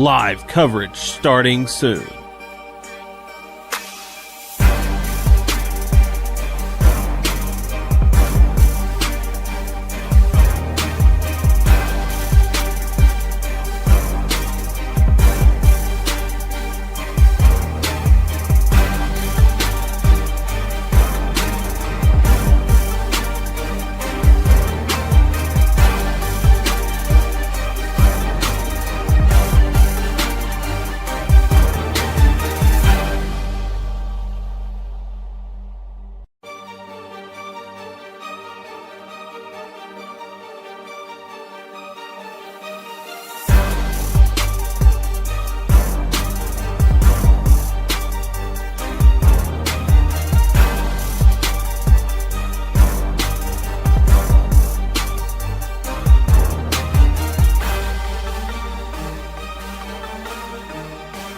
Live coverage starting soon.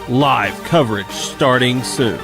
Live coverage starting soon.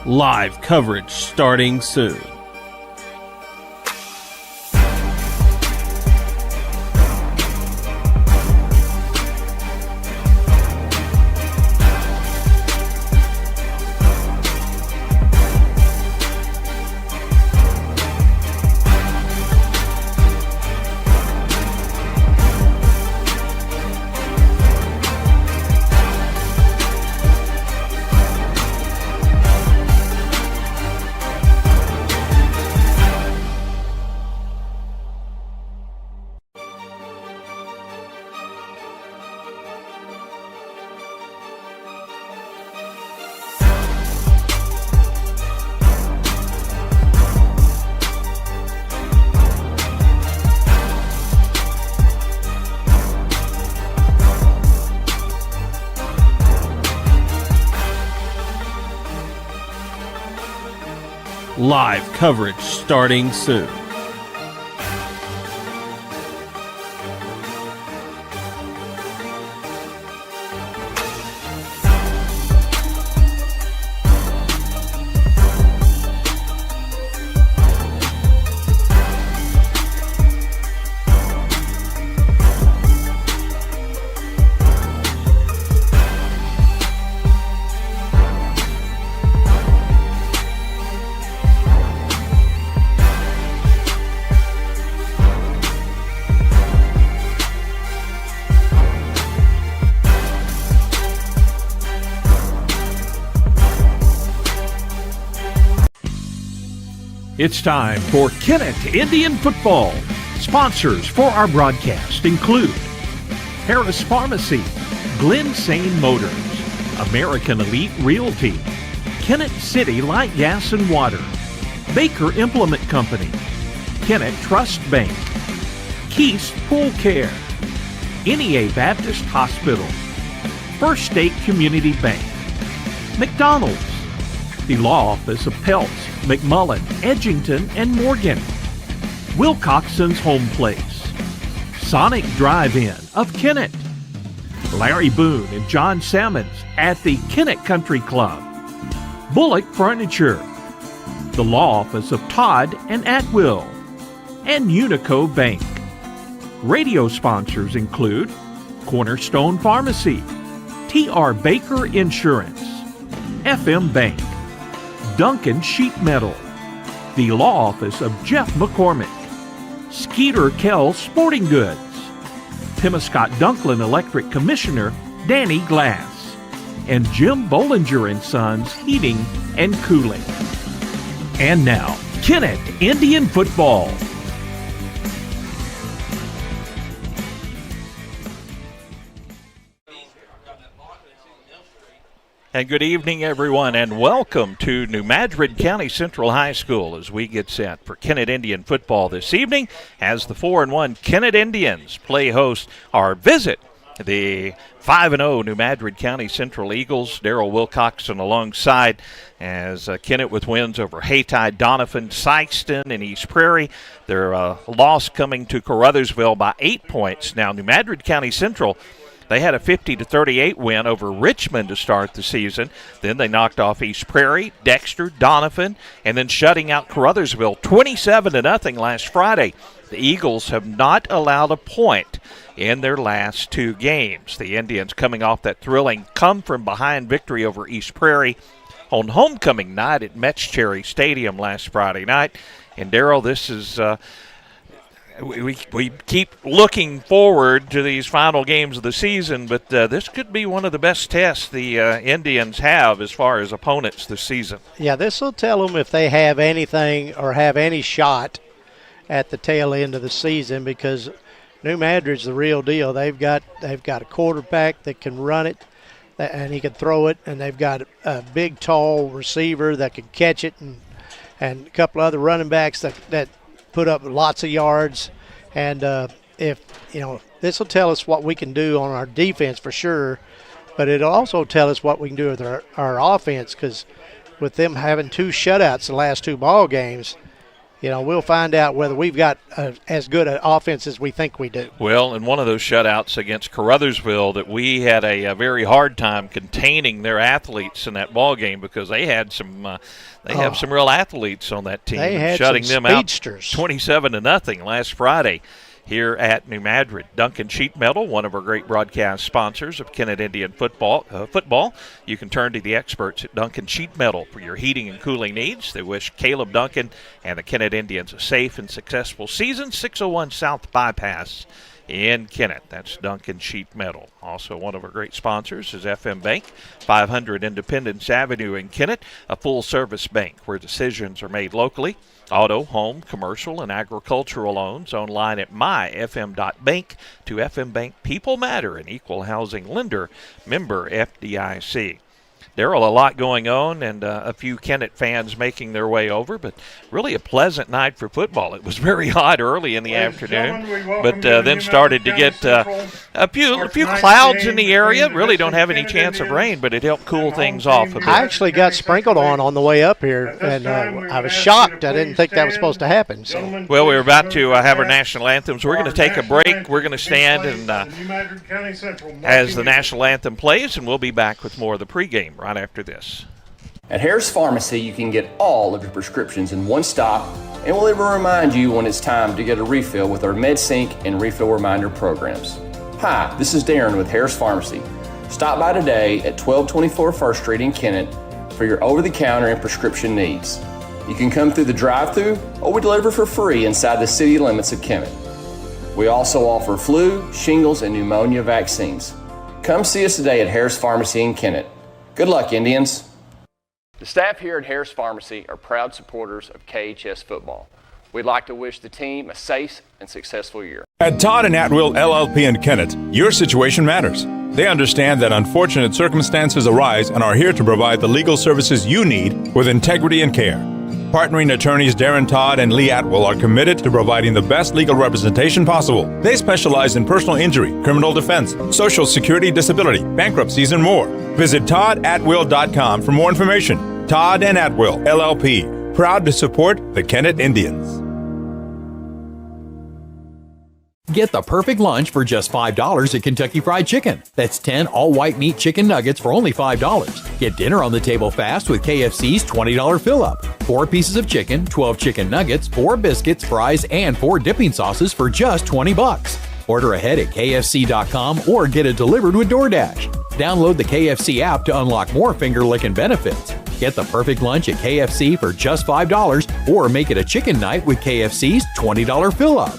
Live coverage starting soon. Live coverage starting soon. It's time for Kennett Indian Football. Sponsors for our broadcast include Harris Pharmacy, Glen Sane Motors, American Elite Realty, Kennett City Light Gas and Water, Baker Implement Company, Kennett Trust Bank, Keys Pool Care, NEA Baptist Hospital, First State Community Bank, McDonald's, the Law Office of Peltz, McMullen, Edgington, and Morgan, Wilcoxon's Home Place, Sonic Drive-In of Kennett, Larry Boone and John Salmons at the Kennett Country Club, Bullock Furniture, the Law Office of Todd and Atwill, and Unico Bank. Radio sponsors include Cornerstone Pharmacy, T.R. Baker Insurance, FM Bank, Duncan Sheet Metal, the Law Office of Jeff McCormick, Skeeter Kell Sporting Goods, Temescott Dunklin Electric Commissioner Danny Glass, and Jim Bollinger & Sons Heating and Cooling. And now, Kennett Indian Football. And good evening, everyone, and welcome to New Madrid County Central High School as we get set for Kennett Indian football this evening as the 4-1 Kennett Indians play host or visit the 5-0 New Madrid County Central Eagles. Daryl Wilcoxon alongside as Kennett with wins over Hayti, Donovan, Sykeston, and East Prairie. Their loss coming to Caruthersville by 8 points. Now, New Madrid County Central, they had a 50-38 win over Richmond to start the season. Then they knocked off East Prairie, Dexter, Donovan, and then shutting out Caruthersville 27-0 last Friday. The Eagles have not allowed a point in their last two games. The Indians, coming off that thrilling come-from-behind victory over East Prairie on homecoming night at Metzcherry Stadium last Friday night. And, Darryl, this is we keep looking forward to these final games of the season, but this could be one of the best tests the Indians have as far as opponents this season. Yeah, this will tell them if they have anything or have any shot at the tail end of the season, because New Madrid's the real deal. They've got a quarterback that can run it, and he can throw it, and they've got a big, tall receiver that can catch it, and a couple other running backs that put up lots of yards. And this will tell us what we can do on our defense for sure, but it'll also tell us what we can do with our offense, because with them having two shutouts the last two ball games, we'll find out whether we've got as good an offense as we think we do. Well, in one of those shutouts against Caruthersville, that we had a very hard time containing their athletes in that ball game, because they had some have some real athletes on that team, they had shutting some them speedsters. out 27-0 last Friday here at New Madrid. Duncan Sheet Metal, one of our great broadcast sponsors of Kennett Indian football. You can turn to the experts at Duncan Sheet Metal for your heating and cooling needs. They wish Caleb Duncan and the Kennett Indians a safe and successful season. 601 South Bypass in Kennett. That's Duncan Sheet Metal. Also, one of our great sponsors is FM Bank, 500 Independence Avenue in Kennett, a full-service bank where decisions are made locally. Auto, home, commercial, and agricultural loans online at myfm.bank. To FM Bank, people matter, an equal housing lender, member FDIC. Darryl, a lot going on, and a few Kennett fans making their way over, but really a pleasant night for football. It was very hot early in the afternoon, but then started to get a few clouds in the area. Really don't have any chance of rain, but it helped cool things off a bit. I actually got sprinkled on the way up here, and I was shocked. I didn't think that was supposed to happen. So. Well, we're about to have our national anthems. We're going to take a break. We're going to stand and as the national anthem plays, and we'll be back with more of the pregame right after this. At Harris Pharmacy, you can get all of your prescriptions in one stop, and we'll even remind you when it's time to get a refill with our MedSync and Refill Reminder programs. Hi, this is Darren with Harris Pharmacy. Stop by today at 1224 1st Street in Kennett for your over-the-counter and prescription needs. You can come through the drive-thru, or we deliver for free inside the city limits of Kennett. We also offer flu, shingles, and pneumonia vaccines. Come see us today at Harris Pharmacy in Kennett. Good luck, Indians. The staff here at Harris Pharmacy are proud supporters of KHS football. We'd like to wish the team a safe and successful year. At Todd and Atwill LLP in Kennett, your situation matters. They understand that unfortunate circumstances arise and are here to provide the legal services you need with integrity and care. Partnering attorneys Darren Todd and Lee Atwill are committed to providing the best legal representation possible. They specialize in personal injury, criminal defense, social security disability, bankruptcies, and more. Visit toddatwill.com for more information. Todd and Atwill, LLP, proud to support the Kennett Indians. Get the perfect lunch for just $5 at Kentucky Fried Chicken. That's 10 all-white meat chicken nuggets for only $5. Get dinner on the table fast with KFC's $20 fill-up. 4 pieces of chicken, 12 chicken nuggets, 4 biscuits, fries, and 4 dipping sauces for just $20. Order ahead at KFC.com or get it delivered with DoorDash. Download the KFC app to unlock more finger-licking benefits. Get the perfect lunch at KFC for just $5 or make it a chicken night with KFC's $20 fill-up.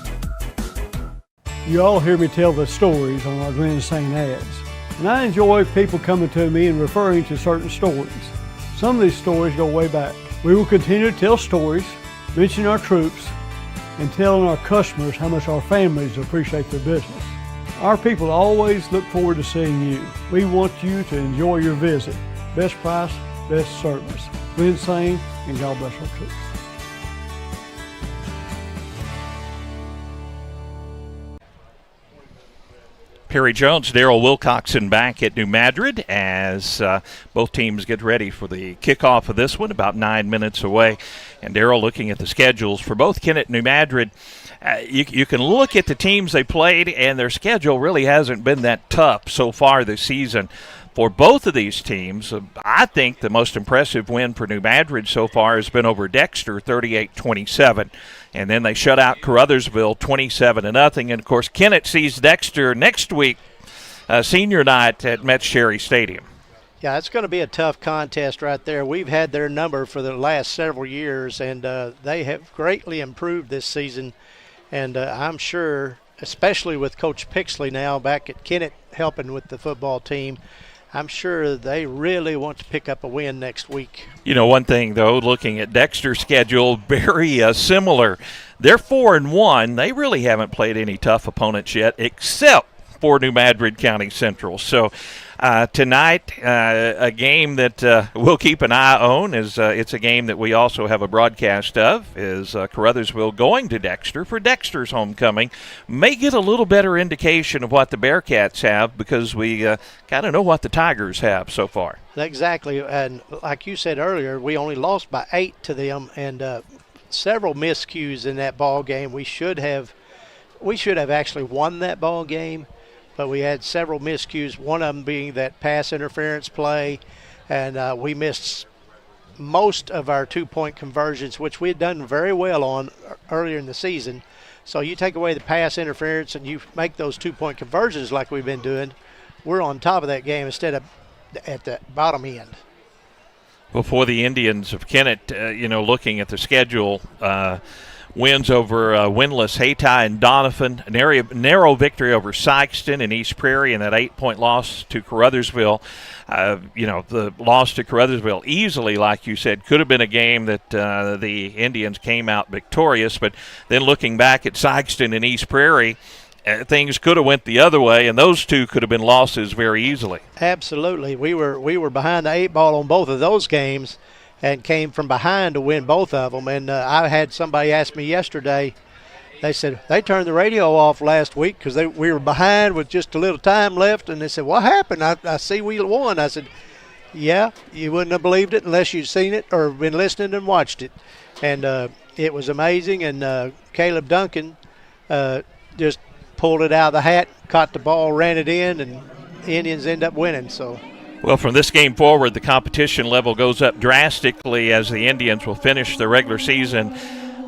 You all hear me tell the stories on our Glen St. ads, and I enjoy people coming to me and referring to certain stories. Some of these stories go way back. We will continue to tell stories mentioning our troops, and telling our customers how much our families appreciate their business. Our people always look forward to seeing you. We want you to enjoy your visit. Best price, best service. Glenn Sane, and God bless our troops. Perry Jones, Darrell Wilcoxon back at New Madrid as both teams get ready for the kickoff of this one, about 9 minutes away. And Darrell, looking at the schedules for both Kennett and New Madrid, you can look at the teams they played, and their schedule really hasn't been that tough so far this season. For both of these teams, I think the most impressive win for New Madrid so far has been over Dexter, 38-27. And then they shut out Caruthersville 27-0. And, of course, Kennett sees Dexter next week, senior night at Metz Cherry Stadium. Yeah, it's going to be a tough contest right there. We've had their number for the last several years, and they have greatly improved this season. And I'm sure, especially with Coach Pixley now back at Kennett helping with the football team, I'm sure they really want to pick up a win next week. You know, one thing, though, looking at Dexter's schedule, very similar. They're 4-1. They really haven't played any tough opponents yet, except for New Madrid County Central. So tonight, a game that we'll keep an eye on is it's a game that we also have a broadcast of, is Caruthersville going to Dexter for Dexter's homecoming. May get a little better indication of what the Bearcats have, because we kind of know what the Tigers have so far. Exactly, and like you said earlier, we only lost by 8 to them, and several miscues in that ball game. We should have actually won that ball game, but we had several miscues, one of them being that pass interference play, and we missed most of our two-point conversions, which we had done very well on earlier in the season. So you take away the pass interference and you make those two-point conversions like we've been doing, we're on top of that game instead of at the bottom end. Well, for the Indians of Kennett, looking at the schedule, wins over winless Hayti and Donovan, narrow victory over Sykeston and East Prairie, and that 8-point loss to Caruthersville. The loss to Caruthersville easily, like you said, could have been a game that the Indians came out victorious. But then looking back at Sykeston and East Prairie, things could have went the other way, and those two could have been losses very easily. Absolutely. We were behind the 8 ball on both of those games, and came from behind to win both of them. And I had somebody ask me yesterday, they said they turned the radio off last week because we were behind with just a little time left, and they said, what happened? I see we won. I said, yeah, you wouldn't have believed it unless you'd seen it or been listening and watched it. And it was amazing, and Caleb Duncan just pulled it out of the hat, caught the ball, ran it in, and the Indians end up winning. So. Well, from this game forward, the competition level goes up drastically as the Indians will finish the regular season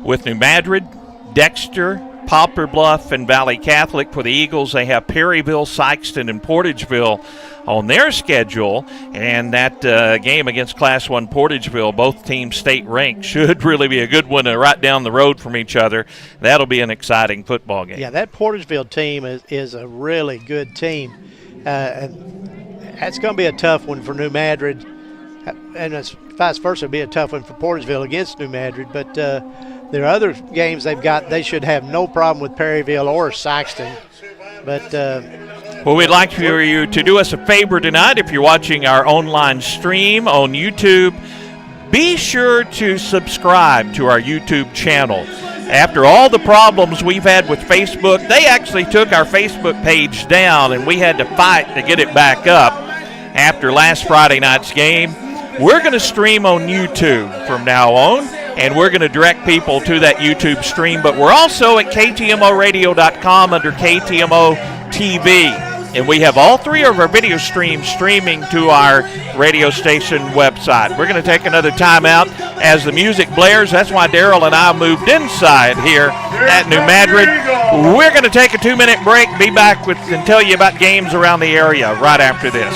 with New Madrid, Dexter, Poplar Bluff, and Valley Catholic. For the Eagles, they have Perryville, Sykeston, and Portageville on their schedule. And that game against Class 1 Portageville, both teams state ranked, should really be a good one right down the road from each other. That'll be an exciting football game. Yeah, that Portageville team is a really good team. That's going to be a tough one for New Madrid, and it's vice versa. It'll be a tough one for Portageville against New Madrid. But there are other games they've got. They should have no problem with Perryville or Sykeston. But well, we'd like for you to do us a favor tonight. If you're watching our online stream on YouTube, be sure to subscribe to our YouTube channel. After all the problems we've had with Facebook, they actually took our Facebook page down, and we had to fight to get it back up after last Friday night's game. We're going to stream on YouTube from now on, and we're going to direct people to that YouTube stream. But we're also at ktmoradio.com under KTMO TV. And we have all 3 of our video streams streaming to our radio station website. We're going to take another time out as the music blares. That's why Darrell and I moved inside here at New Madrid. We're going to take a 2-minute break, be back and tell you about games around the area right after this.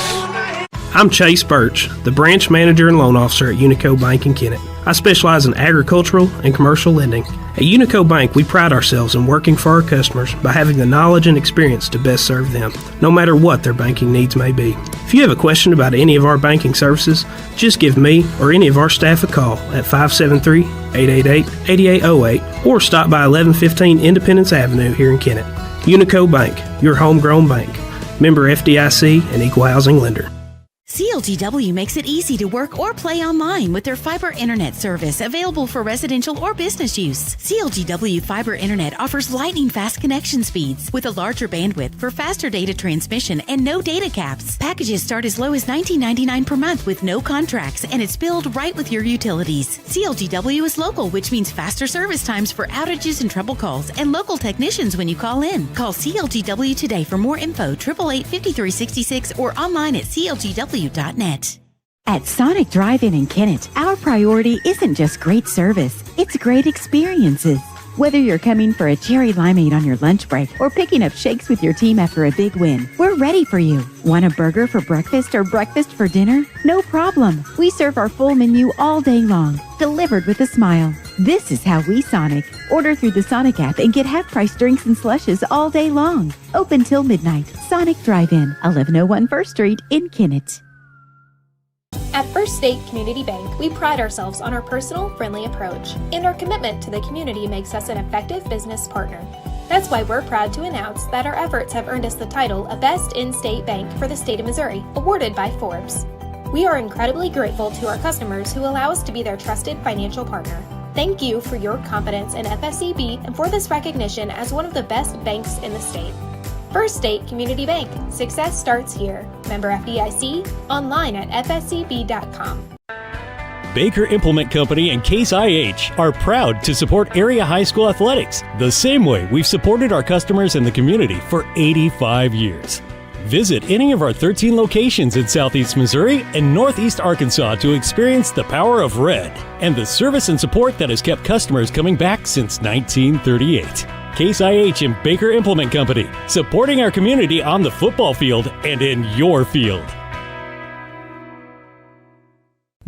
I'm Chase Birch, the branch manager and loan officer at Unico Bank in Kennett. I specialize in agricultural and commercial lending. At Unico Bank, we pride ourselves in working for our customers by having the knowledge and experience to best serve them, no matter what their banking needs may be. If you have a question about any of our banking services, just give me or any of our staff a call at 573-888-8808 or stop by 1115 Independence Avenue here in Kennett. Unico Bank, your homegrown bank. Member FDIC and Equal Housing Lender. CLGW makes it easy to work or play online with their fiber internet service available for residential or business use. CLGW Fiber Internet offers lightning-fast connection speeds with a larger bandwidth for faster data transmission and no data caps. Packages start as low as $19.99 per month with no contracts, and it's billed right with your utilities. CLGW is local, which means faster service times for outages and trouble calls and local technicians when you call in. Call CLGW today for more info, 888-5366, or online at clgw.net. At Sonic Drive-In in Kennett, our priority isn't just great service, it's great experiences. Whether you're coming for a cherry limeade on your lunch break or picking up shakes with your team after a big win, we're ready for you. Want a burger for breakfast or breakfast for dinner? No problem. We serve our full menu all day long, delivered with a smile. This is how we Sonic. Order through the Sonic app and get half-price drinks and slushes all day long. Open till midnight. Sonic Drive-In, 1101 First Street in Kennett. At First State Community Bank, we pride ourselves on our personal, friendly approach, and our commitment to the community makes us an effective business partner. That's why we're proud to announce that our efforts have earned us the title of Best In-State Bank for the state of Missouri, awarded by Forbes. We are incredibly grateful to our customers who allow us to be their trusted financial partner. Thank you for your confidence in FSCB and for this recognition as one of the best banks in the state. First State Community Bank. Success starts here. Member FDIC. Online at fscb.com. Baker Implement Company and Case IH are proud to support area high school athletics the same way we've supported our customers in the community for 85 years. Visit any of our 13 locations in Southeast Missouri and Northeast Arkansas to experience the power of red and the service and support that has kept customers coming back since 1938. Case IH and Baker Implement Company, supporting our community on the football field and in your field.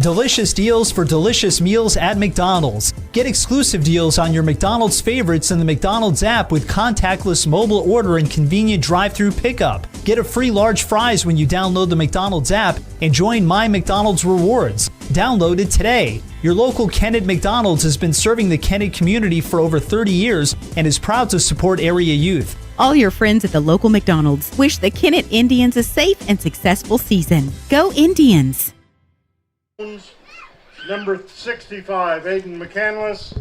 Delicious deals for delicious meals at McDonald's. Get exclusive deals on your McDonald's favorites in the McDonald's app with contactless mobile order and convenient drive-thru pickup. Get a free large fries when you download the McDonald's app and join My McDonald's Rewards. Download it today. Your local Kennett McDonald's has been serving the Kennett community for over 30 years and is proud to support area youth. All your friends at the local McDonald's wish the Kennett Indians a safe and successful season. Go Indians! Number 65, Aiden McCandless,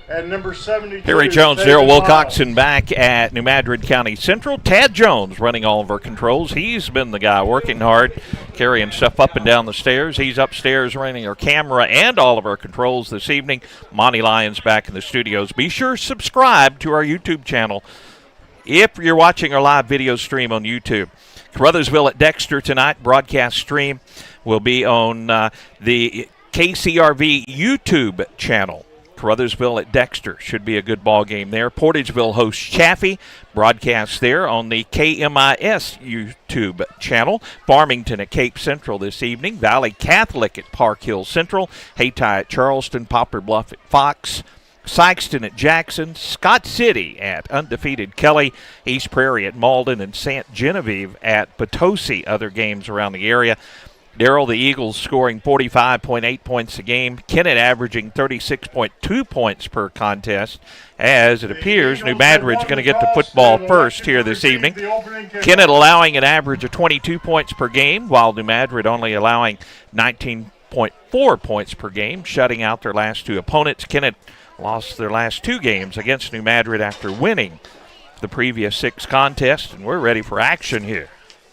and number 72. Harry Jones, Daryl Wilcoxon back at New Madrid County Central. Tad Jones running all of our controls. He's been the guy working hard, carrying stuff up and down the stairs. He's upstairs running our camera and all of our controls this evening. Monty Lyons back in the studios. Be sure to subscribe to our YouTube channel if you're watching our live video stream on YouTube. Caruthersville at Dexter tonight. Broadcast stream will be on the KCRV YouTube channel. Caruthersville at Dexter should be a good ball game there. Portageville hosts Chaffee. Broadcast there on the KMIS YouTube channel. Farmington at Cape Central this evening. Valley Catholic at Park Hill Central. Hayti at Charleston. Poplar Bluff at Fox. Sykeston at Jackson, Scott City at undefeated Kelly, East Prairie at Malden, and St. Genevieve at Potosi. Other games around the area. Darrell, the Eagles scoring 45.8 points a game. Kennett averaging 36.2 points per contest. As it appears, New Madrid's going to get the football first here this evening. Kennett allowing an average of 22 points per game, while New Madrid only allowing 19.4 points per game, shutting out their last two opponents. Kennett lost their last two games against New Madrid after winning the previous 6 contests, and we're ready for action here.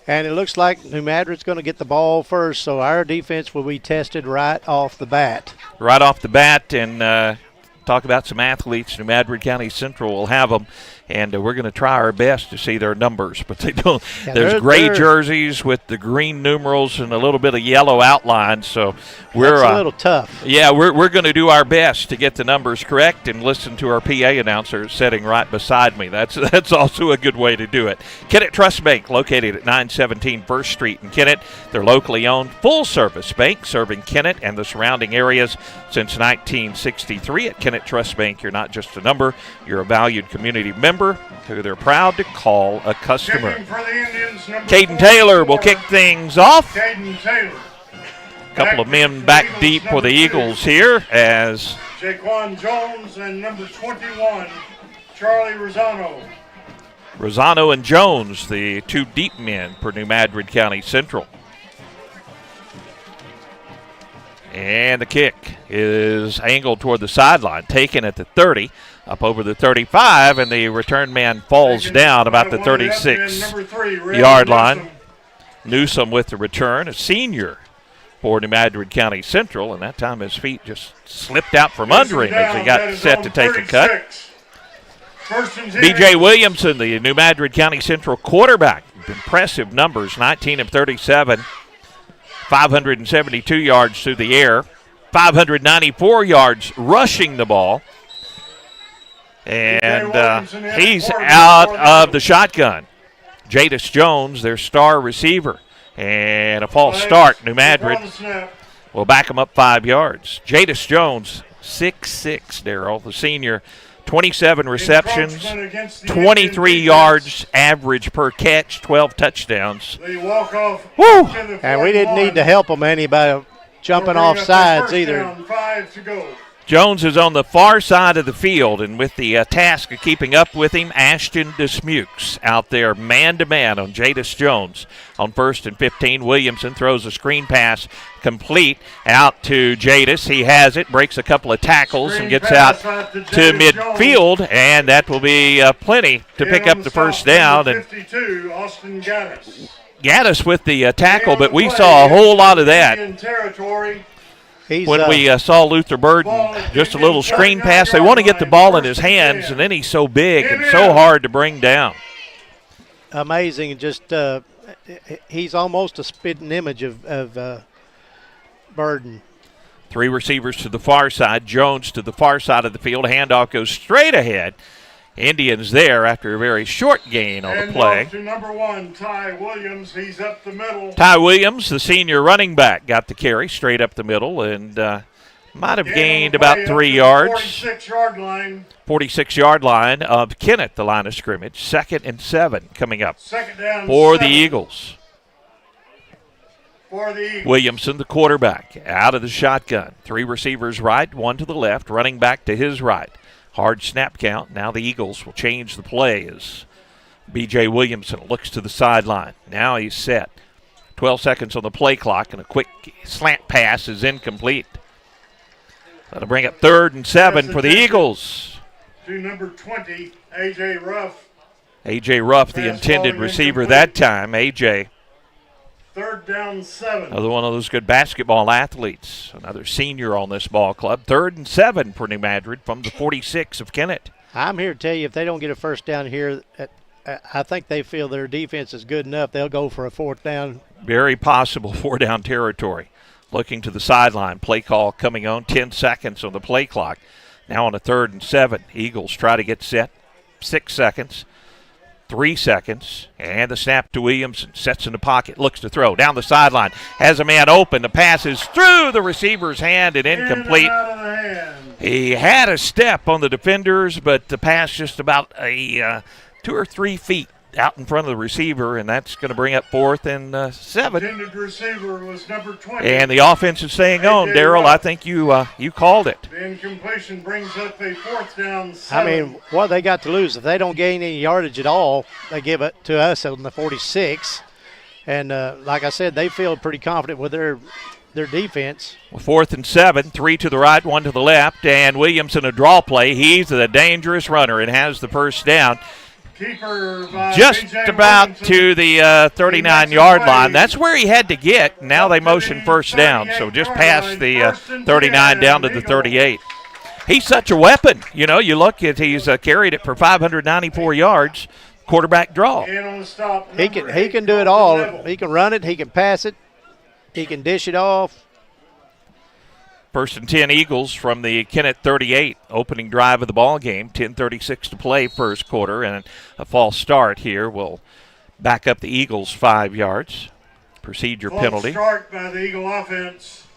And it looks like New Madrid's going to get the ball first, so our defense will be tested right off the bat. Right off the bat, and talk about some athletes. New Madrid County Central will have them and we're going to try our best to see their numbers. But they don't. Yeah, there's gray jerseys with the green numerals and a little bit of yellow outline, so we're a little tough. Yeah, we're going to do our best to get the numbers correct and listen to our PA announcer sitting right beside me. That's also a good way to do it. Kennett Trust Bank, located at 917 First Street in Kennett. They're locally owned, full-service bank serving Kennett and the surrounding areas since 1963. At Kennett Trust Bank, you're not just a number, you're a valued community member who they're proud to call a customer. Caden Taylor will kick things off. Caden Taylor. Couple of men back deep for the Eagles here as Jaquan Jones and number 21, Charlie Rosano. Rosano and Jones, the two deep men for New Madrid County Central. And the kick is angled toward the sideline, taken at the 30, up over the 35, and the return man falls down about the 36-yard line. Newsom with the return, a senior for New Madrid County Central, and that time his feet just slipped out from under him as he got set to take a cut. B.J. Williamson, the New Madrid County Central quarterback, impressive numbers, 19 of 37, 572 yards through the air, 594 yards rushing the ball, and he's out of the shotgun. Jadis Jones, their star receiver, and a false start. New Madrid will back him up 5 yards. Jadis Jones, 6'6", Darrell, the senior, 27 receptions, 23 yards average per catch, 12 touchdowns. Woo! And we didn't need to help him any by jumping off sides either. Jones is on the far side of the field, and with the task of keeping up with him, Ashton Dismukes out there man-to-man on Jadis Jones. On 1st and 15, Williamson throws a screen pass complete out to Jadis. He has it, breaks a couple of tackles, and gets out to midfield, and that will be plenty to pick up the first down. And Gaddis with the tackle, but we saw a whole lot of that. When we saw Luther Burden, just a little screen pass. They want to get the ball in his hands, and then he's so big and so hard to bring down. Amazing. Just he's almost a spitting image of Burden. Three receivers to the far side. Jones to the far side of the field. Handoff goes straight ahead. Indians there after a very short gain on the play. To number 1, Ty Williams. He's up the middle. Ty Williams, the senior running back, got the carry straight up the middle and might have gained about 3 yards. 46-yard line. 46-yard line of Kennett, the line of scrimmage. 2nd and 7 coming up for the Eagles. Williamson, the quarterback, out of the shotgun. 3 receivers right, 1 to the left, running back to his right. Hard snap count. Now the Eagles will change the play as B.J. Williamson looks to the sideline. Now he's set. 12 seconds on the play clock, and a quick slant pass is incomplete. That'll bring up 3rd and 7 for the Eagles. To number 20, A.J. Ruff. A.J. Ruff, the intended receiver that time. A.J. 3rd down 7. Another one of those good basketball athletes. Another senior on this ball club. 3rd and 7 for New Madrid from the 46 of Kennett. I'm here to tell you, if they don't get a first down here, I think they feel their defense is good enough. They'll go for a 4th down. Very possible 4-down territory. Looking to the sideline. Play call coming on. 10 seconds on the play clock. Now on a 3rd and 7. Eagles try to get set. 6 seconds. 3 seconds, and the snap to Williamson. Sets in the pocket, looks to throw. Down the sideline, has a man open. The pass is through the receiver's hand and incomplete. He had a step on the defenders, but the pass just about 2 or 3 feet out in front of the receiver, and that's going to bring up 4th and 7. Intended receiver was number 20. And the offense is staying on, Darrell. I think you called it. The incompletion brings up a 4th down 7. I mean, what they got to lose? If they don't gain any yardage at all, they give it to us on the 46. And like I said, they feel pretty confident with their defense. Well, 4th and 7, 3 to the right, 1 to the left, and Williamson a draw play. He's a dangerous runner and has the first down. Just about to the 39-yard line. That's where he had to get. Now they motion first down, so just past the 39 down to the 38. he's such a weapon. You know, you look at he's carried it for 594 yards, quarterback draw. He can do it all. He can run it. He can pass it. He can dish it off. 1st and 10 Eagles from the Kennett 38, opening drive of the ball game. 10:36 to play, first quarter, and a false start here will back up the Eagles 5 yards. Procedure penalty. Start by the Eagle offense.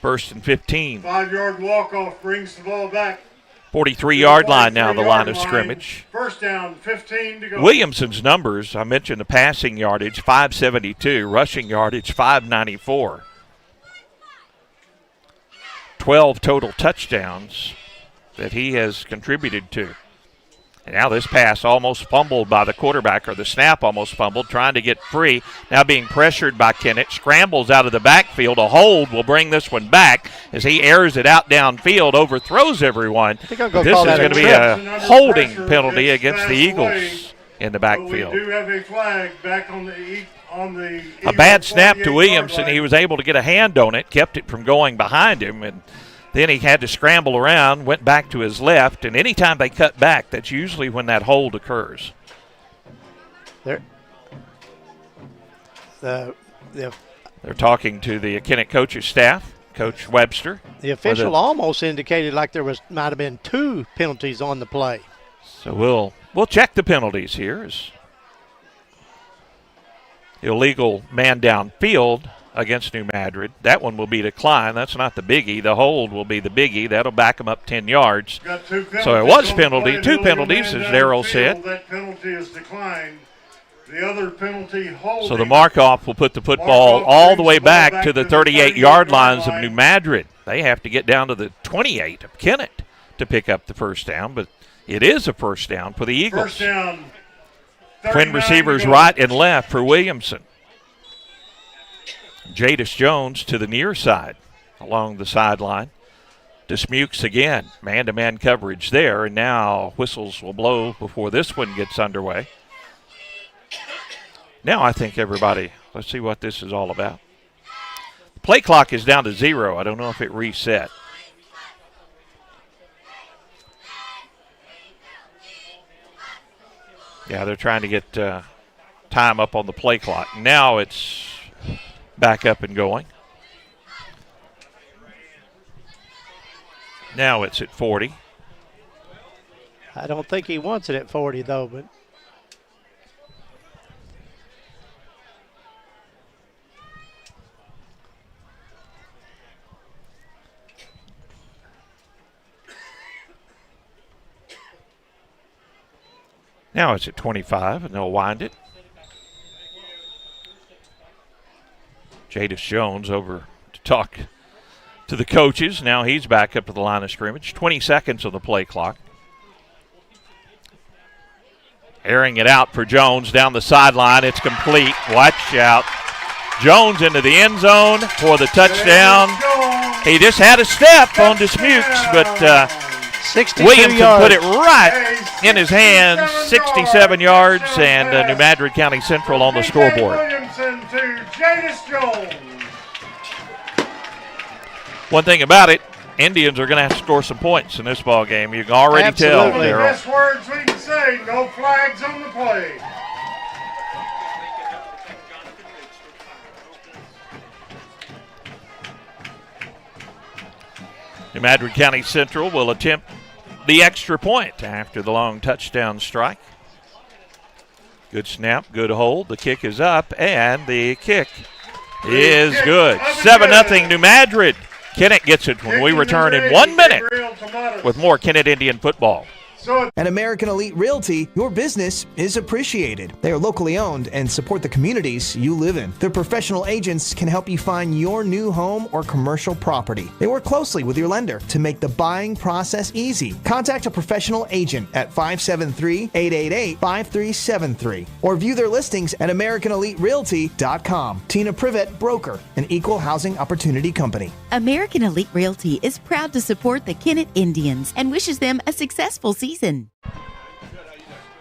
1st and 15. 5-yard walk-off brings the ball back. 43-yard line now, the line of scrimmage. First down, 15 to go. Williamson's numbers, I mentioned the passing yardage, 572, rushing yardage, 594. 12 total touchdowns that he has contributed to. And now this pass almost fumbled by the quarterback, or the snap almost fumbled, trying to get free. Now being pressured by Kennett, scrambles out of the backfield. A hold will bring this one back as he airs it out downfield, overthrows everyone. This is going to be a holding penalty against the Eagles in the backfield. We do have a flag back on the a bad snap to Williamson. He was able to get a hand on it, kept it from going behind him, and then he had to scramble around, went back to his left, and anytime they cut back, that's usually when that hold occurs. They're talking to the Kennett coach's staff, Coach Webster. The official almost indicated like there might have been 2 penalties on the play. So we'll check the penalties here. As illegal man downfield against New Madrid. That one will be declined. That's not the biggie. The hold will be the biggie. That'll back them up 10 yards. So it was penalty. 2 penalties, as Darrell said. That penalty is declined. The other penalty holding. So the mark-off will put the football all the way back to the 38-yard lines of New Madrid. They have to get down to the 28 of Kennett to pick up the first down, but it is a first down for the Eagles. First down. Twin receivers right and left for Williamson. Jadis Jones to the near side along the sideline. Dismukes again. Man-to-man coverage there, and now whistles will blow before this one gets underway. Now I think everybody, let's see what this is all about. The play clock is down to 0. I don't know if it reset. Yeah, they're trying to get time up on the play clock. Now it's back up and going. Now it's at 40. I don't think he wants it at 40, though, but. Now it's at 25, and they'll wind it. Jadis Jones over to talk to the coaches. Now he's back up to the line of scrimmage. 20 seconds on the play clock. Airing it out for Jones down the sideline. It's complete. Watch out. Jones into the end zone for the touchdown. He just had a step on Dismukes, but Williamson put it right in his hands. 67 yards, and New Madrid County Central on the scoreboard. Williamson to Jadis Jones. One thing about it, Indians are going to have to score some points in this ball game. You can already tell. The best words we can say, no flags on the play. New Madrid County Central will attempt the extra point after the long touchdown strike. Good snap, good hold. The kick is up, and the kick is good. 7-0 New Madrid. Kennett gets it when we return in 1 minute with more Kennett Indian football. At American Elite Realty, your business is appreciated. They are locally owned and support the communities you live in. Their professional agents can help you find your new home or commercial property. They work closely with your lender to make the buying process easy. Contact a professional agent at 573-888-5373 or view their listings at AmericanEliteRealty.com. Tina Privet, broker, an equal housing opportunity company. American Elite Realty is proud to support the Kennett Indians and wishes them a successful season.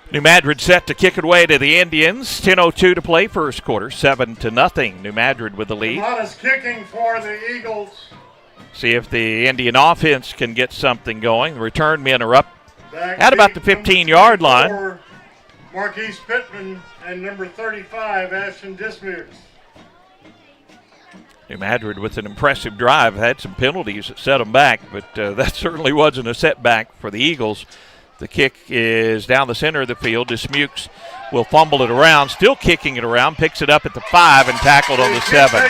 New Madrid set to kick it away to the Indians. 10:02 to play first quarter. 7-0. New Madrid with the lead. Lot is kicking for the Eagles. See if the Indian offense can get something going. The return men are up at about the 15-yard line. Marquise Pittman and number 35, Ashton Dismuke. New Madrid with an impressive drive. Had some penalties that set them back, but that certainly wasn't a setback for the Eagles. The kick is down the center of the field. Dismukes will fumble it around, still kicking it around, picks it up at the 5 and tackled on the 7.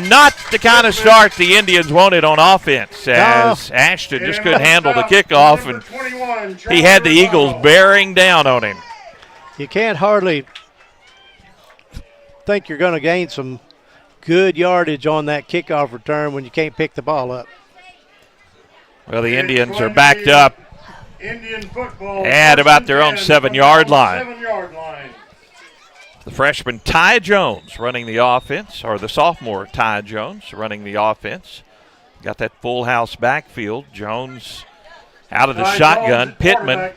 Not the kind of start the Indians wanted on offense, as Ashton just couldn't handle the kickoff, and he had the Eagles bearing down on him. You can't hardly think you're going to gain some good yardage on that kickoff return when you can't pick the ball up. Well, the Indians are backed up Indian football at about their own 7-yard line. The freshman Ty Jones running the offense, or the sophomore Ty Jones running the offense. Got that full house backfield. Jones out of the shotgun. Pittman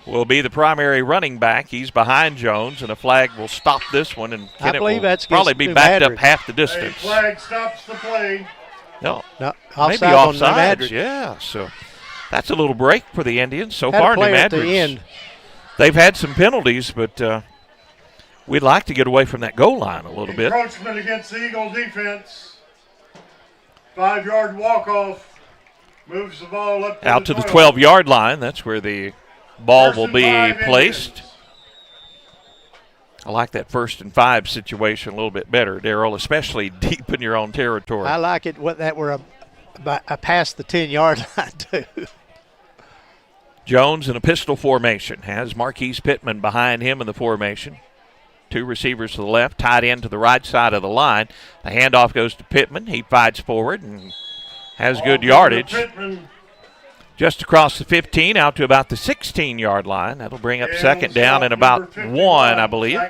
will be the primary running back. He's behind Jones, and a flag will stop this one, and Kennett will probably be backed up half the distance. A flag stops the play. No, offside maybe offside. On New Madrid. Yeah, so that's a little break for the Indians so Had far. New New Madrid. They've had some penalties, but we'd like to get away from that goal line a little bit. Encroachment against the Eagle defense. 5-yard walk-off. Moves the ball up to out to the 12-yard line. That's where the ball will be placed. I like that 1st and 5 situation a little bit better, Darrell, especially deep in your own territory. I like it that we're past the 10-yard line, too. Jones in a pistol formation has Marquise Pittman behind him in the formation. 2 receivers to the left, tight end to the right side of the line. The handoff goes to Pittman. He fights forward and has good yardage. Just across the 15, out to about the 16-yard line. That'll bring up second down and about 1, I believe.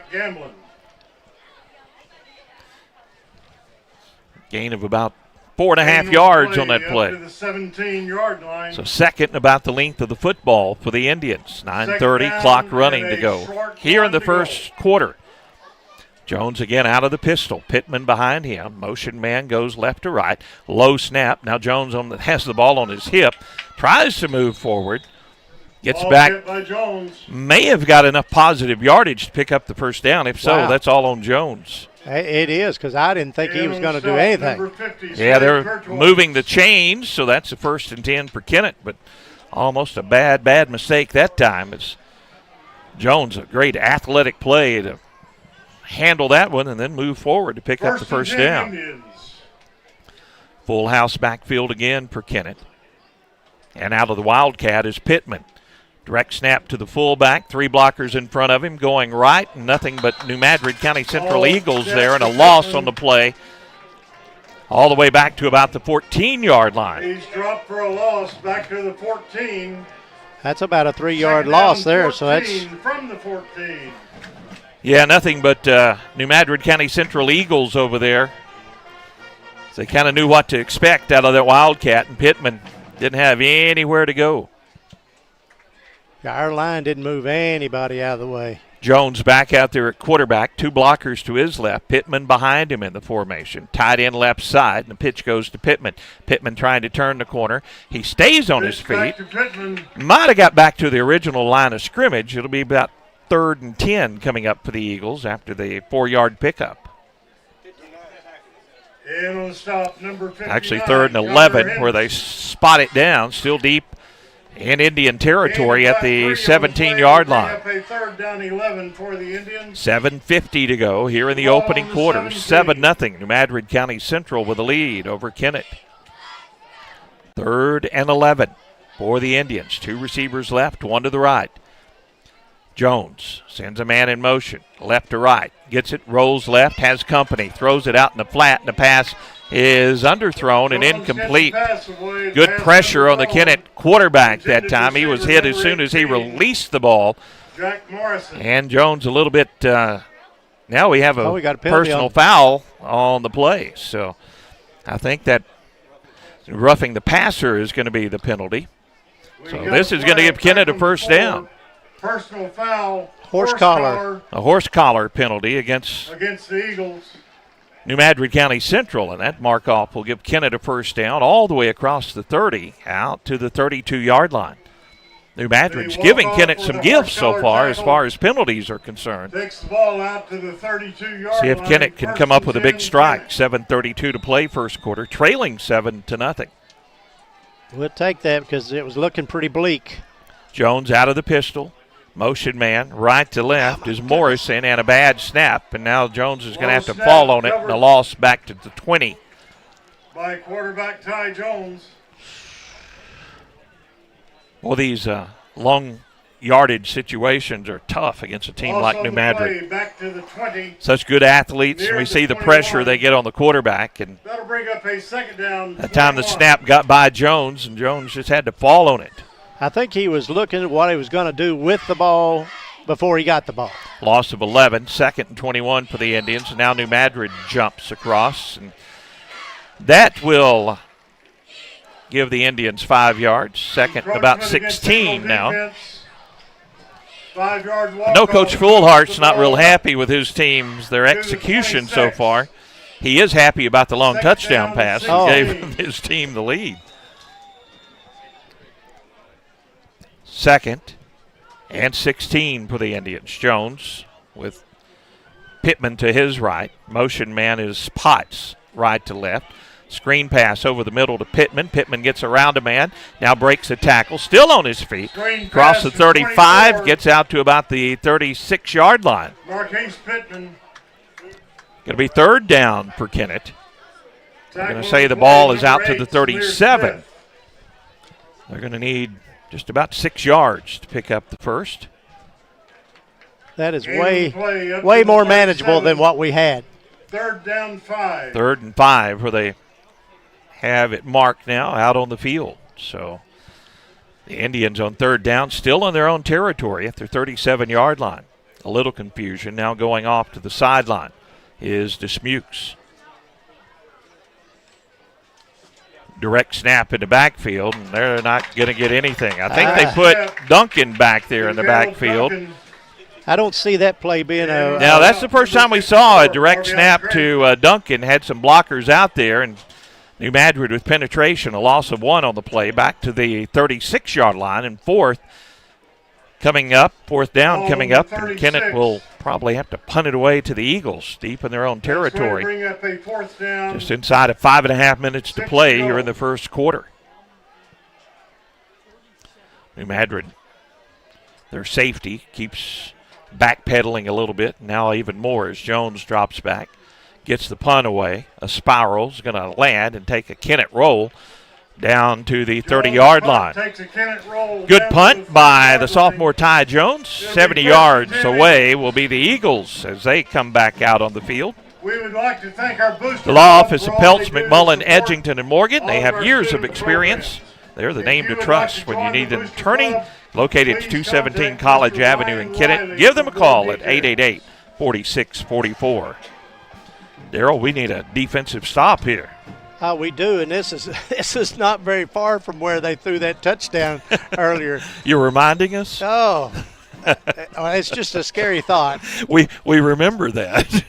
Gain of about 4.5 yards on that play. To the 17-yard line. So second and about the length of the football for the Indians. 9:30, clock running to go here in the first quarter. Jones again out of the pistol. Pittman behind him. Motion man goes left to right. Low snap. Now Jones has the ball on his hip. Tries to move forward. Gets Ball back. hit by Jones. May have got enough positive yardage to pick up the first down. If so, that's all on Jones. It is, because I didn't think he was going to do anything. Yeah, they're moving the chains, so that's a 1st and 10 for Kennett, but almost a bad mistake that time. It's Jones, a great athletic play to handle that one and then move forward to pick up the first down. Indians. Full house backfield again for Kennett. And out of the Wildcat is Pittman. Direct snap to the fullback. 3 blockers in front of him going right. Nothing but New Madrid County Central Eagles there, and a loss on the play. All the way back to about the 14-yard line. He's dropped for a loss back to the 14. That's about a 3-yard loss there. So that's from the 14. Yeah, nothing but New Madrid County Central Eagles over there. So they kind of knew what to expect out of that Wildcat, and Pittman didn't have anywhere to go. Our line didn't move anybody out of the way. Jones back out there at quarterback. 2 blockers to his left. Pittman behind him in the formation. Tight end left side, and the pitch goes to Pittman. Pittman trying to turn the corner. He stays on his feet. Might have got back to the original line of scrimmage. It'll be about 3rd and 10 coming up for the Eagles after the 4-yard pickup. Actually 3rd and 11 where they spot it down, still deep in Indian territory at the 17-yard line. 7:50 to go here in the opening quarter. 7-0. New Madrid County Central with a lead over Kennett. 3rd and 11 for the Indians. 2 receivers left, 1 to the right. Jones sends a man in motion, left to right. Gets it, rolls left, has company, throws it out in the flat, and the pass is underthrown and incomplete. Good pressure on the Kennett quarterback that time. He was hit as soon as he released the ball. And Jones a little bit, now we have a personal foul on the play. So I think that roughing the passer is going to be the penalty. So this is going to give Kennett a first down. Personal foul. Horse collar. A horse collar penalty against the Eagles. New Madrid County Central, and that mark-off will give Kennett a first down all the way across the 30 out to the 32-yard line. New Madrid's giving Kennett some gifts so far as penalties are concerned. Takes the ball out to the 32-yard line. See if Kennett can come up with a big strike. 7:32 to play first quarter, trailing 7-0. We'll take that because it was looking pretty bleak. Jones out of the pistol. Motion man right to left is Morrison, and a bad snap. And now Jones is going to have to fall on it, and a loss back to the 20. By quarterback Ty Jones. Well, these long yardage situations are tough against a team like New Madrid. Back to the 20. Such good athletes, and we see the pressure they get on the quarterback. And that'll bring up a second down. that time the snap got by Jones, and Jones just had to fall on it. I think he was looking at what he was going to do with the ball before he got the ball. Loss of 11, 2nd and 21 for the Indians. And now New Madrid jumps across, and that will give the Indians 5 yards. Second and about 16 now. 5 yards. I know Coach Fullhart's not real happy with his team's their execution so far. He is happy about the long touchdown pass that gave his team the lead. 2nd and 16 for the Indians. Jones with Pittman to his right. Motion man is Potts right to left. Screen pass over the middle to Pittman. Pittman gets around a man. Now breaks a tackle. Still on his feet. Across the 35. Gets out to about the 36-yard line. Marquise Pittman. Going to be 3rd down for Kennett. They're going to say the ball is out to the 37. They're going to need just about 6 yards to pick up the first. That is way more manageable than what we had. 3rd down 5. 3rd and 5 where they have it marked now out on the field. So the Indians on 3rd down, still on their own territory at their 37-yard line. A little confusion. Now going off to the sideline is Dismukes. Direct snap in the backfield, and they're not going to get anything. I think they put Duncan back there in the backfield. I don't see that play being a... Now, that's the first time we saw a direct snap to Duncan. Had some blockers out there, and New Madrid with penetration, a loss of 1 on the play, back to the 36-yard line, and 4th down coming up, and Kennett will probably have to punt it away to the Eagles, deep in their own territory. Bring up a 4th down. Just inside of 5.5 minutes to play here in the first quarter. New Madrid, their safety, keeps backpedaling a little bit, now even more as Jones drops back, gets the punt away. A spiral is going to land and take a Kennett roll down to the 30-yard line. Good punt by the sophomore Ty Jones. 70 yards away will be the Eagles as they come back out on the field. We would like to thank our boosters. The law office of Peltz, McMullen, Edgington, and Morgan. They have years of experience. They're the name to trust when you need an attorney. Located at 217 College Avenue in Kennett. Give them a call at 888-4644. Darryl, we need a defensive stop here. We do, and this is not very far from where they threw that touchdown earlier. You're reminding us? Oh, it's just a scary thought. We remember that.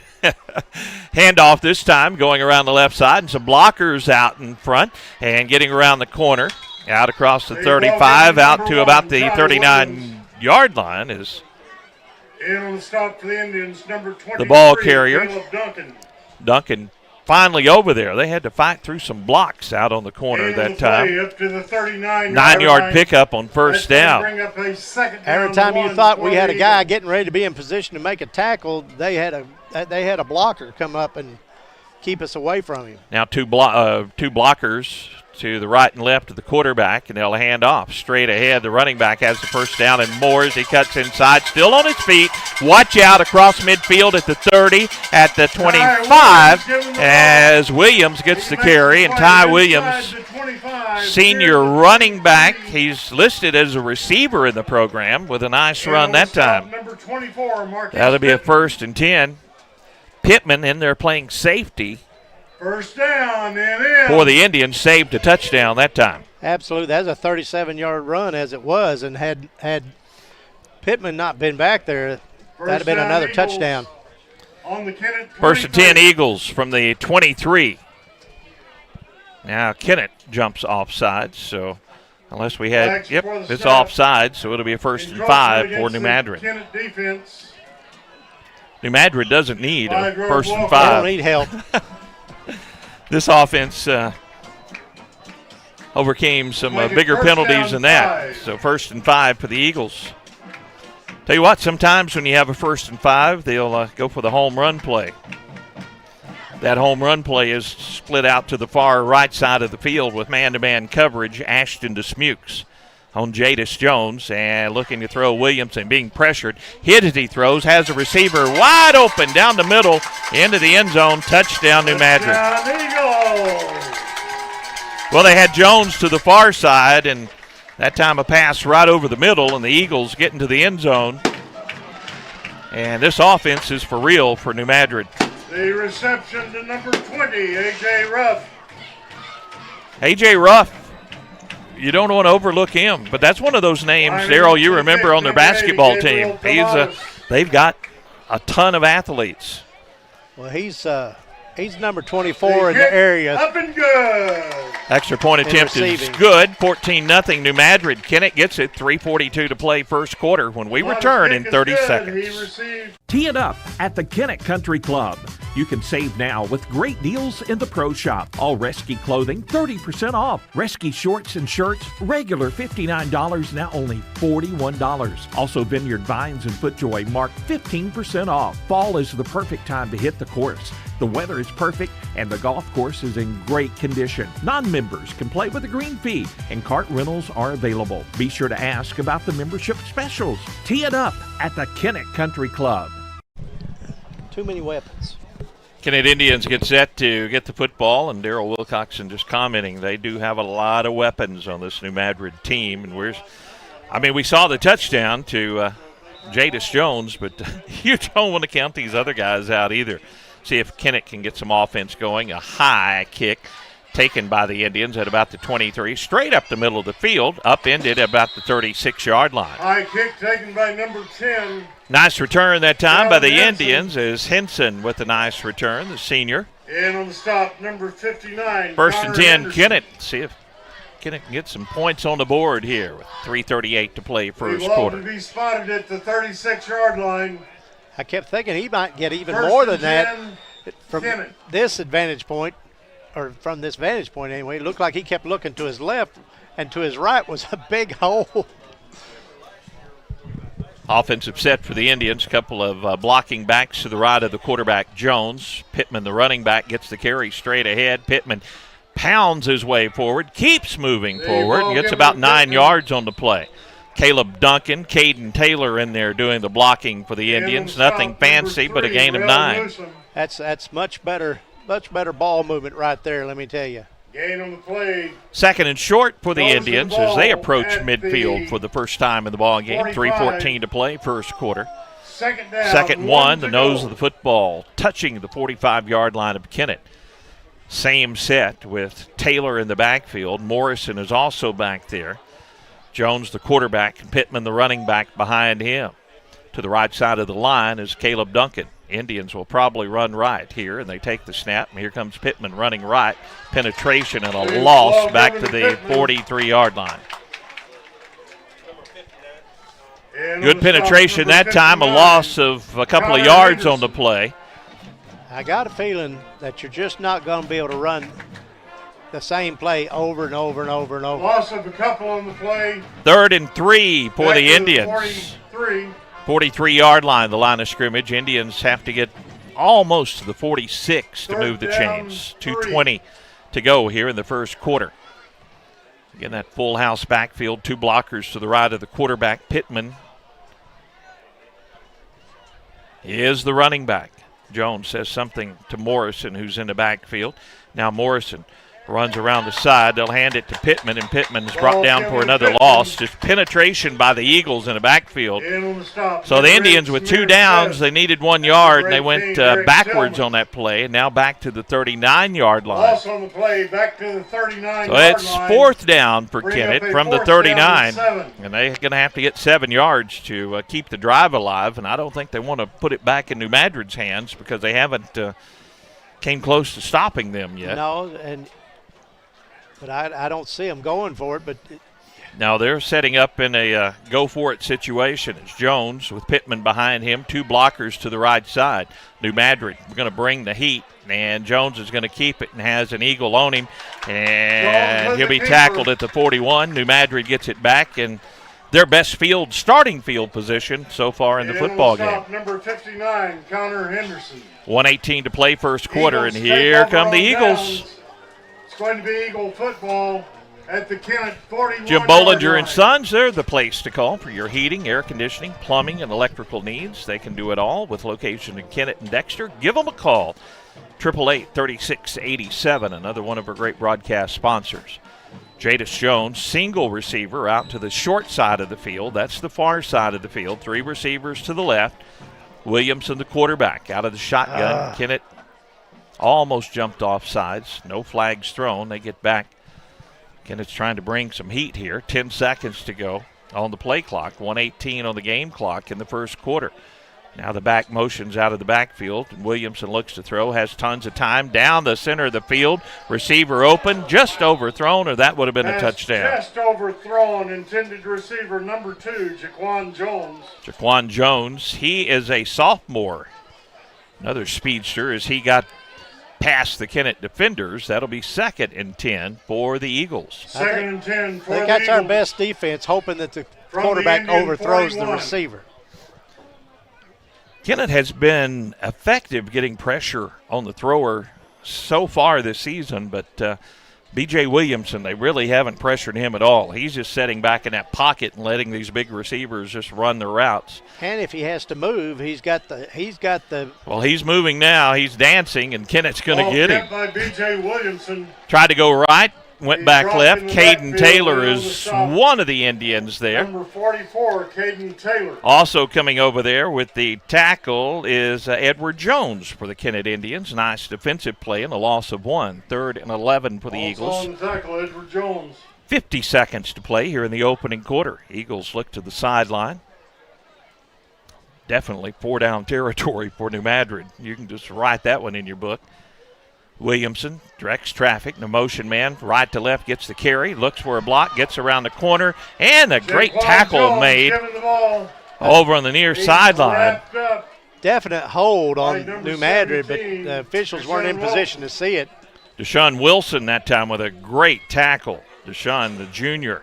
Handoff this time going around the left side, and some blockers out in front and getting around the corner. Out across the 35, out to about the 39-yard line is in on the stop for the Indians, number 23, the ball carrier. Duncan. Duncan finally over there. They had to fight through some blocks out on the corner that time. Up to the 39 9-yard pickup on first down. Every time you thought we had a guy getting ready to be in position to make a tackle, they had a blocker come up and keep us away from him. Now two blockers to the right and left of the quarterback, and they'll hand off straight ahead. The running back has the first down, and Moores, he cuts inside, still on his feet. Watch out across midfield at the 30, at the 25, as Williams gets the carry, and Ty Williams, senior running back, he's listed as a receiver in the program with a nice run that time. That'll be a 1st and 10. Pittman in there playing safety. First down and in. For the Indians, saved a touchdown that time. Absolutely. That was a 37-yard run as it was, and had Pittman not been back there, that'd have been another touchdown. On the Kennett 23. First and 10 Eagles from the 23. Now Kennett jumps offside, so unless we had, it's offside, so it'll be a first and 5 for New Madrid. Kennett defense. New Madrid doesn't need a first and 5. They don't need help. This offense overcame some bigger penalties than that. So first and 5 for the Eagles. Tell you what, sometimes when you have a first and 5, they'll go for the home run play. That home run play is split out to the far right side of the field with man-to-man coverage. Ashton to Smukes on Jadis Jones, and looking to throw Williamson, being pressured. Hit as he throws, has a receiver wide open down the middle into the end zone. Touchdown, New Madrid. Well, they had Jones to the far side, and that time a pass right over the middle, and the Eagles get into the end zone. And this offense is for real for New Madrid. The reception to number 20, A.J. Ruff. A.J. Ruff, you don't want to overlook him, but that's one of those names, Daryl, you remember on their basketball team. They've got a ton of athletes. Well, he's number 24 in the area. Up and good. Extra point attempt is good. 14-0 New Madrid. Kennett gets it. 3:42 to play first quarter when we return in 30 seconds. Tee it up at the Kennett Country Club. You can save now with great deals in the Pro Shop. All Resky clothing, 30% off. Resky shorts and shirts, regular $59, now only $41. Also Vineyard Vines and FootJoy marked 15% off. Fall is the perfect time to hit the course. The weather is perfect and the golf course is in great condition. Non-members can play with a green fee and cart rentals are available. Be sure to ask about the membership specials. Tee it up at the Kennett Country Club. Too many weapons. Kennett Indians get set to get the football, and Daryl Wilcoxon just commenting they do have a lot of weapons on this New Madrid team. And we saw the touchdown to Jadis Jones, but you don't want to count these other guys out either. See if Kennett can get some offense going. A high kick taken by the Indians at about the 23, straight up the middle of the field, upended at about the 36-yard line. High kick taken by number 10. Nice return that time by the Indians as Henson with a nice return, the senior. And on the stop, number 59. First and 10, Anderson. Kennett. See if Kennett can get some points on the board here with 3:38 to play first quarter. To be spotted at the 36-yard line. I kept thinking he might get even First more than and that 10, from Kennett. this vantage point anyway. It looked like he kept looking to his left, and to his right was a big hole. Offensive set for the Indians. A couple of blocking backs to the right of the quarterback, Jones. Pittman, the running back, gets the carry straight ahead. Pittman pounds his way forward, keeps moving forward, and gets about 9 yards on the play. Caleb Duncan, Caden Taylor in there doing the blocking for the Indians. Nothing fancy, but a gain of 9. That's much better ball movement right there, let me tell you. Gain on the play. Second and short for the Goes Indians the as they ball approach at midfield the for the first time in the ball game. 3:14 to play, first quarter. Second down. Second one, the to nose go. of the football, touching the 45-yard line of Kennett. Same set with Taylor in the backfield. Morrison is also back there. Jones, the quarterback, and Pittman, the running back, behind him. To the right side of the line is Caleb Duncan. Indians will probably run right here, and they take the snap. And here comes Pittman running right. Penetration and a loss back to the 43-yard line. Good penetration that time, a loss of a couple of yards on the play. I got a feeling that you're just not going to be able to run the same play over and over and over and over. Loss of a couple on the play. 3rd and 3 for the Indians. 43. 43-yard line, the line of scrimmage. Indians have to get almost to the 46 to move the chains. 2:20 to go here in the first quarter. Again, that full house backfield, 2 blockers to the right of the quarterback. Pittman is the running back. Jones says something to Morrison, who's in the backfield. Now Morrison Runs around the side. They'll hand it to Pittman, and Pittman is brought down for another loss. Just penetration by the Eagles in the backfield. So the Indians with 2 downs, they needed 1 yard, and they went backwards on that play, and now back to the 39-yard line. Loss on the play, back to the 39-yard line. So it's 4th down for Kennett from the 39, and they're going to have to get 7 yards to keep the drive alive, and I don't think they want to put it back in New Madrid's hands because they haven't came close to stopping them yet. No, but I don't see them going for it. But now they're setting up in a go-for-it situation. It's Jones with Pittman behind him, 2 blockers to the right side. New Madrid going to bring the heat, and Jones is going to keep it and has an eagle on him, and he'll be tackled at the 41. New Madrid gets it back, and their best starting field position so far in the football game. Number 59, Connor Henderson. 1:18 to play first quarter, and here come the Eagles. It's going to be Eagle football at the Kennett 41. Jim Bollinger and Sons, they're the place to call for your heating, air conditioning, plumbing, and electrical needs. They can do it all with location in Kennett and Dexter. Give them a call. 888-3687, another one of our great broadcast sponsors. Jadis Jones, single receiver out to the short side of the field. That's the far side of the field. 3 receivers to the left. Williamson, the quarterback, out of the shotgun. Kennett almost jumped off sides. No flags thrown. They get back. Kennett's trying to bring some heat here. 10 seconds to go on the play clock. 1:18 on the game clock in the first quarter. Now the back motion's out of the backfield. Williamson looks to throw, has tons of time. Down the center of the field. Receiver open, just overthrown, or that would have been a touchdown. Just overthrown, intended receiver number 2, Jaquan Jones. Jaquan Jones, he is a sophomore. Another speedster as he got past the Kennett defenders. That'll be 2nd and 10 for the Eagles. 2nd and 10 for the Eagles. I think that's our best defense, hoping that the quarterback overthrows the receiver. Kennett has been effective getting pressure on the thrower so far this season, but B.J. Williamson, they really haven't pressured him at all. He's just sitting back in that pocket and letting these big receivers just run their routes. And if he has to move, he's got the. Well, he's moving now. He's dancing, and Kennett's going to get him. By B.J. Williamson. Tried to go right. Went back left. Caden Taylor is one of the Indians there. Number 44, Caden Taylor. Also coming over there with the tackle is Edward Jones for the Kennett Indians. Nice defensive play and a loss of 1. 3rd and 11 for the Eagles. Also on the tackle, Edward Jones. 50 seconds to play here in the opening quarter. Eagles look to the sideline. Definitely 4-down territory for New Madrid. You can just write that one in your book. Williamson directs traffic. The motion man, right to left, gets the carry, looks for a block, gets around the corner, and a great tackle made over on the near sideline. Definite hold on New Madrid, but the officials weren't in position to see it. Deshaun Wilson that time with a great tackle. Deshaun, the junior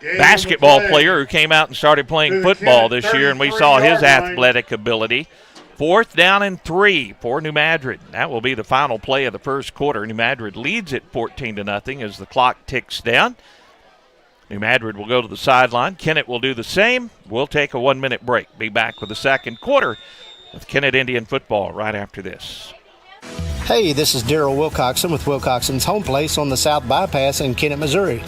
basketball player who came out and started playing football this year, and we saw his athletic ability. 4th down and 3 for New Madrid. That will be the final play of the first quarter. New Madrid leads it 14-0 as the clock ticks down. New Madrid will go to the sideline. Kennett will do the same. We'll take a 1-minute break. Be back with the second quarter of Kennett Indian football right after this. Hey, this is Daryl Wilcoxon with Wilcoxon's Home Place on the South Bypass in Kennett, Missouri.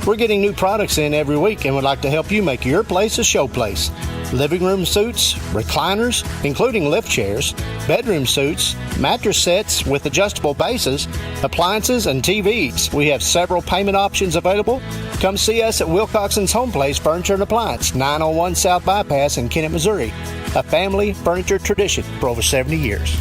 We're getting new products in every week and would like to help you make your place a show place. Living room suites, recliners, including lift chairs, bedroom suites, mattress sets with adjustable bases, appliances, and TVs. We have several payment options available. Come see us at Wilcoxon's Home Place Furniture and Appliance, 901 South Bypass in Kennett, Missouri. A family furniture tradition for over 70 years.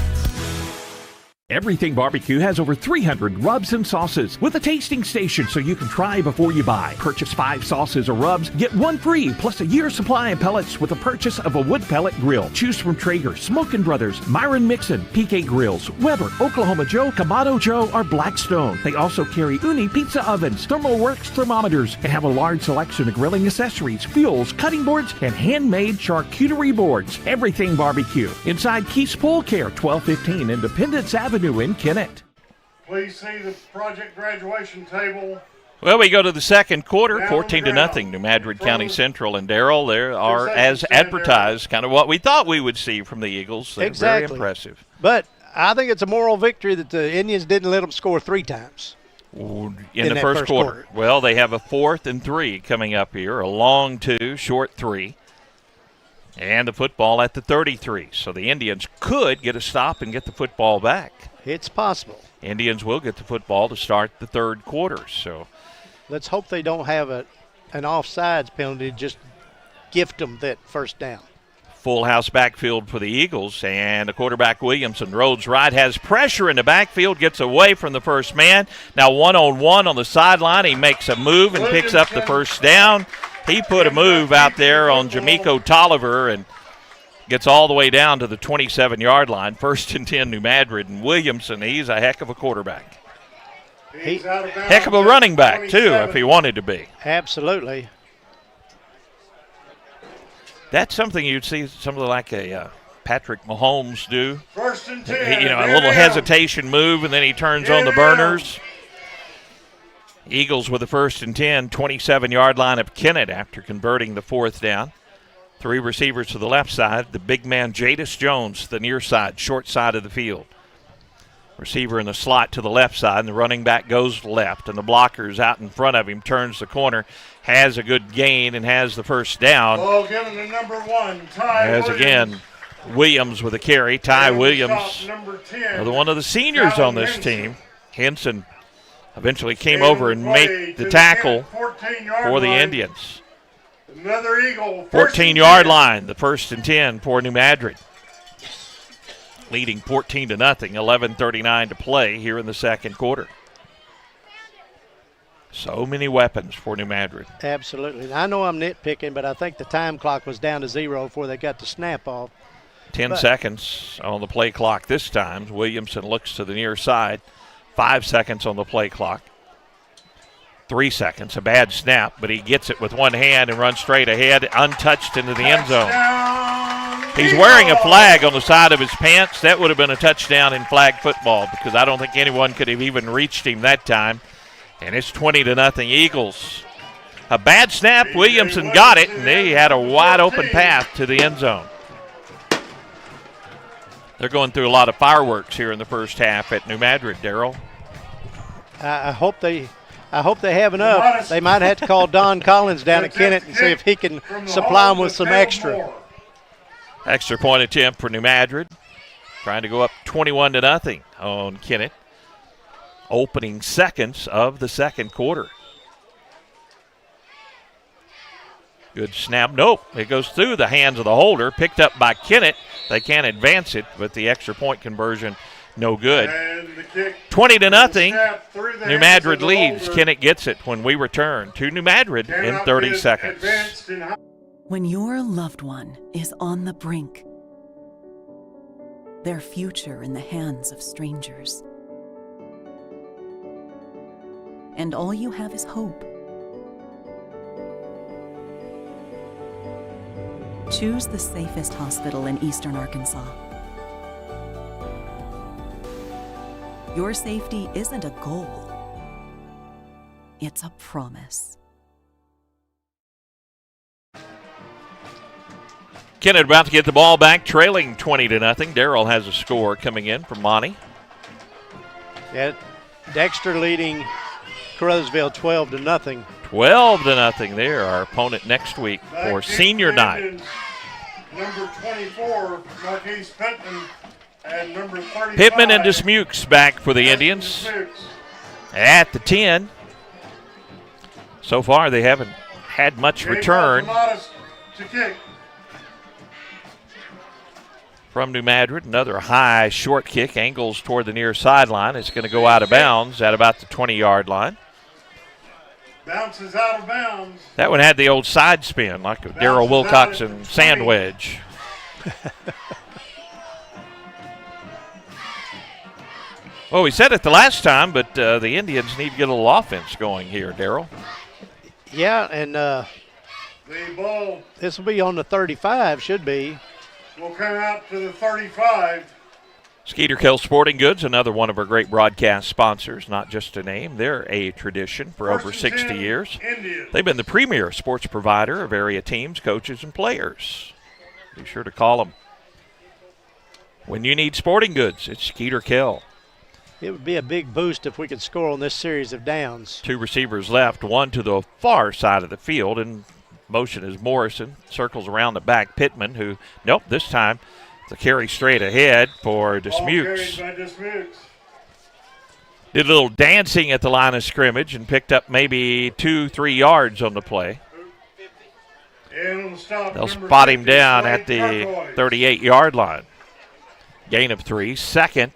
Everything Barbecue has over 300 rubs and sauces with a tasting station so you can try before you buy. Purchase 5 sauces or rubs, get 1 free, plus a year's supply of pellets with a purchase of a wood pellet grill. Choose from Traeger, Smokin' Brothers, Myron Mixon, PK Grills, Weber, Oklahoma Joe, Kamado Joe, or Blackstone. They also carry Uni pizza ovens, ThermoWorks thermometers, and have a large selection of grilling accessories, fuels, cutting boards, and handmade charcuterie boards. Everything Barbecue. Inside Keith's Pool Care, 1215 Independence Avenue in Kennett. Please see the project graduation table. Well, we go to the second quarter, 14-0, New Madrid County Central and Darrell. There are, as advertised, kind of what we thought we would see from the Eagles. They're very impressive. But I think it's a moral victory that the Indians didn't let them score 3 times. in the first quarter. Well, they have a 4th and 3 coming up here, a long 2, short 3, and the football at the 33. So the Indians could get a stop and get the football back. It's possible. Indians will get the football to start the third quarter. So let's hope they don't have an offsides penalty, just gift them that first down. Full house backfield for the Eagles, and the quarterback Williamson, Rhodes right, has pressure in the backfield, gets away from the first man. Now 1-on-1 on the sideline. He makes a move and picks up the first down. He put a move out there on Jamiko Tolliver and gets all the way down to the 27-yard line. 1st and 10, New Madrid. And Williamson, he's a heck of a quarterback. Heck of a running back, too, if he wanted to be. Absolutely. That's something you'd see something like a Patrick Mahomes do. 1st and 10. A little hesitation move, and then he turns on the burners. Eagles with the 1st and 10, 27-yard line of Kennett after converting the 4th down. 3 receivers to the left side. The big man, Jadis Jones, the near side, short side of the field. Receiver in the slot to the left side, and the running back goes left, and the blocker's out in front of him, turns the corner, has a good gain, and has the first down. Ball given to number 1, Ty Williams. Again, Williams with a carry. Ty Williams, one of the seniors on this team. Henson eventually came over and made the tackle for the Indians. Another Eagle. 14-yard line, the 1st and 10 for New Madrid. Leading 14-0, 11:39 to play here in the second quarter. So many weapons for New Madrid. Absolutely. I know I'm nitpicking, but I think the time clock was down to 0 before they got the snap off. 10 seconds on the play clock this time. Williamson looks to the near side. 5 seconds on the play clock. 3 seconds, a bad snap, but he gets it with one hand and runs straight ahead, untouched into the end zone. He's wearing a flag on the side of his pants. That would have been a touchdown in flag football because I don't think anyone could have even reached him that time. And it's 20-0 Eagles. A bad snap, Williamson got it, and he had a wide open path to the end zone. They're going through a lot of fireworks here in the first half at New Madrid, Darryl. I hope they have enough. They might have to call Don Collins down at Kennett and see if he can supply them with some extra. Extra point attempt for New Madrid. Trying to go up 21-0 on Kennett. Opening seconds of the second quarter. Good snap. Nope. It goes through the hands of the holder. Picked up by Kennett. They can't advance it, but the extra point conversion, no good. 20-0. New Madrid leads. Kennett gets it when we return to New Madrid in 30 seconds. When your loved one is on the brink, their future in the hands of strangers, and all you have is hope, choose the safest hospital in eastern Arkansas. Your safety isn't a goal, it's a promise. Kennett about to get the ball back, trailing 20-0. Darryl has a score coming in from Monty. Yeah, Dexter leading Crowsville 12-0. 12-0 there. Our opponent next week for senior night. Number 24, Marquise Pittman, and number 35. Pittman and Dismukes back for the Indians at the 10. So far, they haven't had much return from New Madrid. Another high short kick, angles toward the near sideline. It's going to go out of bounds at about the 20-yard line. Bounces out of bounds. That one had the old side spin, like a Darryl Wilcoxon sand wedge. Well, we said it the last time, but the Indians need to get a little offense going here, Darryl. Yeah, and the ball this will be on the 35, should be. Will come out to the 35. Skeeter Kell Sporting Goods, another one of our great broadcast sponsors, not just a name. They're a tradition for over 60 years. They've been the premier sports provider of area teams, coaches, and players. Be sure to call them when you need sporting goods. It's Skeeter Kell. It would be a big boost if we could score on this series of downs. 2 receivers left, one to the far side of the field. In motion is Morrison. Circles around the back. Pittman, who, nope, this time the carry straight ahead for Dismukes. Did a little dancing at the line of scrimmage and picked up maybe 2-3 yards on the play. They'll spot him down at the 38-yard line. Gain of 3, 2nd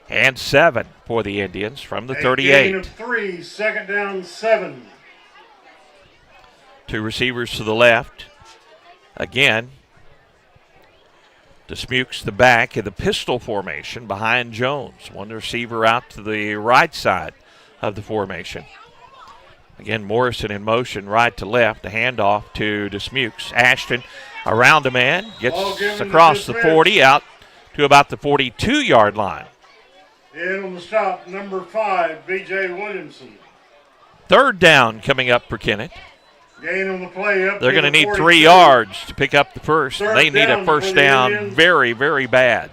and 7 for the Indians from the 38. Gain of 3, 2nd down, 7. 2 receivers to the left. Again, Dismukes the back in the pistol formation behind Jones. 1 receiver out to the right side of the formation. Again, Morrison in motion right to left. The handoff to Dismukes. Ashton around a man. Gets across the 40 out to about the 42-yard line. In on the stop, number 5, B.J. Williamson. 3rd down coming up for Kennett. Gain on the play up. They're going to need 3 yards to pick up the first. They need a first down very, very bad.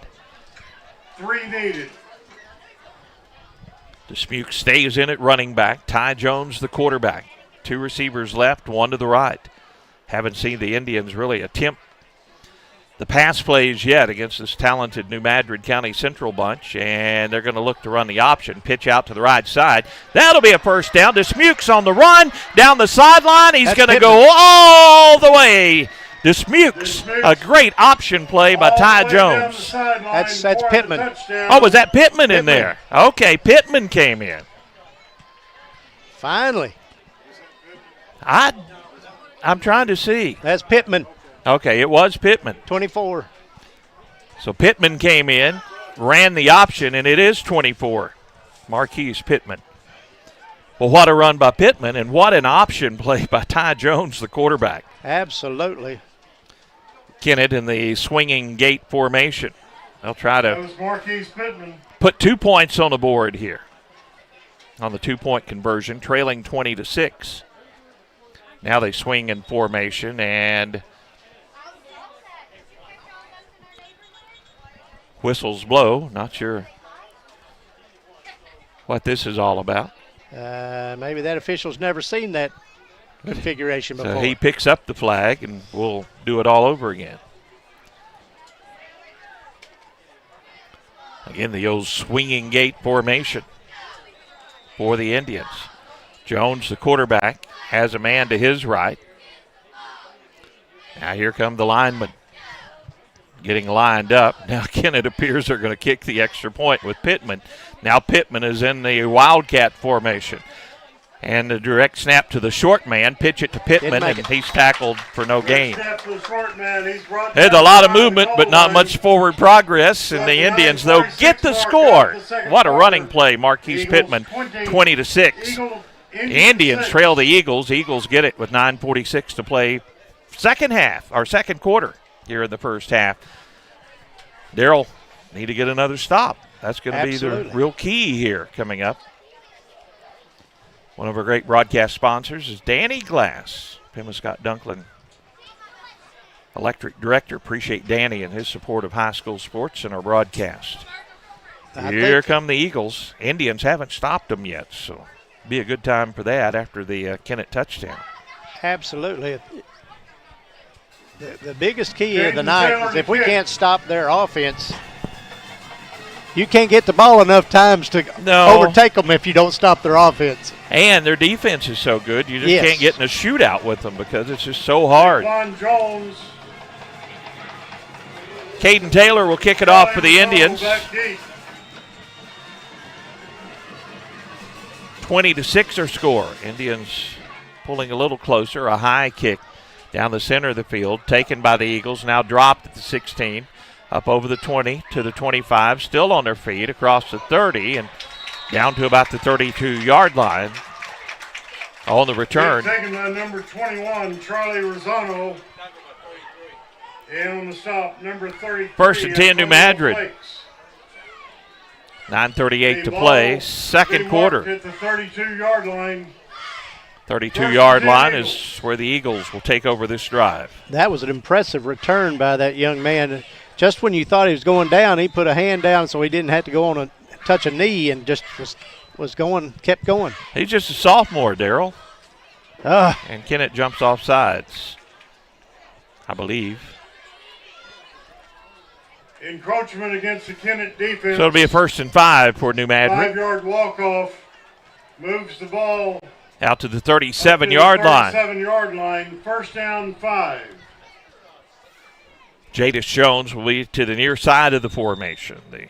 3 needed. Dismukes stays in at running back. Ty Jones, the quarterback. 2 receivers left, 1 to the right. Haven't seen the Indians really attempt the pass plays yet against this talented New Madrid County Central bunch, and they're going to look to run the option. Pitch out to the right side. That'll be a first down. Dismukes on the run down the sideline. He's going to go all the way. Dismukes, a great option play by Ty Jones. That's Pittman. Oh, was that Pittman in there? Okay, Pittman came in. Finally. I'm trying to see. That's Pittman. Okay, it was Pittman. 24. So Pittman came in, ran the option, and it is 24. Marquise Pittman. Well, what a run by Pittman, and what an option play by Ty Jones, the quarterback. Absolutely. Kennett in the swinging gate formation. They'll try to Marquise Pittman. Put 2 points on the board here on the 2-point conversion, trailing 20-6. Now they swing in formation, and whistles blow. Not sure what this is all about. Maybe that official's never seen that configuration before. So he picks up the flag, and we'll do it all over again. Again, the old swinging gate formation for the Indians. Jones, the quarterback, has a man to his right. Now here come the linemen getting lined up. Now Kennett appears they're going to kick the extra point with Pittman. Now Pittman is in the Wildcat formation. And the direct snap to the short man, pitch it to Pittman, and he's tackled for no gain. There's a lot of movement, but not much forward progress. And the Indians, though, get the score. What a running play, Marquise Pittman, 20-6. The Indians trail the Eagles. Eagles get it with 9:46 to play. Second quarter here in the first half. Darrell need to get another stop. That's going to be the real key here coming up. One of our great broadcast sponsors is Danny Glass, Pima Scott Dunklin Electric Director. Appreciate Danny and his support of high school sports and our broadcast. Here come the Eagles. Indians haven't stopped them yet, so be a good time for that after the Kennett touchdown. Absolutely. The biggest key of the night is if we can't stop their offense, you can't get the ball enough times to overtake them if you don't stop their offense. And their defense is so good, you just can't get in a shootout with them because it's just so hard. Jones. Caden Taylor will kick it off for the Indians. 20-6 our score. Indians pulling a little closer. A high kick down the center of the field, taken by the Eagles, now dropped at the 16. Up over the 20 to the 25, still on their feet, across the 30, and down to about the 32-yard line on the return. Taken by number 21, Charlie Rosano. And on the stop, number 33. First and 10, New Madrid. 9:38 to play, second quarter. At the 32-yard line. 32-yard line is where the Eagles will take over this drive. That was an impressive return by that young man. Just when you thought he was going down, he put a hand down so he didn't have to go on touch a knee and just was going, kept going. He's just a sophomore, Daryl. And Kennett jumps off sides, I believe. Encroachment against the Kennett defense. So it'll be a 1st and 5 for New Madrid. 5-yard walk-off. Moves the ball out to the 37-yard line. 37-yard line. 1st down, 5. Jadis Jones will be to the near side of the formation. The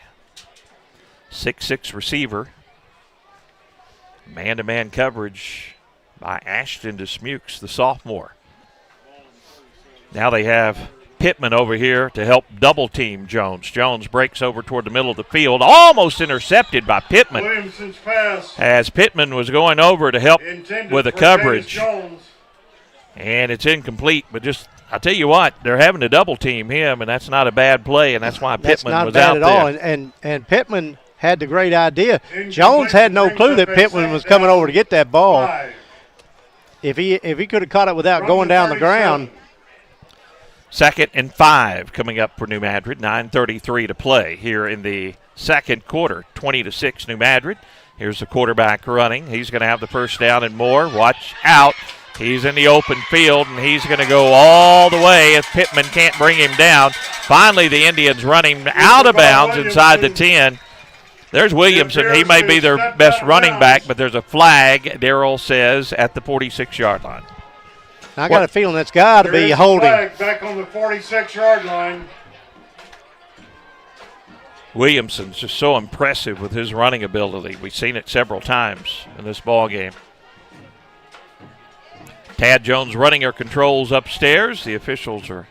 6'6" receiver. Man-to-man coverage by Ashton Dismukes, the sophomore. Now they have Pittman over here to help double-team Jones. Jones breaks over toward the middle of the field, almost intercepted by Pittman. Williamson's pass. As Pittman was going over to help with the coverage. And it's incomplete, but just, I'll tell you what, they're having to double-team him, and that's not a bad play, and that's why Pittman was out there. That's not bad at all, and Pittman had the great idea. Jones had no clue that Pittman was coming over to get that ball. If he could have caught it without going down the ground. 2nd and 5 coming up for New Madrid. 9:33 to play here in the second quarter. 20-6 New Madrid. Here's the quarterback running. He's going to have the 1st down and more. Watch out. He's in the open field, and he's going to go all the way if Pittman can't bring him down. Finally, the Indians running out of bounds inside the 10. There's Williamson. He may be their best running back, but there's a flag, Darrell says, at the 46-yard line. I got a feeling that's got to be holding. Back on the 46-yard line. Williamson's just so impressive with his running ability. We've seen it several times in this ball game. Tad Jones running her controls upstairs. The officials are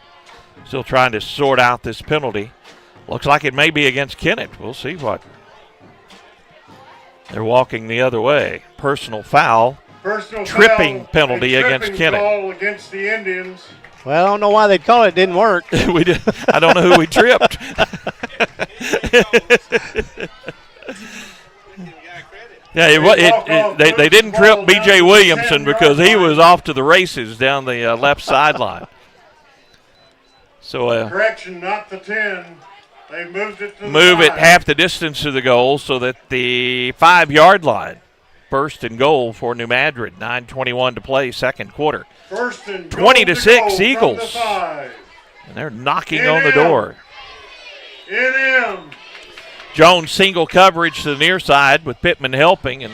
still trying to sort out this penalty. Looks like it may be against Kennett. We'll see what. They're walking the other way. Personal foul. Tripping penalty against Kennett. Call against the Indians. Well, I don't know why they'd call it. It didn't work. I don't know who we tripped. Yeah, they didn't trip B.J. Williamson because he was off to the races down the left sideline. So correction, not the 10. They moved it to move the it half the distance to the goal so that the 5-yard line. 1st and goal for New Madrid. 9:21 to play, second quarter. 20-6 Eagles. And they're knocking on the door. Jones single coverage to the near side with Pittman helping, and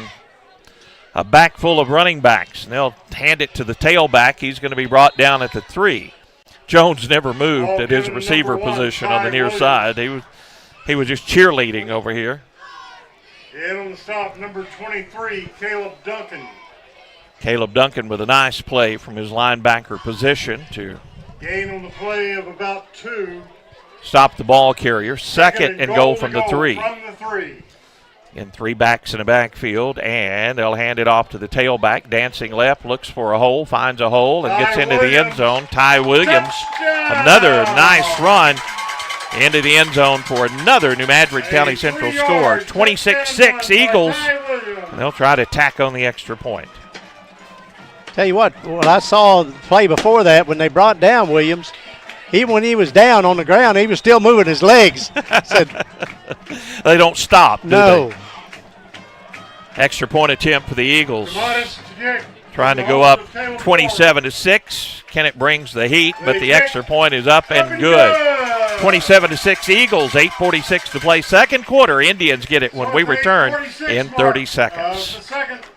a back full of running backs. And they'll hand it to the tailback. He's going to be brought down at the 3. Jones never moved at his receiver position on the near side. He was just cheerleading over here. In on the stop, number 23, Caleb Duncan. Caleb Duncan with a nice play from his linebacker position to gain on the play of about 2. Stop the ball carrier. Second and goal from the 3. From the 3. And 3 backs in the backfield, and they'll hand it off to the tailback. Dancing left, looks for a hole, finds a hole, and gets into the end zone. Ty Williams, another nice run into the end zone for another New Madrid County Central score. 26-6 Eagles, and they'll try to tack on the extra point. Tell you what, when I saw the play before that, when they brought down Williams, even when he was down on the ground, he was still moving his legs. They don't stop, do no. they? Extra point attempt for the Eagles. Trying to go up 27-6. Kennett brings the heat, but the extra point is up and good. 27-6 Eagles, 8:46 to play. Second quarter, Indians get it when we return in 30 seconds.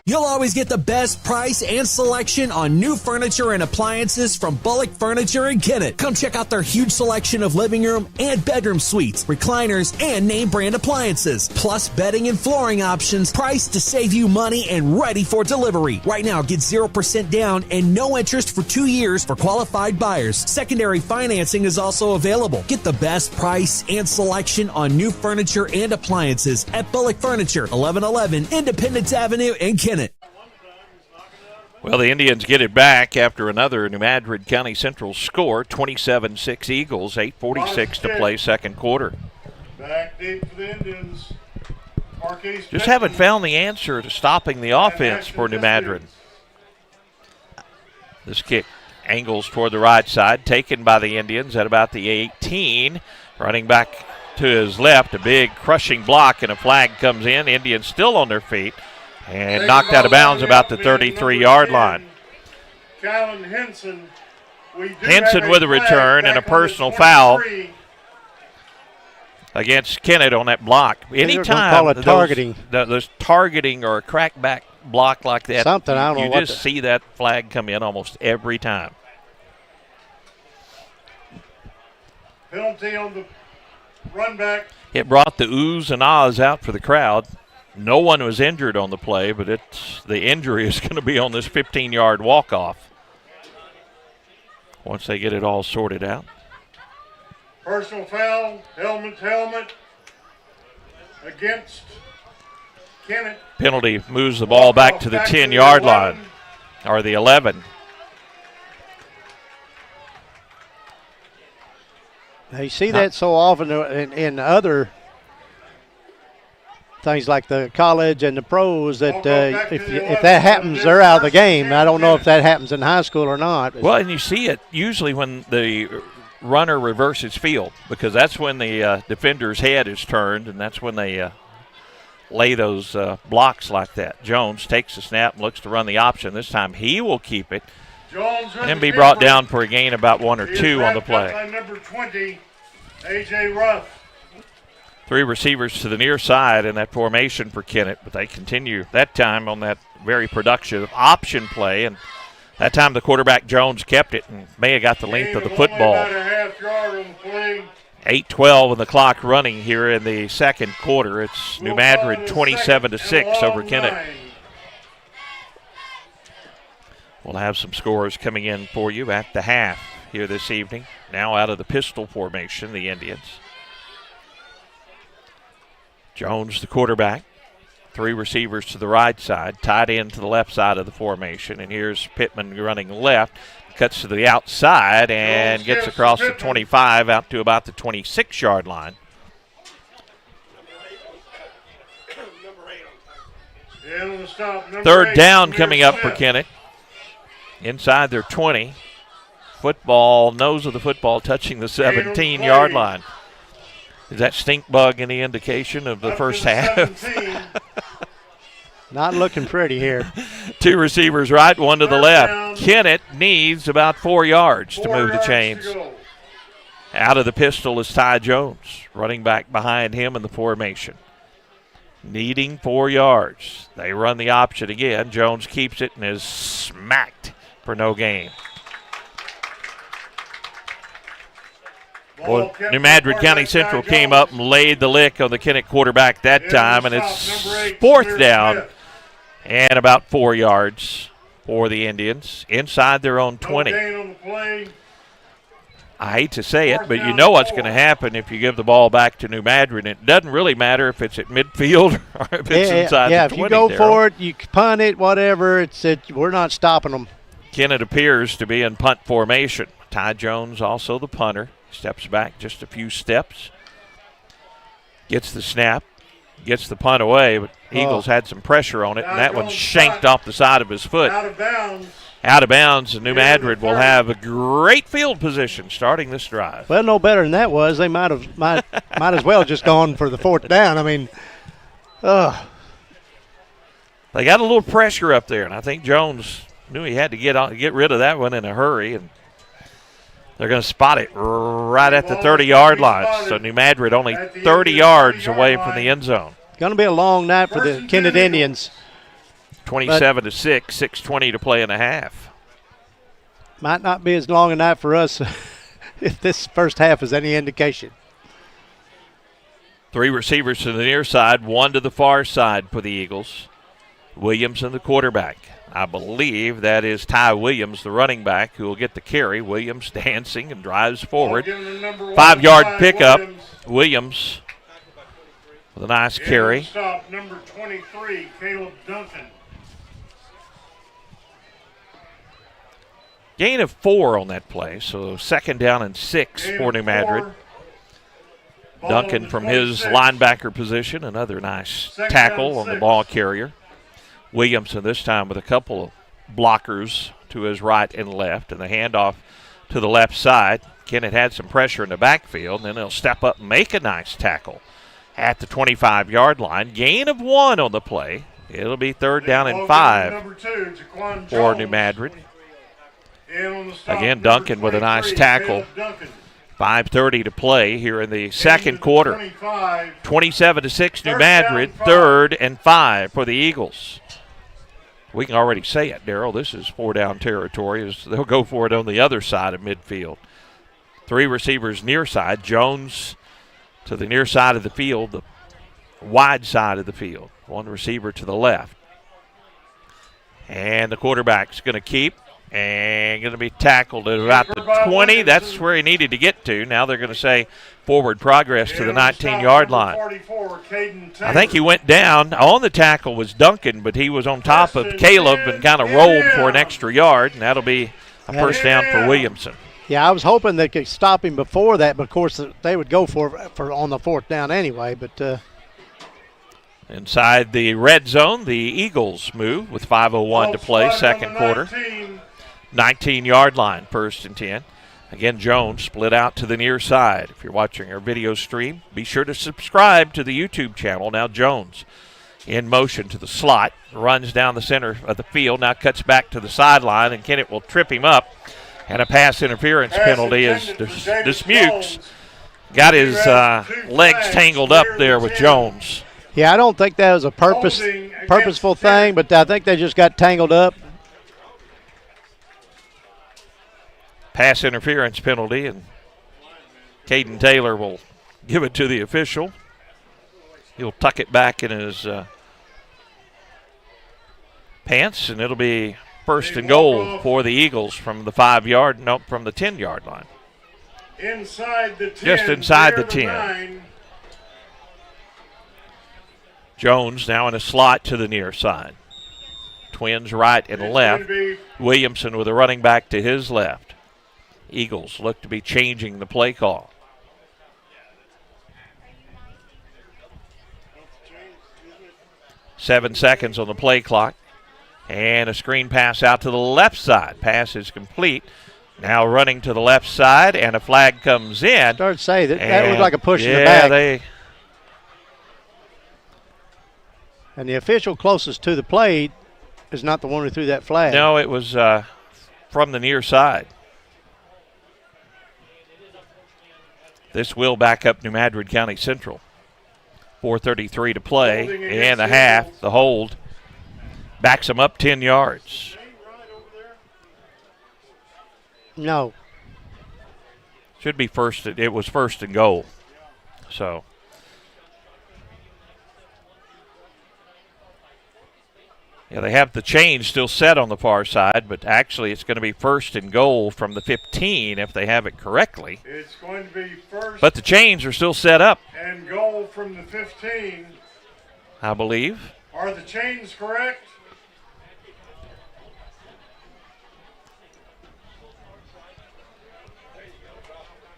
You'll always get the best price and selection on new furniture and appliances from Bullock Furniture in Kennett. Come check out their huge selection of living room and bedroom suites, recliners, and name brand appliances. Plus bedding and flooring options, priced to save you money and ready for delivery. Right now, get 0% down and no interest for 2 years for qualified buyers. Secondary financing is also available. Get the best price and selection on new furniture and appliances at Bullock Furniture, 1111 Independence Avenue in Kennett. Well, the Indians get it back after another New Madrid County Central score, 27-6 Eagles, 8:46 to play second quarter. Back deep for the Indians. Just haven't found the answer to stopping the offense for New Madrid. This kick angles toward the right side, taken by the Indians at about the 18. Running back to his left, a big crushing block, and a flag comes in. Indians still on their feet and knocked out of bounds about the 33-yard line. Callan Henson. Henson with a return and a personal foul against Kennett on that block. Anytime targeting. Those targeting or a crackback block like that, something I don't know. You just see that flag come in almost every time. Penalty on the run back. It brought the oohs and ahs out for the crowd. No one was injured on the play, but the injury is going to be on this 15-yard walk-off once they get it all sorted out. Personal foul, helmet against Kennett. Penalty moves the ball back to the 10-yard line, or the 11. Now you see that so often in other things like the college and the pros that if that happens, they're out of the game. I don't know if that happens in high school or not. Well, and you see it usually when the runner reverses field, because that's when the defender's head is turned, and that's when they lay those blocks like that. Jones takes the snap and looks to run the option. This time he will keep it and be brought down for a gain about 1 or 2 on the play. By number 20, A.J. Ruff. 3 receivers to the near side in that formation for Kennett, but they continue that time on that very productive option play, and that time the quarterback Jones kept it and may have got the length of the football. 8:12 on the clock running here in the second quarter. It's New Madrid 27-6 over Kennett. We'll have some scores coming in for you at the half here this evening. Now out of the pistol formation, the Indians. Jones, the quarterback. 3 receivers to the right side, tight end to the left side of the formation. And here's Pittman running left, cuts to the outside and gets across the 25 out to about the 26-yard line. Third down coming up for Kennett. Inside their 20. Nose of the football touching the 17-yard line. Is that stink bug any indication of the first half? Not looking pretty here. 2 receivers right, 1 to the left. Kennett needs about 4 yards to move the chains. Out of the pistol is Ty Jones, running back behind him in the formation. Needing 4 yards. They run the option again. Jones keeps it and is smacked for no gain. Well, New Madrid County Central came up and laid the lick on the Kennett quarterback that time, and it's 4th down and about 4 yards for the Indians inside their own 20. I hate to say it, but you know what's going to happen if you give the ball back to New Madrid. It doesn't really matter if it's at midfield or if it's inside the 20. Yeah, if you go for it, you punt it, whatever, we're not stopping them. Kennett appears to be in punt formation. Ty Jones also the punter. Steps back just a few steps. Gets the snap. Gets the punt away, but Eagles had some pressure on it, and that one shanked off the side of his foot. Out of bounds. Out of bounds, and New Madrid will have a great field position starting this drive. Well, no better than that was. They might as well just gone for the 4th down. I mean, they got a little pressure up there, and I think Jones knew he had to get rid of that one in a hurry, and they're going to spot it right at the 30-yard line. So New Madrid only 30 yards away from the end zone. Going to be a long night for the Kennett Indians. 27-6, 6:20 to play in a half. Might not be as long a night for us if this first half is any indication. 3 receivers to the near side, 1 to the far side for the Eagles. Williams and the quarterback. I believe that is Ty Williams, the running back, who will get the carry. Williams dancing and drives forward. 5-yard pickup. Williams with a nice carry. Stop number 23, Caleb Duncan. Gain of 4 on that play, so 2nd down and 6 for New Madrid. Duncan from his linebacker position, another nice tackle on the ball carrier. Williamson this time with a couple of blockers to his right and left, and the handoff to the left side. Kennett had some pressure in the backfield, and then they'll step up and make a nice tackle at the 25-yard line. Gain of 1 on the play. It'll be 3rd down and 5 for New Madrid. Again, Duncan with a nice tackle. 5:30 to play here in the second quarter. 27-6 New Madrid, 3rd and 5 for the Eagles. We can already say it, Darryl. This is 4-down territory as they'll go for it on the other side of midfield. 3 receivers near side. Jones to the near side of the field, the wide side of the field. 1 receiver to the left. And the quarterback's going to keep and going to be tackled at about the 20. That's where he needed to get to. Now they're going to say forward progress to the 19-yard line. I think he went down. On the tackle was Duncan, but he was on top of Caleb and kind of rolled for an extra yard, and that'll be a first down for Williamson. Yeah, I was hoping they could stop him before that, but of course they would go for on the 4th down anyway. But inside the red zone, the Eagles move with 5:01 to play, second quarter. 19-yard line, 1st and 10. Again, Jones split out to the near side. If you're watching our video stream, be sure to subscribe to the YouTube channel. Now Jones in motion to the slot, runs down the center of the field, now cuts back to the sideline, and Kennett will trip him up. And a pass interference penalty as Dismukes got his legs tangled up there with Jones. Yeah, I don't think that was a purposeful thing, but I think they just got tangled up. Pass interference penalty, and Caden Taylor will give it to the official. He'll tuck it back in his pants, and it'll be 1st and goal for the Eagles from the 10-yard line. Inside the 10. Just inside the 10. Jones now in a slot to the near side. Twins right and left. Williamson with a running back to his left. Eagles look to be changing the play call. Seven seconds on the play clock. And a screen pass out to the left side. Pass is complete. Now running to the left side, and a flag comes in. Started to say that was like a push in the back. And the official closest to the play is not the one who threw that flag. No, it was from the near side. This will back up New Madrid County Central. 4:33 to play, and the half, the hold. Backs them up 10 yards. No. Should be first. It was 1st and goal. So. Yeah, they have the chain still set on the far side, but actually it's going to be 1st and goal from the 15 if they have it correctly. It's going to be 1st. But the chains are still set up. And goal from the 15. I believe. Are the chains correct?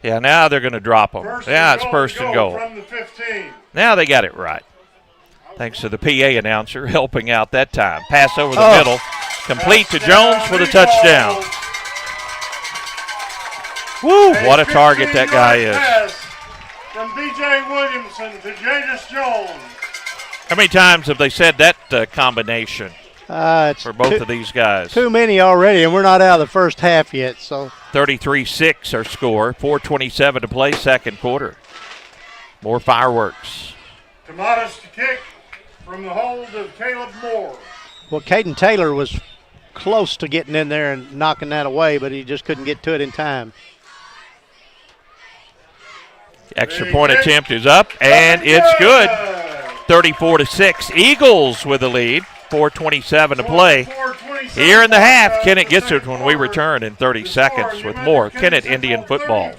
Yeah, now they're going to drop them. It's 1st and goal. From the 15. Now they got it right. Thanks to the PA announcer helping out that time. Pass over the middle. Complete to Jones for the touchdown. Woo, what a target that guy is. From B.J. Williamson to Jadis Jones. How many times have they said that combination for both of these guys? Too many already, and we're not out of the first half yet. So 33-6 our score. 4:27 to play, second quarter. More fireworks. Tomatis to kick from the hold of Caleb Moore. Well, Caden Taylor was close to getting in there and knocking that away, but he just couldn't get to it in time. Extra point attempt is up, and it's good. 34-6. Eagles with the lead. 4:27 to play. Here in the half, Kennett gets it when we return in 30 seconds with more Kennett Indian football.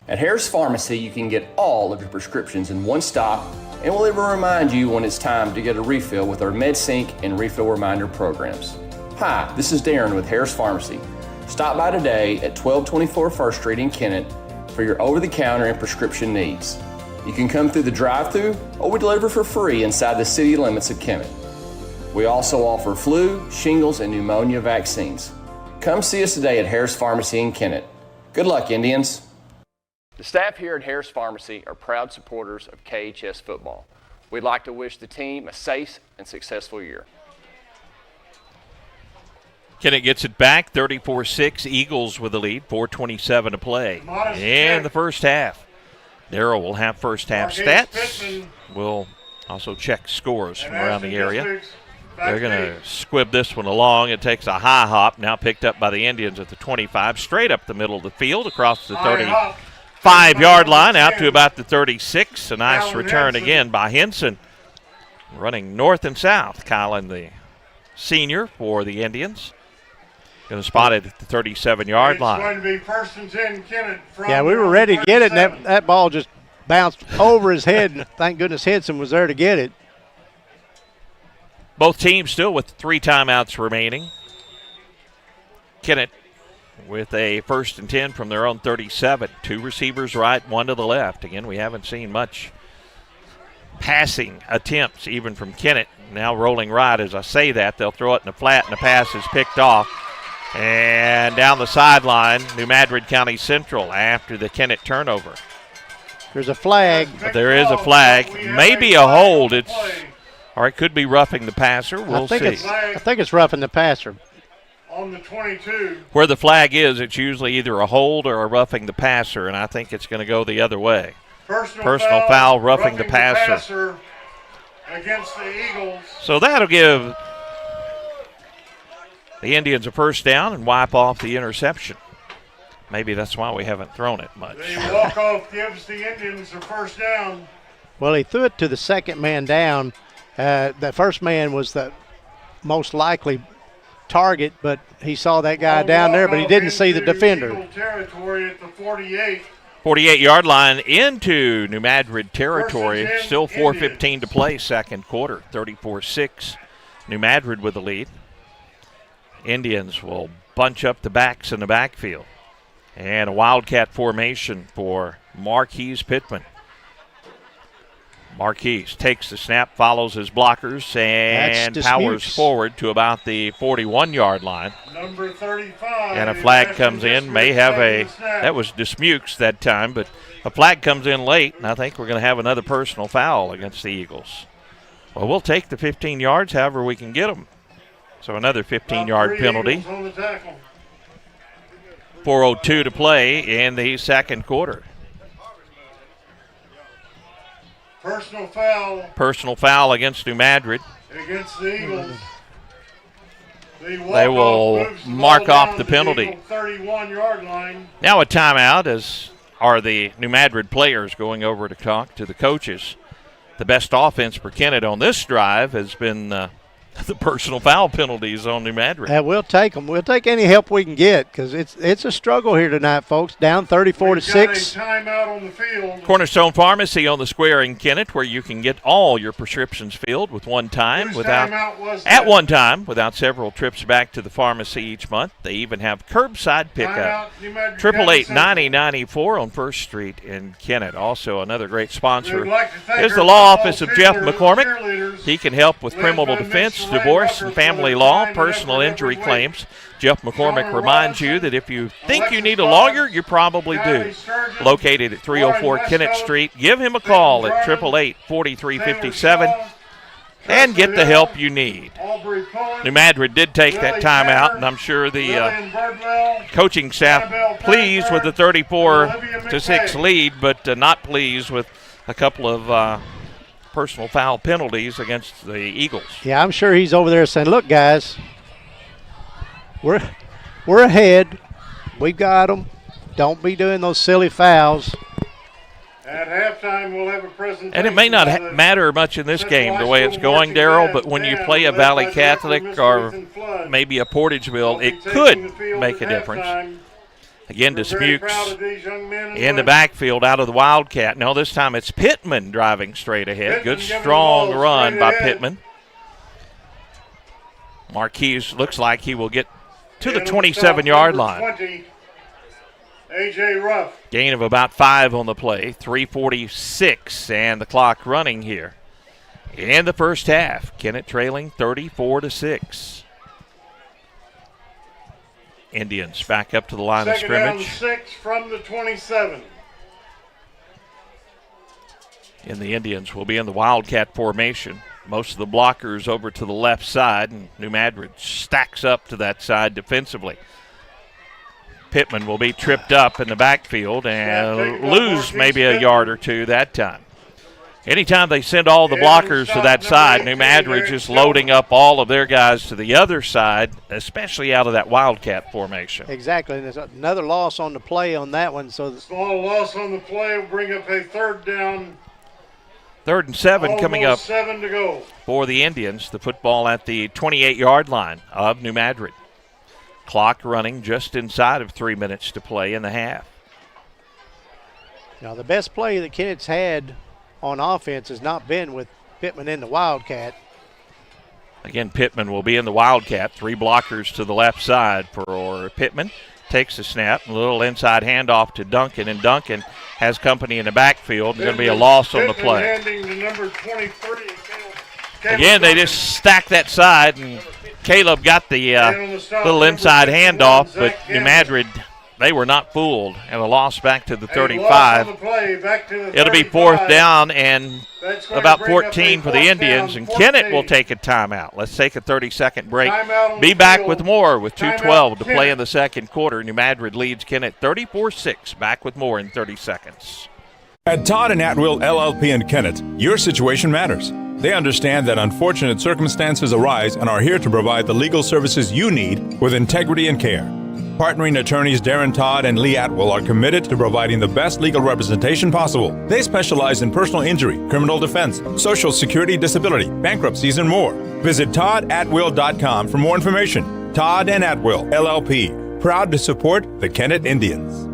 At Harris Pharmacy, you can get all of your prescriptions in one stop, and we'll even remind you when it's time to get a refill with our MedSync and Refill Reminder programs. Hi, this is Darren with Harris Pharmacy. Stop by today at 1224 1st Street in Kennett for your over-the-counter and prescription needs. You can come through the drive-thru, or we deliver for free inside the city limits of Kennett. We also offer flu, shingles, and pneumonia vaccines. Come see us today at Harris Pharmacy in Kennett. Good luck, Indians. The staff here at Harris Pharmacy are proud supporters of KHS football. We'd like to wish the team a safe and successful year. Kennett gets it back, 34-6. Eagles with the lead, 4:27 to play in the first half. Darrell will have first half stats. We'll also check scores from around the area. They're going to squib this one along. It takes a high hop, now picked up by the Indians at the 25, straight up the middle of the field, across the 35-yard line, out to about the 36. A nice return again by Henson. Running north and south, Kylan, the senior for the Indians. Going to spot it at the 37-yard line. It's going to be first and 10, Kennett. Yeah, we were ready to get it, and that ball just bounced over his head, and thank goodness Henson was there to get it. Both teams still with 3 timeouts remaining. Kennett with a first and 10 from their own 37. 2 receivers right, 1 to the left. Again, we haven't seen much passing attempts even from Kennett. Now rolling right. As I say that, they'll throw it in the flat, and the pass is picked off. And down the sideline, New Madrid County Central after the Kennett turnover. There's a flag. There is a flag. Maybe a hold. Or it could be roughing the passer. We'll see. I think it's roughing the passer. On the 22. Where the flag is, it's usually either a hold or a roughing the passer, and I think it's going to go the other way. Personal foul, roughing the passer against the Eagles. So that'll give the Indians a first down and wipe off the interception. Maybe that's why we haven't thrown it much. The walk-off gives the Indians a first down. Well, he threw it to the second man down. The first man was the most likely target, but he saw that guy down there, but he didn't see the defender. Eagle territory at the 48. 48-yard line into New Madrid territory. Still 4:15 to play, second quarter. 34-6. New Madrid with the lead. Indians will bunch up the backs in the backfield. And a wildcat formation for Marquise Pittman. Marquise takes the snap, follows his blockers, and powers forward to about the 41-yard line. Number 35. And a flag comes in. May have that was Dismukes that time, but a flag comes in late, and I think we're going to have another personal foul against the Eagles. Well, we'll take the 15 yards however we can get them. So another 15-yard penalty. 4:02 to play in the second quarter. Personal foul against New Madrid. Against the Eagles. They will mark off the penalty. 31-yard line. Now a timeout, as are the New Madrid players going over to talk to the coaches. The best offense for Kennett on this drive has been the personal foul penalties on New Madrid. We'll take them. We'll take any help we can get because it's a struggle here tonight, folks. Down 34-6. Timeout on the field. Cornerstone Pharmacy on the square in Kennett, where you can get all your prescriptions filled with one time without several trips back to the pharmacy each month. They even have curbside pickup. 888-9094 on First Street in Kennett. Also another great sponsor is the law office of Jeff McCormick. He can help with criminal defense, divorce and family law, personal injury claims. Jeff McCormick reminds you that if you think you need a lawyer, you probably do. Located at 304 Kennett Street, give him a call at 888-4357 and get the help you need. New Madrid did take that timeout, and I'm sure the coaching staff pleased with the 34-6 lead, but not pleased with a couple of personal foul penalties against the Eagles. Yeah, I'm sure he's over there saying, look, guys, we're ahead. We've got them. Don't be doing those silly fouls. At halftime, we'll have a presentation. And it may not matter much in this game the way it's going, Darrell, but when you play a Valley Catholic or maybe a Portageville, it could make a difference. Again, Dismukes in the backfield out of the Wildcat. Now this time it's Pittman driving straight ahead. Good strong run by Pittman. Marquise looks like he will get to the 27-yard line. A.J. Ruff. Gain of about 5 on the play. 3:46 and the clock running here in the first half. Kennett trailing 34-6. Indians back up to the line of scrimmage. Second down 6 from the 27. And the Indians will be in the Wildcat formation. Most of the blockers over to the left side, and New Madrid stacks up to that side defensively. Pittman will be tripped up in the backfield and lose maybe a yard or two that time. Anytime they send all the blockers to that side, New Madrid just loading up all of their guys to the other side, especially out of that Wildcat formation. Exactly, and there's another loss on the play on that one. So Small loss on the play will bring up a third down. 3rd and 7 coming up 7 to go. for the Indians. The football at the 28-yard line of New Madrid. Clock running just inside of 3 minutes to play in the half. Now the best play that Kennett's had on offense has not been with Pittman in the Wildcat. Again, Pittman will be in the Wildcat. 3 blockers to the left side for Pittman. Takes the snap, a little inside handoff to Duncan, and Duncan has company in the backfield. There's going to be a loss on the play. Handing to number 23. Again, they just stacked that side, and Caleb got the little inside handoff, but New Madrid, they were not fooled, and a loss back to the 35. It'll be 4th down and about 14 for the Indians, and Kennett will take a timeout. Let's take a 30-second break. Be back with more with 2:12 to play in the second quarter. New Madrid leads Kennett 34-6. Back with more in 30 seconds. At Todd and Atwill LLP in Kennett, your situation matters. They understand that unfortunate circumstances arise and are here to provide the legal services you need with integrity and care. Partnering attorneys Darren Todd and Lee Atwill are committed to providing the best legal representation possible. They specialize in personal injury, criminal defense, social security disability, bankruptcies, and more. Visit toddatwill.com for more information. Todd and Atwill, LLP, proud to support the Kennett Indians.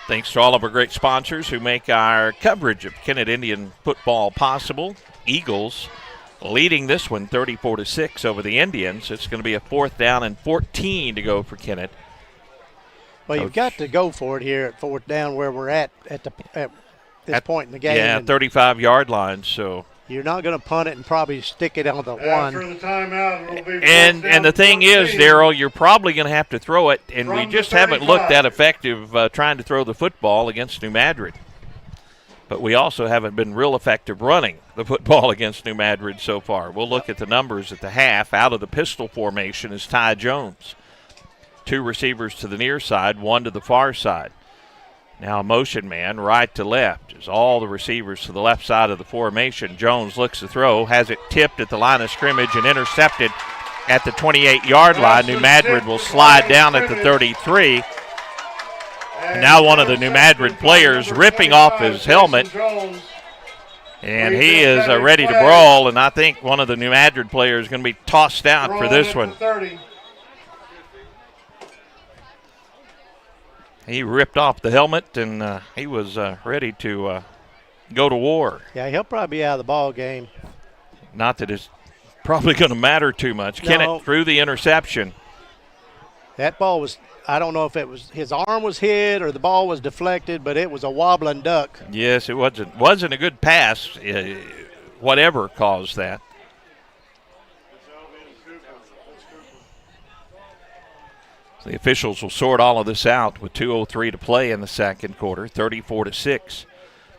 Thanks to all of our great sponsors who make our coverage of Kennett Indian football possible. Eagles leading this one 34-6 over the Indians. It's going to be a 4th down and 14 to go for Kennett. Well, you've got to go for it here at 4th down where we're at this point in the game. Yeah, 35-yard line, so. You're not going to punt it and probably stick it on the After one. the timeout, it will be And the thing is, Darryl, you're probably going to have to throw it, and we just haven't looked that effective trying to throw the football against New Madrid. But we also haven't been real effective running the football against New Madrid so far. We'll look at the numbers at the half. Out of the pistol formation is Ty Jones. 2 receivers to the near side, 1 to the far side. Now a motion man right to left as all the receivers to the left side of the formation. Jones looks to throw, has it tipped at the line of scrimmage and intercepted at the 28-yard line. New Madrid will slide down at the 33. And now one of the New Madrid players ripping off his helmet. And he is ready to brawl, and I think one of the New Madrid players is going to be tossed out for this one. He ripped off the helmet, and he was ready to go to war. Yeah, he'll probably be out of the ball game. Not that it's probably going to matter too much. No. Kennett threw the interception. That ball was, I don't know if it was his arm was hit or the ball was deflected, but it was a wobbling duck. Yes, it wasn't a good pass, whatever caused that. The officials will sort all of this out with 2:03 to play in the second quarter, 34-6.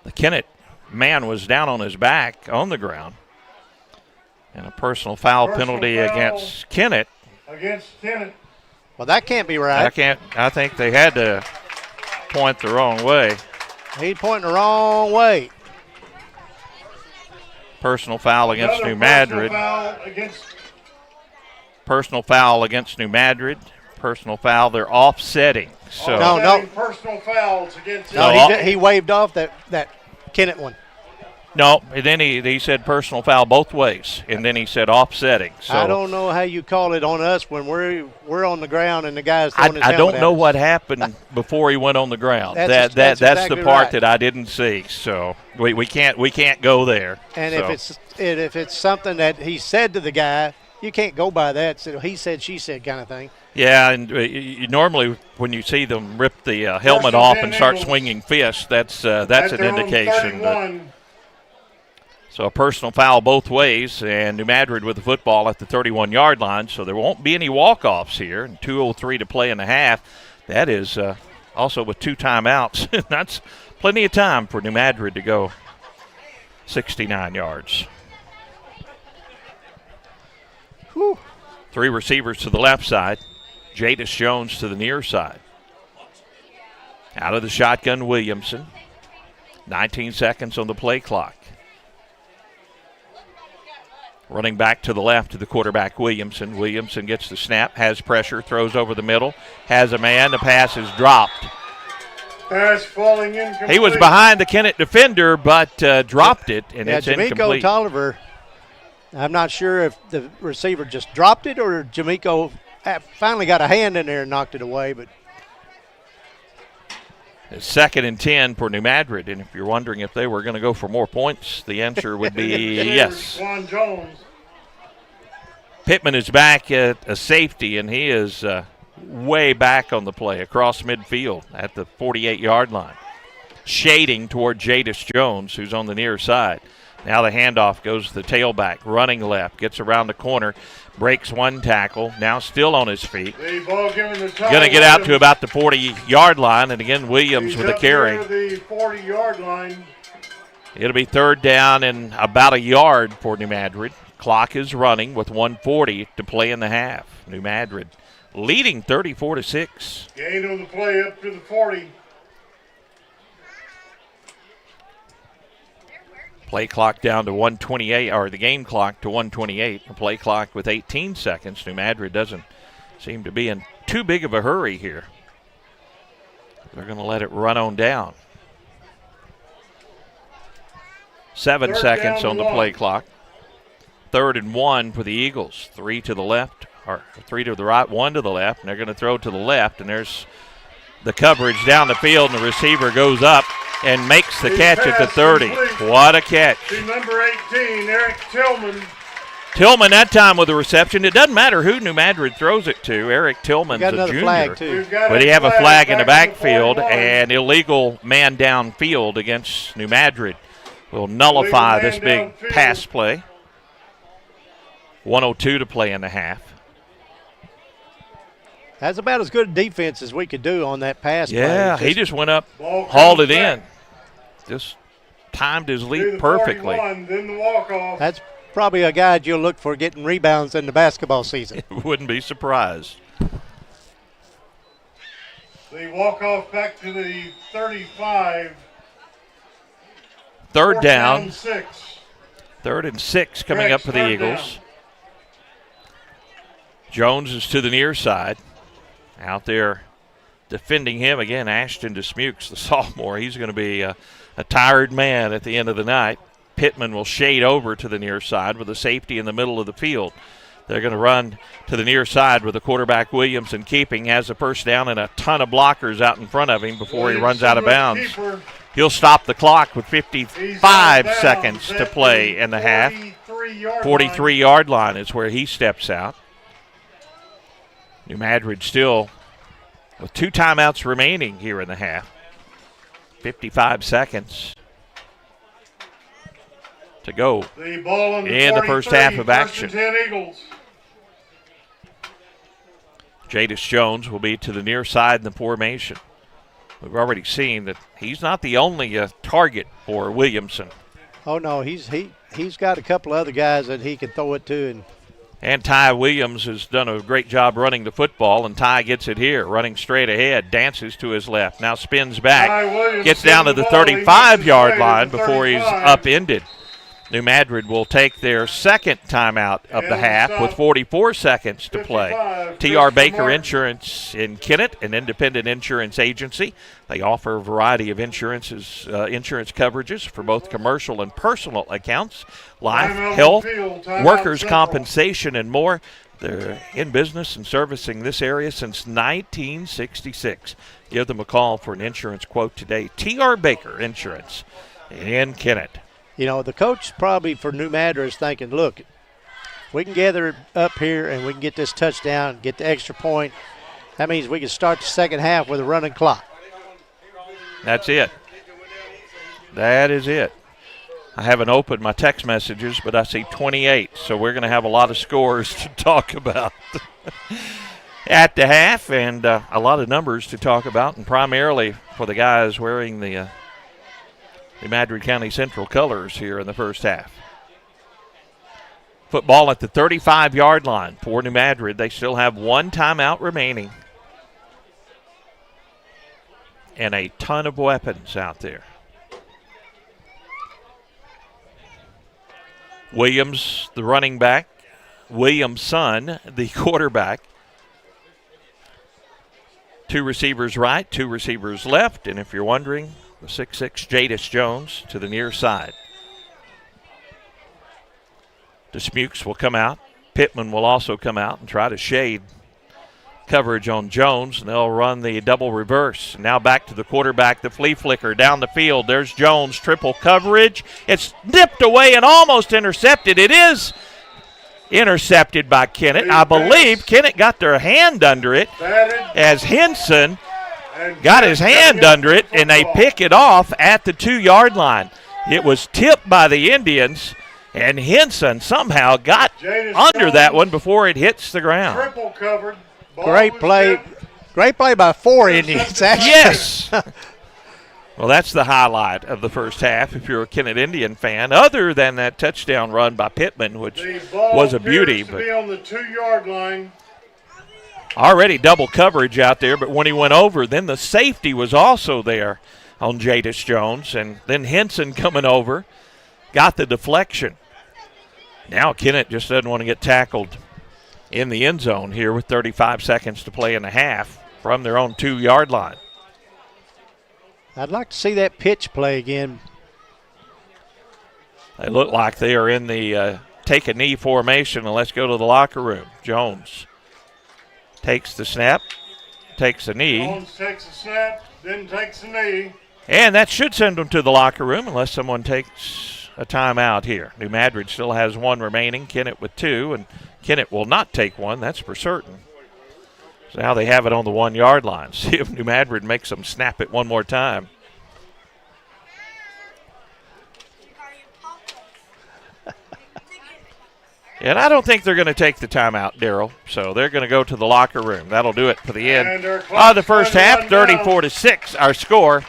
The Kennett man was down on his back on the ground. And a personal foul penalty against Kennett. Well, that can't be right. I think they had to point the wrong way. He's pointing the wrong way. Personal foul against New Madrid. Personal foul against New Madrid. Personal foul. They're offsetting. So no. Personal fouls against. No, he waved off that Kennett one. No, and then he said personal foul both ways, and then he said offsetting. So I don't know how you call it on us when we're on the ground and the guy's throwing his I helmet don't know at what happened before he went on the ground. That's That's exactly the part right. that I didn't see. So we can't go there. And so. if it's something that he said to the guy, you can't go by that. So he said, she said kind of thing. Yeah, and you normally when you see them rip the helmet off and start swinging fists, that's an indication. But, so a personal foul both ways, and New Madrid with the football at the 31-yard line, so there won't be any walk-offs here. And 2:03 to play in the half. That is also with 2 timeouts. That's plenty of time for New Madrid to go 69 yards. Whew. 3 receivers to the left side. Jadis Jones to the near side. Out of the shotgun, Williamson. 19 seconds on the play clock. Running back to the left to the quarterback, Williamson. Williamson gets the snap, has pressure, throws over the middle, has a man. The pass is dropped. Pass falling incomplete. He was behind the Kennett defender, but dropped it, and it's Jamiko incomplete. Tolliver, I'm not sure if the receiver just dropped it or Jamiko finally got a hand in there and knocked it away. But it's 2nd and 10 for New Madrid, and if you're wondering if they were going to go for more points, the answer would be yes. Juan Jones. Pittman is back at a safety, and he is way back on the play across midfield at the 48-yard line, shading toward Jadis Jones, who's on the near side. Now the handoff goes to the tailback, running left, gets around the corner, breaks 1 tackle, now still on his feet. The ball given the Going to get out to about the 40-yard line, and again Williams with a carry. The 40-yard line. It'll be 3rd down and about a yard for New Madrid. Clock is running with 1:40 to play in the half. New Madrid leading 34-6. Gain on the play up to the 40. Play clock down to 1:28, or the game clock to 1:28. The play clock with 18 seconds. New Madrid doesn't seem to be in too big of a hurry here. They're going to let it run on down. 7 seconds on the play clock. 3rd and 1 for the Eagles. 3 to the left, or 3 to the right, 1 to the left, and they're going to throw to the left, and there's the coverage down the field, and the receiver goes up and makes the catch at the 30. What a catch. To number 18, Eric Tillman. Tillman that time with the reception. It doesn't matter who New Madrid throws it to. Eric Tillman's a junior. Flag too. But he have a flag in the backfield, and illegal man downfield against New Madrid will nullify this big pass play. 1:02 to play in the half. That's about as good a defense as we could do on that pass play. Yeah, he just went up, hauled it in. Just timed his leap perfectly. 41, then the walk-off. That's probably a guy you'll look for getting rebounds in the basketball season. Wouldn't be surprised. The walk-off back to the 35. 3rd down. 6. 3rd and 6 coming up for the Eagles. Down. Jones is to the near side. Out there defending him again, Ashton Dismukes, the sophomore. He's going to be a tired man at the end of the night. Pittman will shade over to the near side with a safety in the middle of the field. They're going to run to the near side with the quarterback Williamson keeping, has a first down and a ton of blockers out in front of him before he runs out of bounds. He'll stop the clock with 55 seconds to play in the half. 43-yard line is where he steps out. New Madrid still with 2 timeouts remaining here in the half. 55 seconds to go in the first half of action. Jadis Jones will be to the near side in the formation. We've already seen that he's not the only target for Williamson. Oh, no, he's got a couple other guys that he can throw it to. And Ty Williams has done a great job running the football, and Ty gets it here, running straight ahead, dances to his left, now spins back, gets down to the 35-yard line before he's upended. New Madrid will take their second timeout of the half with 44 seconds to play. T.R. Baker Insurance in Kennett, an independent insurance agency. They offer a variety of insurance coverages for both commercial and personal accounts, life, health, workers' compensation, and more. They're in business and servicing this area since 1966. Give them a call for an insurance quote today. T.R. Baker Insurance in Kennett. You know, the coach probably for New Madrid is thinking, look, we can gather up here and we can get this touchdown, get the extra point. That means we can start the second half with a running clock. That's it. That is it. I haven't opened my text messages, but I see 28, so we're going to have a lot of scores to talk about. at the half, and a lot of numbers to talk about, and primarily for the guys wearing the Madrid County Central colors here in the first half. Football at the 35-yard line for New Madrid. They still have one timeout remaining. And a ton of weapons out there. Williams, the running back. Williamson, the quarterback. 2 receivers right, 2 receivers left. And if you're wondering, the 6'6" Jadis Jones to the near side. Dismukes will come out. Pittman will also come out and try to shade coverage on Jones, and they'll run the double reverse. Now back to the quarterback, the flea flicker down the field. There's Jones, triple coverage. It's nipped away and almost intercepted. It is intercepted by Kennett. I believe Kennett got their hand under it as Henson got his hand under it, and they pick it off at the 2-yard line. It was tipped by the Indians, and Henson somehow got under that one before it hits the ground. Triple covered. Great play. Great play by 4 Indians, actually. Yes. Well, that's the highlight of the first half if you're a Kennett Indian fan, other than that touchdown run by Pittman, which was a beauty. But be on the 2-yard line. Already double coverage out there, but when he went over, then the safety was also there on Jadis Jones, and then Henson coming over got the deflection. Now Kennett just doesn't want to get tackled in the end zone here with 35 seconds to play in the half from their own 2-yard line. I'd like to see that pitch play again. They look like they are in the take a knee formation, and let's go to the locker room. Jones takes the snap, takes a knee. Jones takes a snap, then takes a knee. And that should send them to the locker room unless someone takes a timeout here. New Madrid still has 1 remaining, Kennett with 2, and Kennett will not take one, that's for certain. So now they have it on the 1-yard line. See if New Madrid makes them snap it one more time. And I don't think they're going to take the timeout, Darryl. So they're going to go to the locker room. That'll do it for the end of the first half. 34-6, our score.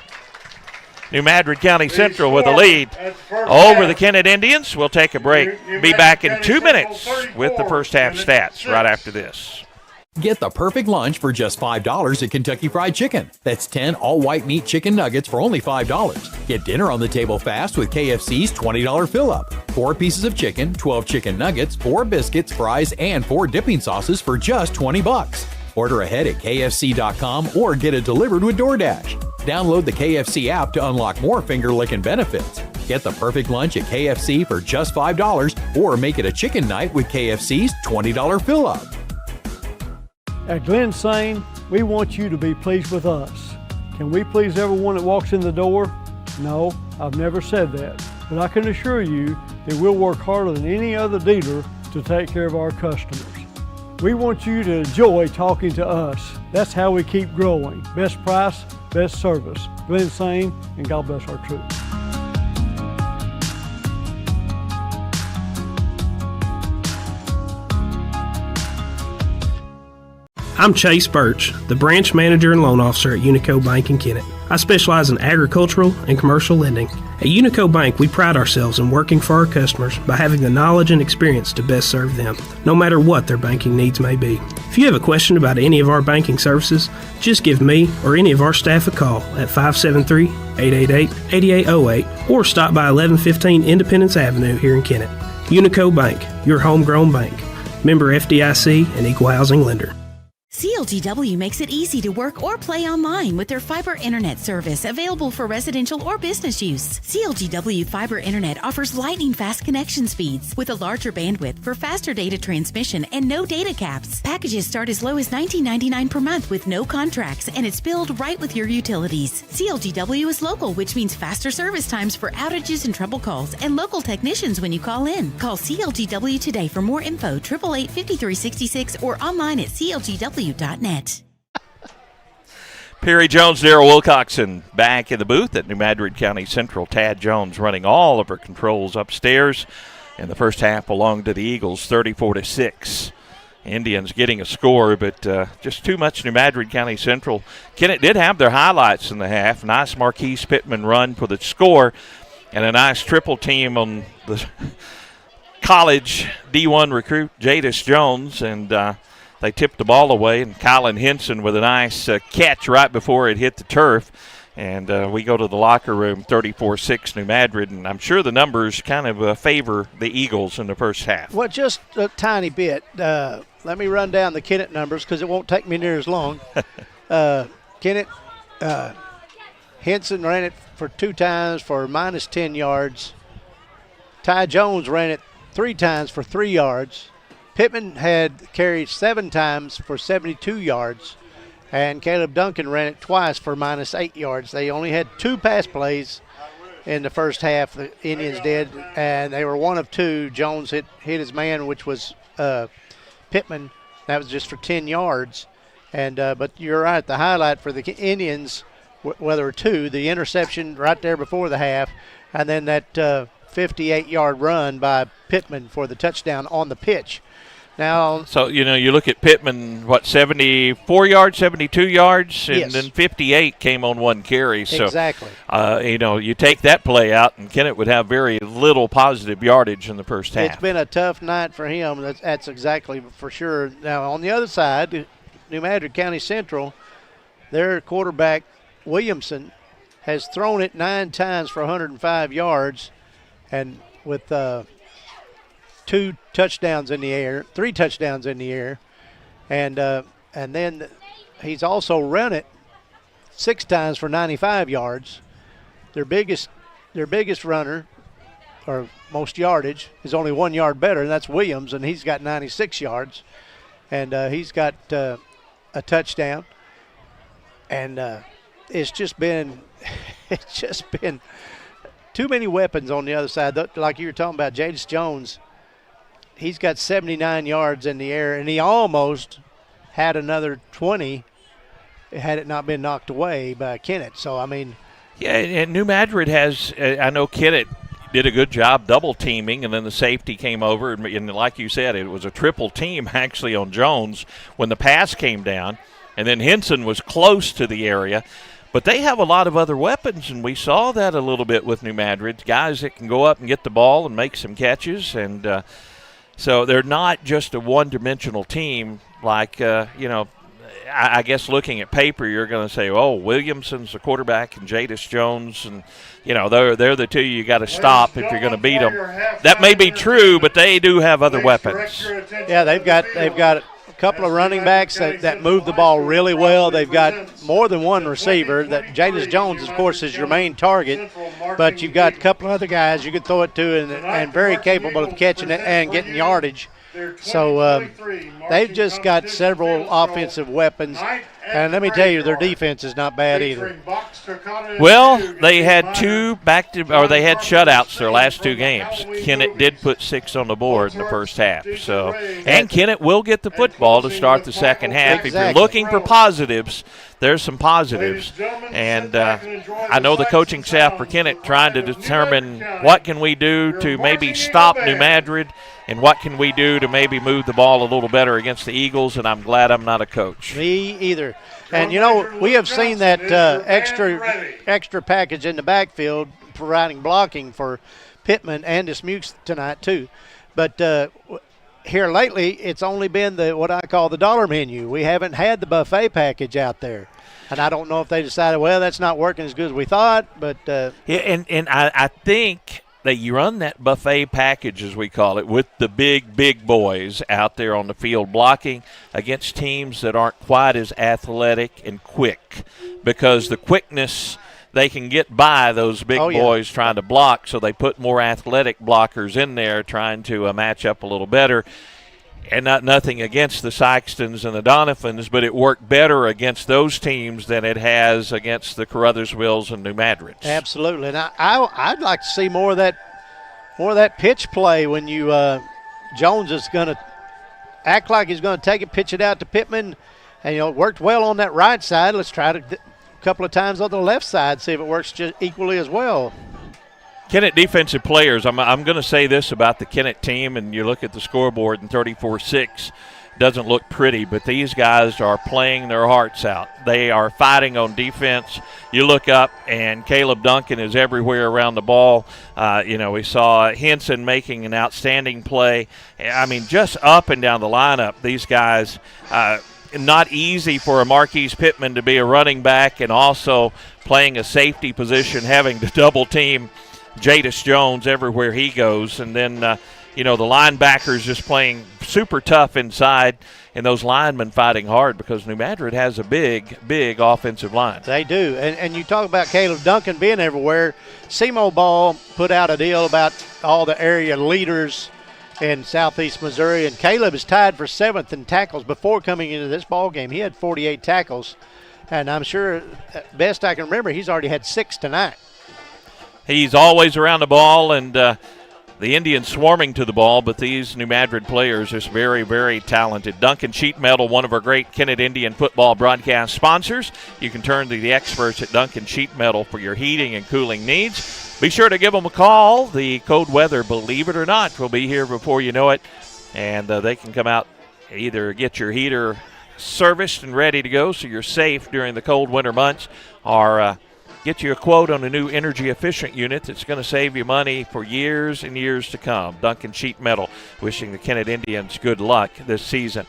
New Madrid County Central with a lead over the Kennett Indians. We'll take a break. Be back in 2 minutes with the first half stats right after this. Get the perfect lunch for just $5 at Kentucky Fried Chicken. That's 10 all-white meat chicken nuggets for only $5. Get dinner on the table fast with KFC's $20 fill-up. 4 pieces of chicken, 12 chicken nuggets, 4 biscuits, fries, and 4 dipping sauces for just $20. Order ahead at KFC.com or get it delivered with DoorDash. Download the KFC app to unlock more finger-licking benefits. Get the perfect lunch at KFC for just $5 or make it a chicken night with KFC's $20 fill-up. At Glen Sane, we want you to be pleased with us. Can we please everyone that walks in the door? No, I've never said that. But I can assure you that we'll work harder than any other dealer to take care of our customers. We want you to enjoy talking to us. That's how we keep growing. Best price, best service. Glen Sane, and God bless our troops. I'm Chase Birch, the branch manager and loan officer at Unico Bank in Kennett. I specialize in agricultural and commercial lending. At Unico Bank, we pride ourselves in working for our customers by having the knowledge and experience to best serve them, no matter what their banking needs may be. If you have a question about any of our banking services, just give me or any of our staff a call at 573-888-8808 or stop by 1115 Independence Avenue here in Kennett. Unico Bank, your homegrown bank. Member FDIC and equal housing lender. CLGW makes it easy to work or play online with their fiber internet service available for residential or business use. CLGW Fiber Internet offers lightning fast connection speeds with a larger bandwidth for faster data transmission and no data caps. Packages start as low as $19.99 per month with no contracts, and it's billed right with your utilities. CLGW is local, which means faster service times for outages and trouble calls and local technicians when you call in. Call CLGW today for more info, 888-5366 or online at clgw.net. Perry Jones, Darryl Wilcoxon back in the booth at New Madrid County Central. Tad Jones running all of her controls upstairs. And the first half belonged to the Eagles, 34-6. Indians getting a score, but just too much New Madrid County Central. Kennett did have their highlights in the half. Nice Marquise Pittman run for the score, and a nice triple team on the college D1 recruit Jadis Jones, and they tipped the ball away, and Kylan Henson with a nice catch right before it hit the turf. And we go to the locker room, 34-6 New Madrid, and I'm sure the numbers kind of favor the Eagles in the first half. Well, just a tiny bit. Let me run down the Kennett numbers because it won't take me near as long. Kennett, Henson ran it for 2 times for minus 10 yards. Ty Jones ran it 3 times for 3 yards. Pittman had carried 7 times for 72 yards. And Caleb Duncan ran it twice for minus 8 yards. They only had 2 pass plays in the first half, the Indians did, and they were 1 of 2. Jones hit his man, which was Pittman. That was just for 10 yards. And but you're right, the highlight for the Indians, there were 2, the interception right there before the half, and then that 58-yard run by Pittman for the touchdown on the pitch. Now, so, you look at Pittman, 74 yards, 72 yards, and yes. then 58 came on 1 carry. So, exactly. You take that play out, and Kennett would have very little positive yardage in the first half. It's been a tough night for him. That's exactly for sure. Now, on the other side, New Madrid County Central, their quarterback, Williamson, has thrown it 9 times for 105 yards, and with 3 touchdowns in the air, and then he's also run it 6 times for 95 yards. Their biggest runner, or most yardage, is only 1 yard better, and that's Williams, and he's got 96 yards, and he's got a touchdown. And it's just been too many weapons on the other side. Like you were talking about, Jadis Jones. He's got 79 yards in the air, and he almost had another 20 had it not been knocked away by Kennett. So, I mean. Yeah, and New Madrid has, I know Kennett did a good job double teaming, and then the safety came over, and like you said, it was a triple team actually on Jones when the pass came down, and then Henson was close to the area. But they have a lot of other weapons, and we saw that a little bit with New Madrid, guys that can go up and get the ball and make some catches, and so they're not just a one-dimensional team like, I guess looking at paper you're going to say, oh, Williamson's the quarterback and Jadis Jones, and, they're the 2 you got to stop if you're going to beat them. That may be true, but they do have other weapons. Yeah, they've got a couple of running backs that move the ball really well. They've got more than one receiver. That Jadis Jones, of course, is your main target, but you've got a couple of other guys you could throw it to and very capable of catching it and getting yardage. So they've just got several offensive weapons, and let me tell you, their defense is not bad either. Well, they had they had shutouts their last 2 games. Kennett did put 6 on the board in the first half. So, and Kennett will get the football to start the second half. Exactly. If you're looking for positives, there's some positives. And I know the coaching staff for Kennett trying to determine what can we do to maybe stop New Madrid and what can we do to maybe move the ball a little better against the Eagles, and I'm glad I'm not a coach. Me either. And, we have seen that extra package in the backfield providing blocking for Pittman and Dismukes tonight too. But here lately, it's only been what I call the dollar menu. We haven't had the buffet package out there. And I don't know if they decided, well, that's not working as good as we thought. But and I think that you run that buffet package, as we call it, with the big boys out there on the field blocking against teams that aren't quite as athletic and quick, because the quickness they can get by those big boys trying to block, so they put more athletic blockers in there trying to match up a little better. And nothing against the Sykestons and the Donophans, but it worked better against those teams than it has against the Caruthersvilles and New Madrids. Absolutely, and I'd like to see more of that pitch play when Jones is going to act like he's going to take it, pitch it out to Pittman, and it worked well on that right side. Let's try it a couple of times on the left side, see if it works just equally as well. Kennett defensive players, I'm going to say this about the Kennett team, and you look at the scoreboard in 34-6. doesn't look pretty, but these guys are playing their hearts out. They are fighting on defense. You look up, and Caleb Duncan is everywhere around the ball. We saw Henson making an outstanding play. I mean, just up and down the lineup, these guys, not easy for a Marquise Pittman to be a running back and also playing a safety position, having to double team Jadis Jones everywhere he goes. And then, the linebackers just playing super tough inside, and those linemen fighting hard because New Madrid has a big, big offensive line. They do. And you talk about Caleb Duncan being everywhere. Semo Ball put out a deal about all the area leaders in Southeast Missouri, and Caleb is tied for 7th in tackles before coming into this ball game. He had 48 tackles, and I'm sure, best I can remember, he's already had 6 tonight. He's always around the ball, and the Indians swarming to the ball, but these New Madrid players are very, very talented. Duncan Sheet Metal, one of our great Kennett Indian football broadcast sponsors. You can turn to the experts at Duncan Sheet Metal for your heating and cooling needs. Be sure to give them a call. The cold weather, believe it or not, will be here before you know it, and they can come out, either get your heater serviced and ready to go so you're safe during the cold winter months, or get you a quote on a new energy-efficient unit that's going to save you money for years and years to come. Duncan Sheet Metal, wishing the Kennett Indians good luck this season.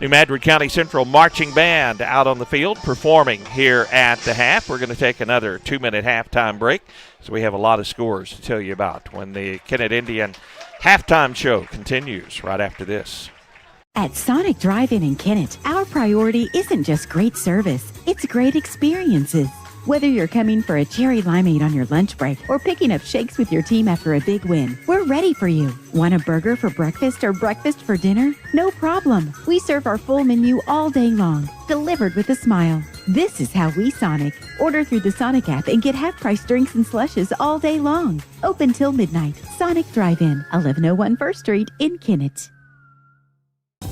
New Madrid County Central Marching Band out on the field performing here at the half. We're going to take another 2-minute halftime break, so we have a lot of scores to tell you about when the Kennett Indian halftime show continues right after this. At Sonic Drive-In in Kennett, our priority isn't just great service, it's great experiences. Whether you're coming for a cherry limeade on your lunch break or picking up shakes with your team after a big win, we're ready for you. Want a burger for breakfast or breakfast for dinner? No problem. We serve our full menu all day long, delivered with a smile. This is how we Sonic. Order through the Sonic app and get half-price drinks and slushes all day long. Open till midnight. Sonic Drive-In, 1101 First Street in Kennett.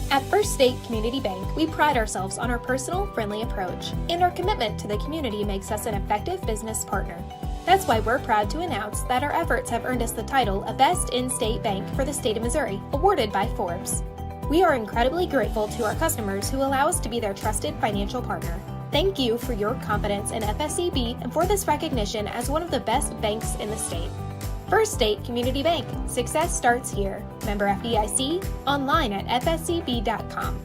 At First State Community Bank, we pride ourselves on our personal, friendly approach, and our commitment to the community makes us an effective business partner. That's why we're proud to announce that our efforts have earned us the title of Best In-State Bank for the state of Missouri, awarded by Forbes. We are incredibly grateful to our customers who allow us to be their trusted financial partner. Thank you for your confidence in FSCB and for this recognition as one of the best banks in the state. First State Community Bank. Success starts here. Member FDIC. Online at fscb.com.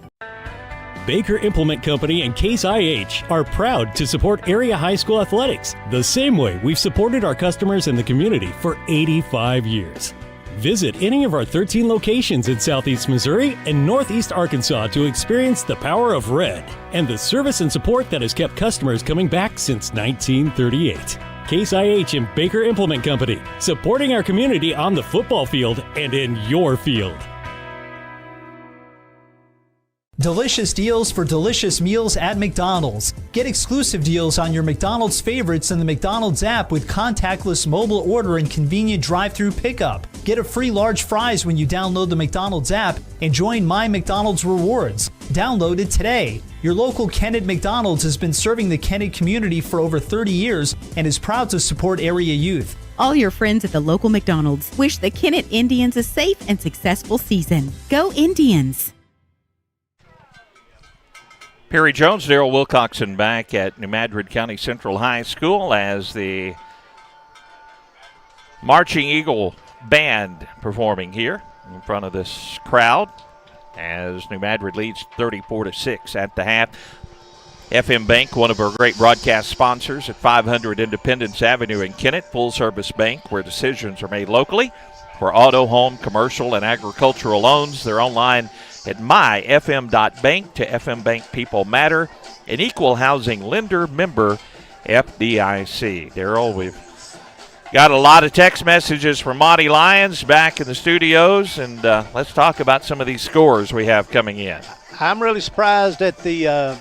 Baker Implement Company and Case IH are proud to support area high school athletics the same way we've supported our customers in the community for 85 years. Visit any of our 13 locations in Southeast Missouri and Northeast Arkansas to experience the power of red and the service and support that has kept customers coming back since 1938. Case IH and Baker Implement Company, supporting our community on the football field and in your field. Delicious deals for delicious meals at McDonald's. Get exclusive deals on your McDonald's favorites in the McDonald's app with contactless mobile order and convenient drive-through pickup. Get a free large fries when you download the McDonald's app and join My McDonald's Rewards. Download it today. Your local Kennett McDonald's has been serving the Kennett community for over 30 years and is proud to support area youth. All your friends at the local McDonald's wish the Kennett Indians a safe and successful season. Go Indians! Perry Jones, Darrell Wilcoxon back at New Madrid County Central High School as the Marching Eagle Band performing here in front of this crowd as New Madrid leads 34-6 at the half. FM Bank, one of our great broadcast sponsors at 500 Independence Avenue in Kennett, full-service bank where decisions are made locally for auto, home, commercial, and agricultural loans. They're online at myfm.bank. To FM Bank, people matter. An equal housing lender, member FDIC. Darrell, we've got a lot of text messages from Monty Lyons back in the studios, and let's talk about some of these scores we have coming in. I'm really surprised at the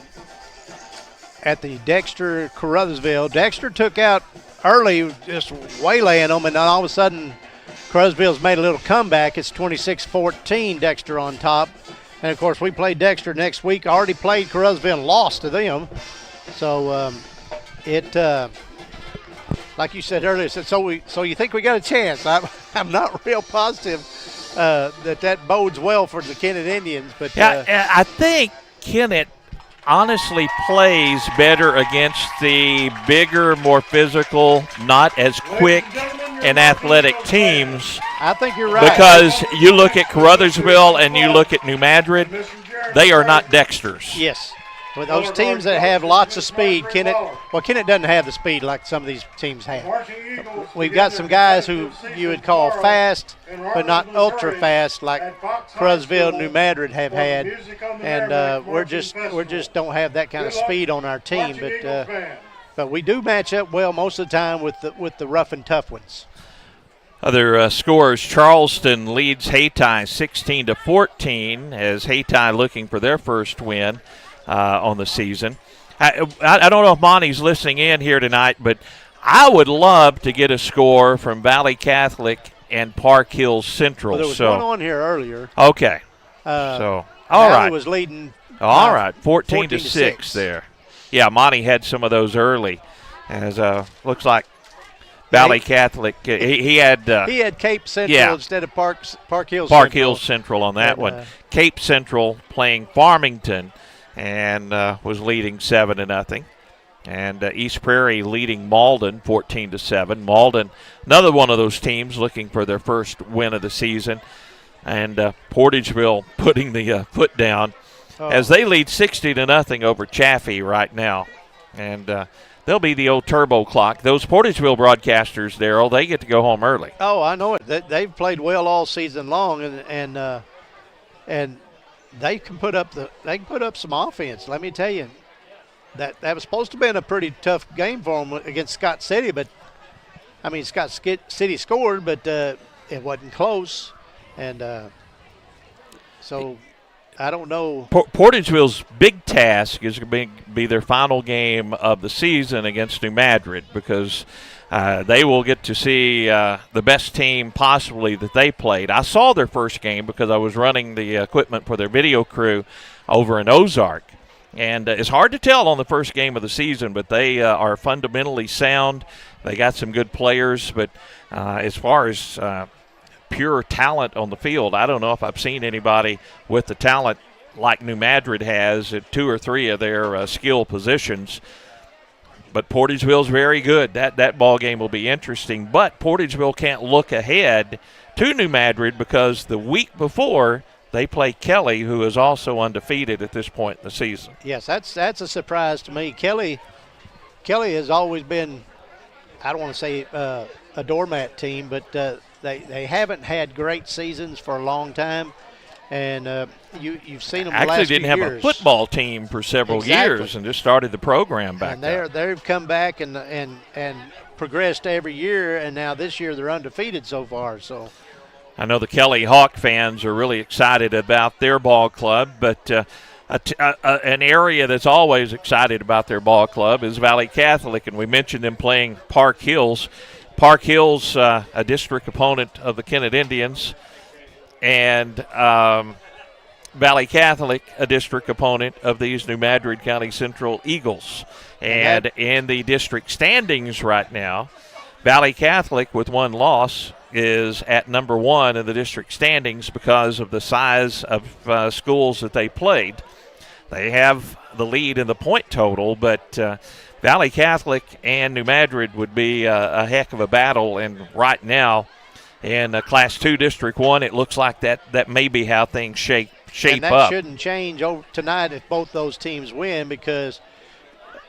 Dexter Caruthersville. Dexter took out early, just waylaying them, and then all of a sudden Caruthersville's made a little comeback. It's 26-14, Dexter on top. And, of course, we play Dexter next week. Already played Caruthersville and lost to them. So, like you said earlier, so you think we got a chance. I'm not real positive that bodes well for the Kennett Indians. But I think Kennett honestly plays better against the bigger, more physical, not as quick and athletic teams. I think you're right. Because you look at Caruthersville and you look at New Madrid, they are not Dexters. Yes. With those teams that have lots of speed, Kennett doesn't have the speed like some of these teams have. We've got some guys who you would call fast, but not ultra fast like Caruthersville, New Madrid have had, and we're just don't have that kind of speed on our team. But we do match up well most of the time with the rough and tough ones. Other scores: Charleston leads Hayti 16-14 as Hayti looking for their first win on the season. I don't know if Monty's listening in here tonight, but I would love to get a score from Valley Catholic and Park Hills Central. Well, there was one on here earlier. Okay. All right. was leading. All right, 14-6 there. Yeah, Monty had some of those early. As looks like Valley Catholic. He had Cape Central instead of Park Hills. Park Hills Central on that one. Cape Central playing Farmington and was leading 7-0. And East Prairie leading Malden 14-7. Malden, another one of those teams looking for their first win of the season. And Portageville putting the foot down as they lead 60-0 over Chaffee right now. And they'll be the old turbo clock. Those Portageville broadcasters, Darryl, they get to go home early. Oh, I know it. They've played well all season long, and they can put up some offense. Let me tell you, that was supposed to be a pretty tough game for them against Scott City, but I mean Scott City scored, but it wasn't close, and so I don't know. Portageville's big task is going to be their final game of the season against New Madrid because they will get to see the best team possibly that they played. I saw their first game because I was running the equipment for their video crew over in Ozark. And it's hard to tell on the first game of the season, but they are fundamentally sound. They got some good players, but as far as pure talent on the field, I don't know if I've seen anybody with the talent like New Madrid has at 2 or 3 of their skill positions. But Portageville's very good. That ball game will be interesting. But Portageville can't look ahead to New Madrid because the week before they play Kelly, who is also undefeated at this point in the season. Yes, that's a surprise to me. Kelly has always been, I don't want to say a doormat team, but they haven't had great seasons for a long time. And you've seen them the last few years. Actually didn't have a football team for several years and just started the program back then. And they've come back and progressed every year, and now this year they're undefeated so far. So I know the Kelly Hawk fans are really excited about their ball club, but an area that's always excited about their ball club is Valley Catholic, and we mentioned them playing Park Hills. Park Hills, a district opponent of the Kennett Indians, and Valley Catholic, a district opponent of these New Madrid County Central Eagles. And in the district standings right now, Valley Catholic, with one loss, is at number 1 in the district standings because of the size of schools that they played. They have the lead in the point total, but Valley Catholic and New Madrid would be a heck of a battle. And right now, in Class 2 District 1, it looks like that may be how things shape and that up. Shouldn't change over tonight if both those teams win, because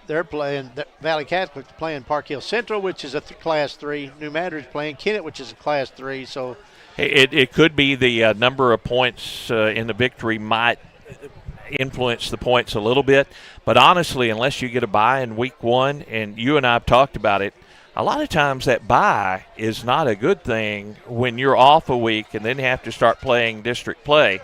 they're playing Valley Catholic playing Park Hill Central, which is a Class 3. New Madrid's playing Kennett, which is a Class 3. So it could be the number of points in the victory might influence the points a little bit. But honestly, unless you get a bye in week 1, and you and I have talked about it, a lot of times that bye is not a good thing when you're off a week and then have to start playing district play.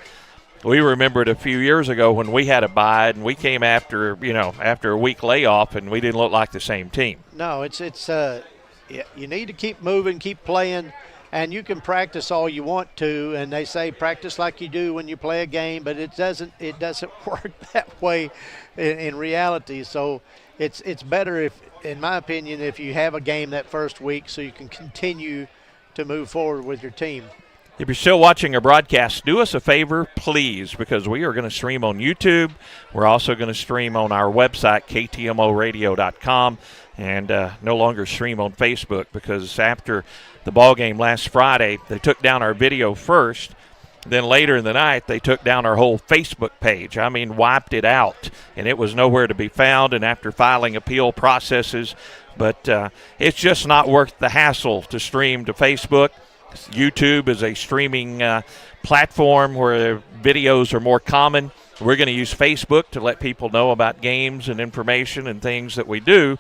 We remembered a few years ago when we had a bye and we came after a week layoff and we didn't look like the same team. No, it's you need to keep moving, keep playing, and you can practice all you want to. And they say practice like you do when you play a game, but it doesn't work that way in reality. So it's better if, in my opinion, if you have a game that first week so you can continue to move forward with your team. If you're still watching our broadcast, do us a favor, please, because we are going to stream on YouTube. We're also going to stream on our website, ktmoradio.com, and no longer stream on Facebook because after the ball game last Friday, they took down our video first. Then later in the night, they took down our whole Facebook page. I mean, wiped it out, and it was nowhere to be found. And after filing appeal processes, but it's just not worth the hassle to stream to Facebook. YouTube is a streaming platform where videos are more common. We're going to use Facebook to let people know about games and information and things that we do,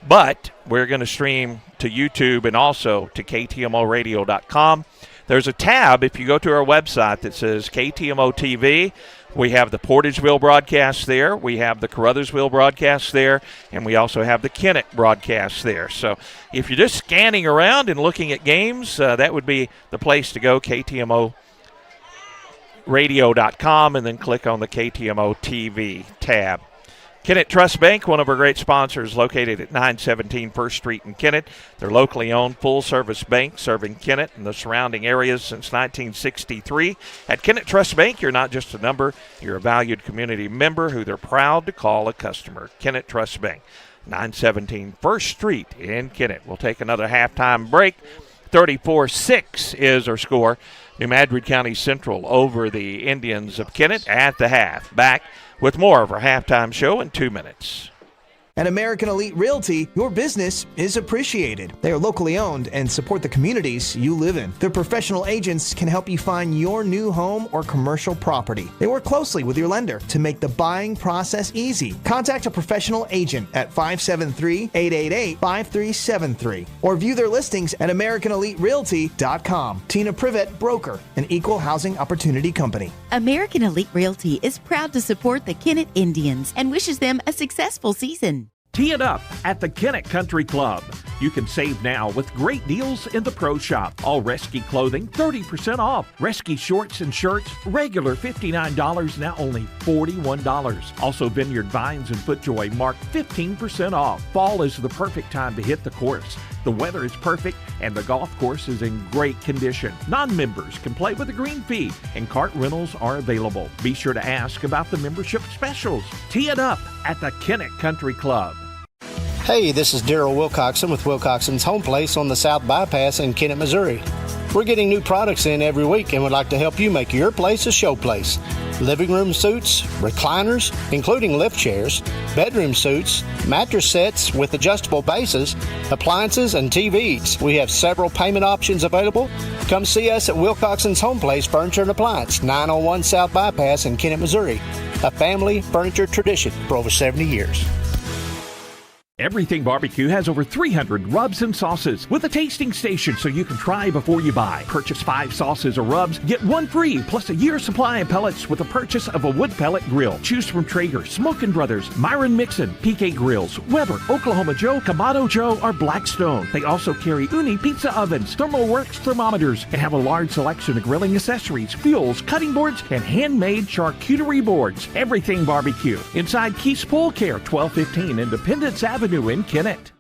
but we're going to stream to YouTube and also to ktmoradio.com. There's a tab, if you go to our website, that says KTMO TV. We have the Portageville broadcast there. We have the Caruthersville broadcast there. And we also have the Kennett broadcast there. So if you're just scanning around and looking at games, that would be the place to go, ktmoradio.com, and then click on the KTMO TV tab. Kennett Trust Bank, one of our great sponsors, located at 917 First Street in Kennett. They're locally owned, full-service bank serving Kennett and the surrounding areas since 1963. At Kennett Trust Bank, you're not just a number, you're a valued community member who they're proud to call a customer. Kennett Trust Bank, 917 First Street in Kennett. We'll take another halftime break. 34-6 is our score. New Madrid County Central over the Indians of Kennett at the half. Back with more of our halftime show in 2 minutes. At American Elite Realty, your business is appreciated. They are locally owned and support the communities you live in. Their professional agents can help you find your new home or commercial property. They work closely with your lender to make the buying process easy. Contact a professional agent at 573-888-5373 or view their listings at AmericanEliteRealty.com. Tina Privet, broker, an equal housing opportunity company. American Elite Realty is proud to support the Kennett Indians and wishes them a successful season. Tee it up at the Kennett Country Club. You can save now with great deals in the Pro Shop. All Rescue clothing, 30% off. Rescue shorts and shirts, regular $59, now only $41. Also, Vineyard Vines and FootJoy marked 15% off. Fall is the perfect time to hit the course. The weather is perfect and the golf course is in great condition. Non-members can play with a green fee and cart rentals are available. Be sure to ask about the membership specials. Tee it up at the Kennett Country Club. Hey, this is Daryl Wilcoxon with Wilcoxon's Home Place on the South Bypass in Kennett, Missouri. We're getting new products in every week and would like to help you make your place a show place. Living room suites, recliners, including lift chairs, bedroom suites, mattress sets with adjustable bases, appliances, and TVs. We have several payment options available. Come see us at Wilcoxon's Home Place Furniture and Appliance, 901 South Bypass in Kennett, Missouri. A family furniture tradition for over 70 years. Everything Barbecue has over 300 rubs and sauces with a tasting station so you can try before you buy. Purchase 5 sauces or rubs, get 1 free, plus a year's supply of pellets with a purchase of a wood pellet grill. Choose from Traeger, Smokin' Brothers, Myron Mixon, PK Grills, Weber, Oklahoma Joe, Kamado Joe, or Blackstone. They also carry Uni pizza ovens, ThermoWorks thermometers, and have a large selection of grilling accessories, fuels, cutting boards, and handmade charcuterie boards. Everything Barbecue. Inside Keith's Pool Care, 1215 Independence Avenue in Kennett.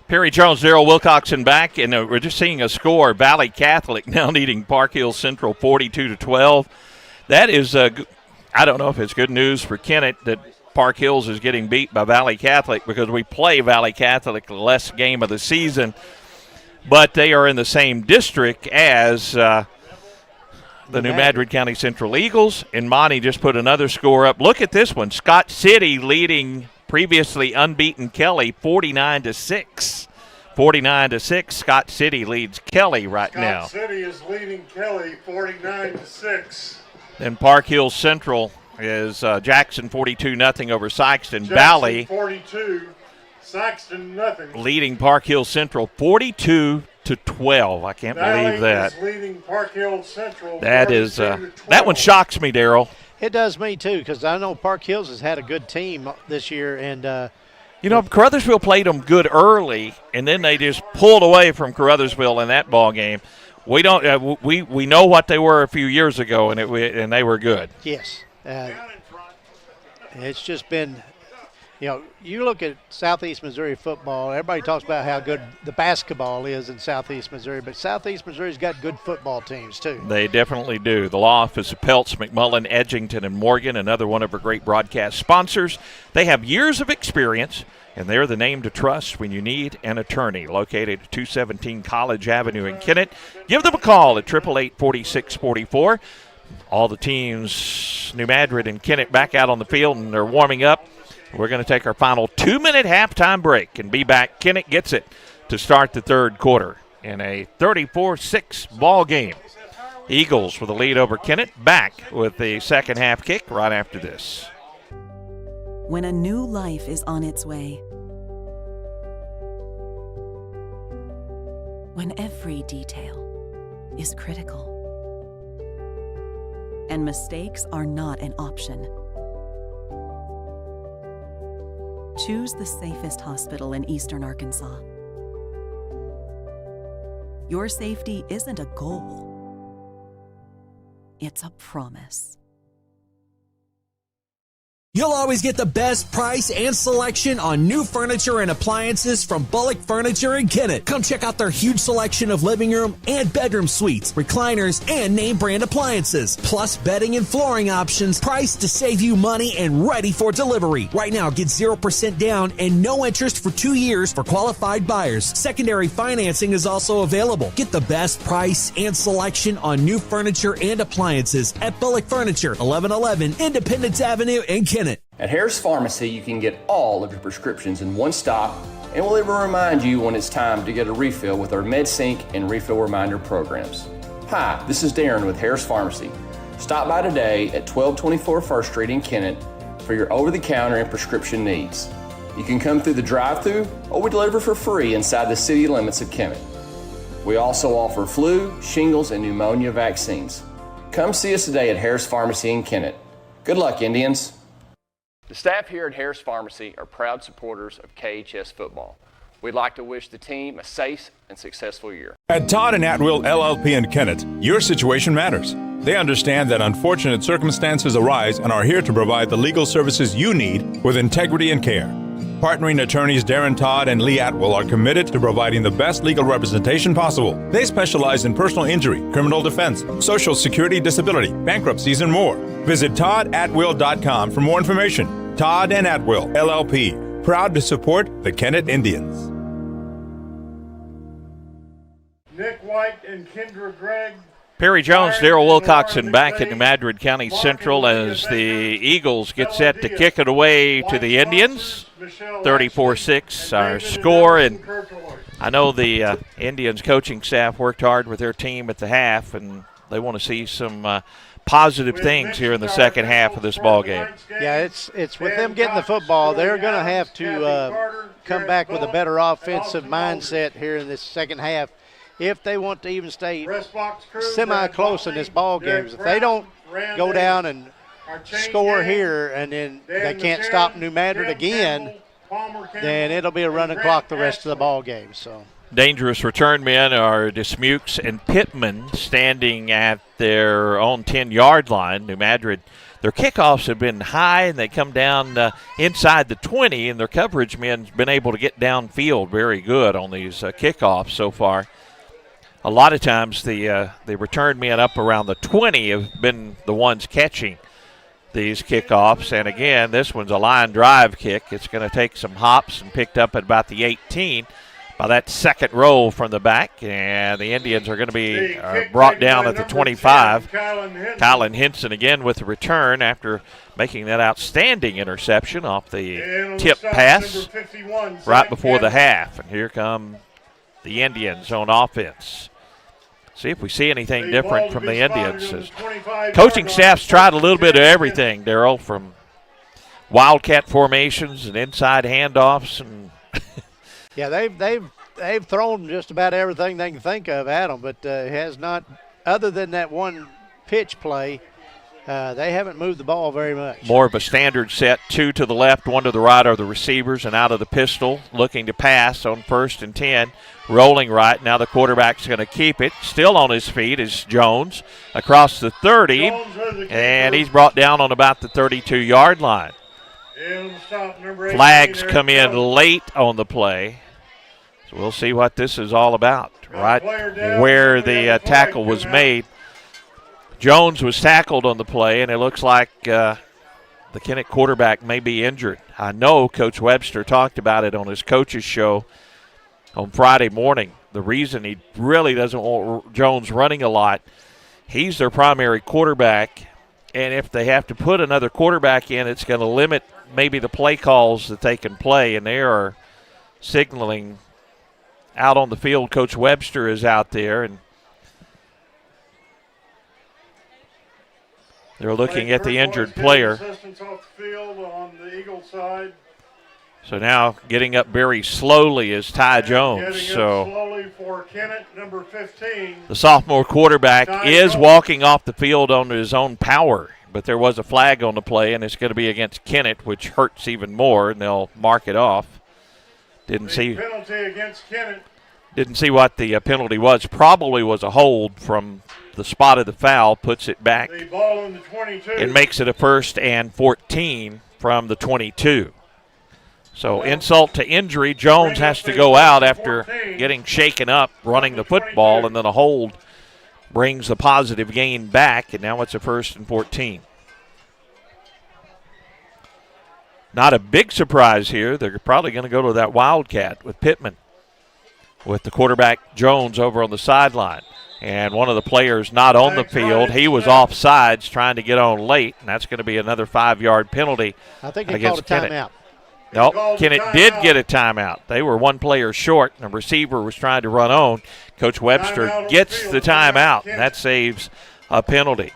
Perry Charles, Daryl Wilcoxon back, and we're just seeing a score. Valley Catholic now leading Park Hill Central 42-12. That is, I don't know if it's good news for Kennett that Park Hills is getting beat by Valley Catholic because we play Valley Catholic the last game of the season. But they are in the same district as the New Madrid County Central Eagles, and Monty just put another score up. Look at this one. Scott City leading previously unbeaten Kelly 49-6. 49-6. Scott City leads Kelly right now. Scott City is leading Kelly 49-6. Then Park Hill Central is Jackson 42-0 over Sykeston. Valley 42. Saxton nothing. Leading Park Hill Central 42-12. I can't believe that. Is leading Park Hill Central. That is that one shocks me, Daryl. It does me too, because I know Park Hills has had a good team this year, and you know, Caruthersville played them good early, and then they just pulled away from Caruthersville in that ball game. We don't we know what they were a few years ago, and they were good. Yes. It's just been, you look at Southeast Missouri football, everybody talks about how good the basketball is in Southeast Missouri, but Southeast Missouri's got good football teams too. They definitely do. The law office of Peltz, McMullen, Edgington, and Morgan, another one of our great broadcast sponsors. They have years of experience, and they're the name to trust when you need an attorney. Located at 217 College Avenue in Kennett. Give them a call at 888-4644. All the teams, New Madrid and Kennett, back out on the field, and they're warming up. We're going to take our final 2-minute halftime break and be back. Kennett gets it to start the third quarter in a 34-6 ball game. Eagles with a lead over Kennett, back with the second half kick right after this. When a new life is on its way, when every detail is critical, and mistakes are not an option, choose the safest hospital in Eastern Arkansas. Your safety isn't a goal, it's a promise. You'll always get the best price and selection on new furniture and appliances from Bullock Furniture in Kennett. Come check out their huge selection of living room and bedroom suites, recliners, and name brand appliances. Plus bedding and flooring options priced to save you money and ready for delivery. Right now, get 0% down and no interest for 2 years for qualified buyers. Secondary financing is also available. Get the best price and selection on new furniture and appliances at Bullock Furniture, 1111 Independence Avenue in Kennett. At Harris Pharmacy, you can get all of your prescriptions in one stop, and we'll even remind you when it's time to get a refill with our MedSync and Refill Reminder programs. Hi, this is Darren with Harris Pharmacy. Stop by today at 1224 First Street in Kennett for your over-the-counter and prescription needs. You can come through the drive-thru, or we deliver for free inside the city limits of Kennett. We also offer flu, shingles, and pneumonia vaccines. Come see us today at Harris Pharmacy in Kennett. Good luck, Indians. The staff here at Harris Pharmacy are proud supporters of KHS football. We'd like to wish the team a safe and successful year. At Todd and Atwill LLP in Kennett, your situation matters. They understand that unfortunate circumstances arise and are here to provide the legal services you need with integrity and care. Partnering attorneys Darren Todd and Lee Atwill are committed to providing the best legal representation possible. They specialize in personal injury, criminal defense, social security disability, bankruptcies, and more. Visit toddatwill.com for more information. Todd and Atwill, LLP, proud to support the Kennett Indians. Nick White and Kendra Gregg. Perry Jones, Darrell Wilcoxon back at New Madrid County Central as the Eagles get set to kick it away to the Indians. 34-6 our score, and I know the Indians coaching staff worked hard with their team at the half, and they want to see some positive things here in the second half of this ball game. Yeah, it's with them getting the football. They're going to have to come back with a better offensive mindset here in this second half if they want to even stay semi-close in this ball game. If they don't go down and score here and then they can't stop New Madrid again, then it'll be a running clock the rest of the ball game. So dangerous return men are Dismukes and Pittman standing at their own 10-yard line. New Madrid, their kickoffs have been high, and they come down inside the 20, and their coverage men's been able to get downfield very good on these kickoffs so far. A lot of times the return men up around the 20 have been the ones catching these kickoffs. And again, this one's a line drive kick. It's going to take some hops and picked up at about the 18 by that second row from the back. And the Indians are going to be brought down at the 25. Kylan Henson again with the return after making that outstanding interception off the tip pass right before the half. And here come the Indians on offense. See if we see anything different from the Indians. Coaching staff's tried a little bit of everything, Darrell, from wildcat formations and inside handoffs. And yeah, they've thrown just about everything they can think of at them, but it has not, other than that one pitch play, They haven't moved the ball very much. More of a standard set, 2 to the left, 1 to the right are the receivers, and out of the pistol, looking to pass on 1st and 10, rolling right. Now the quarterback's going to keep it. Still on his feet is Jones across the 30, and he's brought down on about the 32-yard line. Flags come in late on the play, so we'll see what this is all about. Right where the tackle was made. Jones was tackled on the play, and it looks like the Kennett quarterback may be injured. I know Coach Webster talked about it on his coach's show on Friday morning. The reason he really doesn't want Jones running a lot, he's their primary quarterback, and if they have to put another quarterback in, it's going to limit maybe the play calls that they can play, and they are signaling out on the field. Coach Webster is out there, and they're looking at the injured player. So now getting up very slowly is Ty Jones. So slowly for Kennett, number 15. The sophomore quarterback is walking off the field on his own power, but there was a flag on the play, and it's going to be against Kennett, which hurts even more, and they'll mark it off. Didn't see penalty against Kennett. Didn't see what the penalty was. Probably was a hold from the spot of the foul, puts it back. The ball on the 22. It makes it a 1st and 14 from the 22. So insult to injury, Jones has to go out after getting shaken up running the football, and then a hold brings the positive gain back, and now it's a 1st and 14. Not a big surprise here. They're probably going to go to that Wildcat with Pittman, with the quarterback Jones over on the sideline. And one of the players not on the field. He was offsides trying to get on late, and that's going to be another 5-yard penalty. I think he against called a Kennett. timeout. No, Kennett did get a timeout. They were one player short, and the receiver was trying to run on. Coach Webster gets the timeout, and that saves a penalty.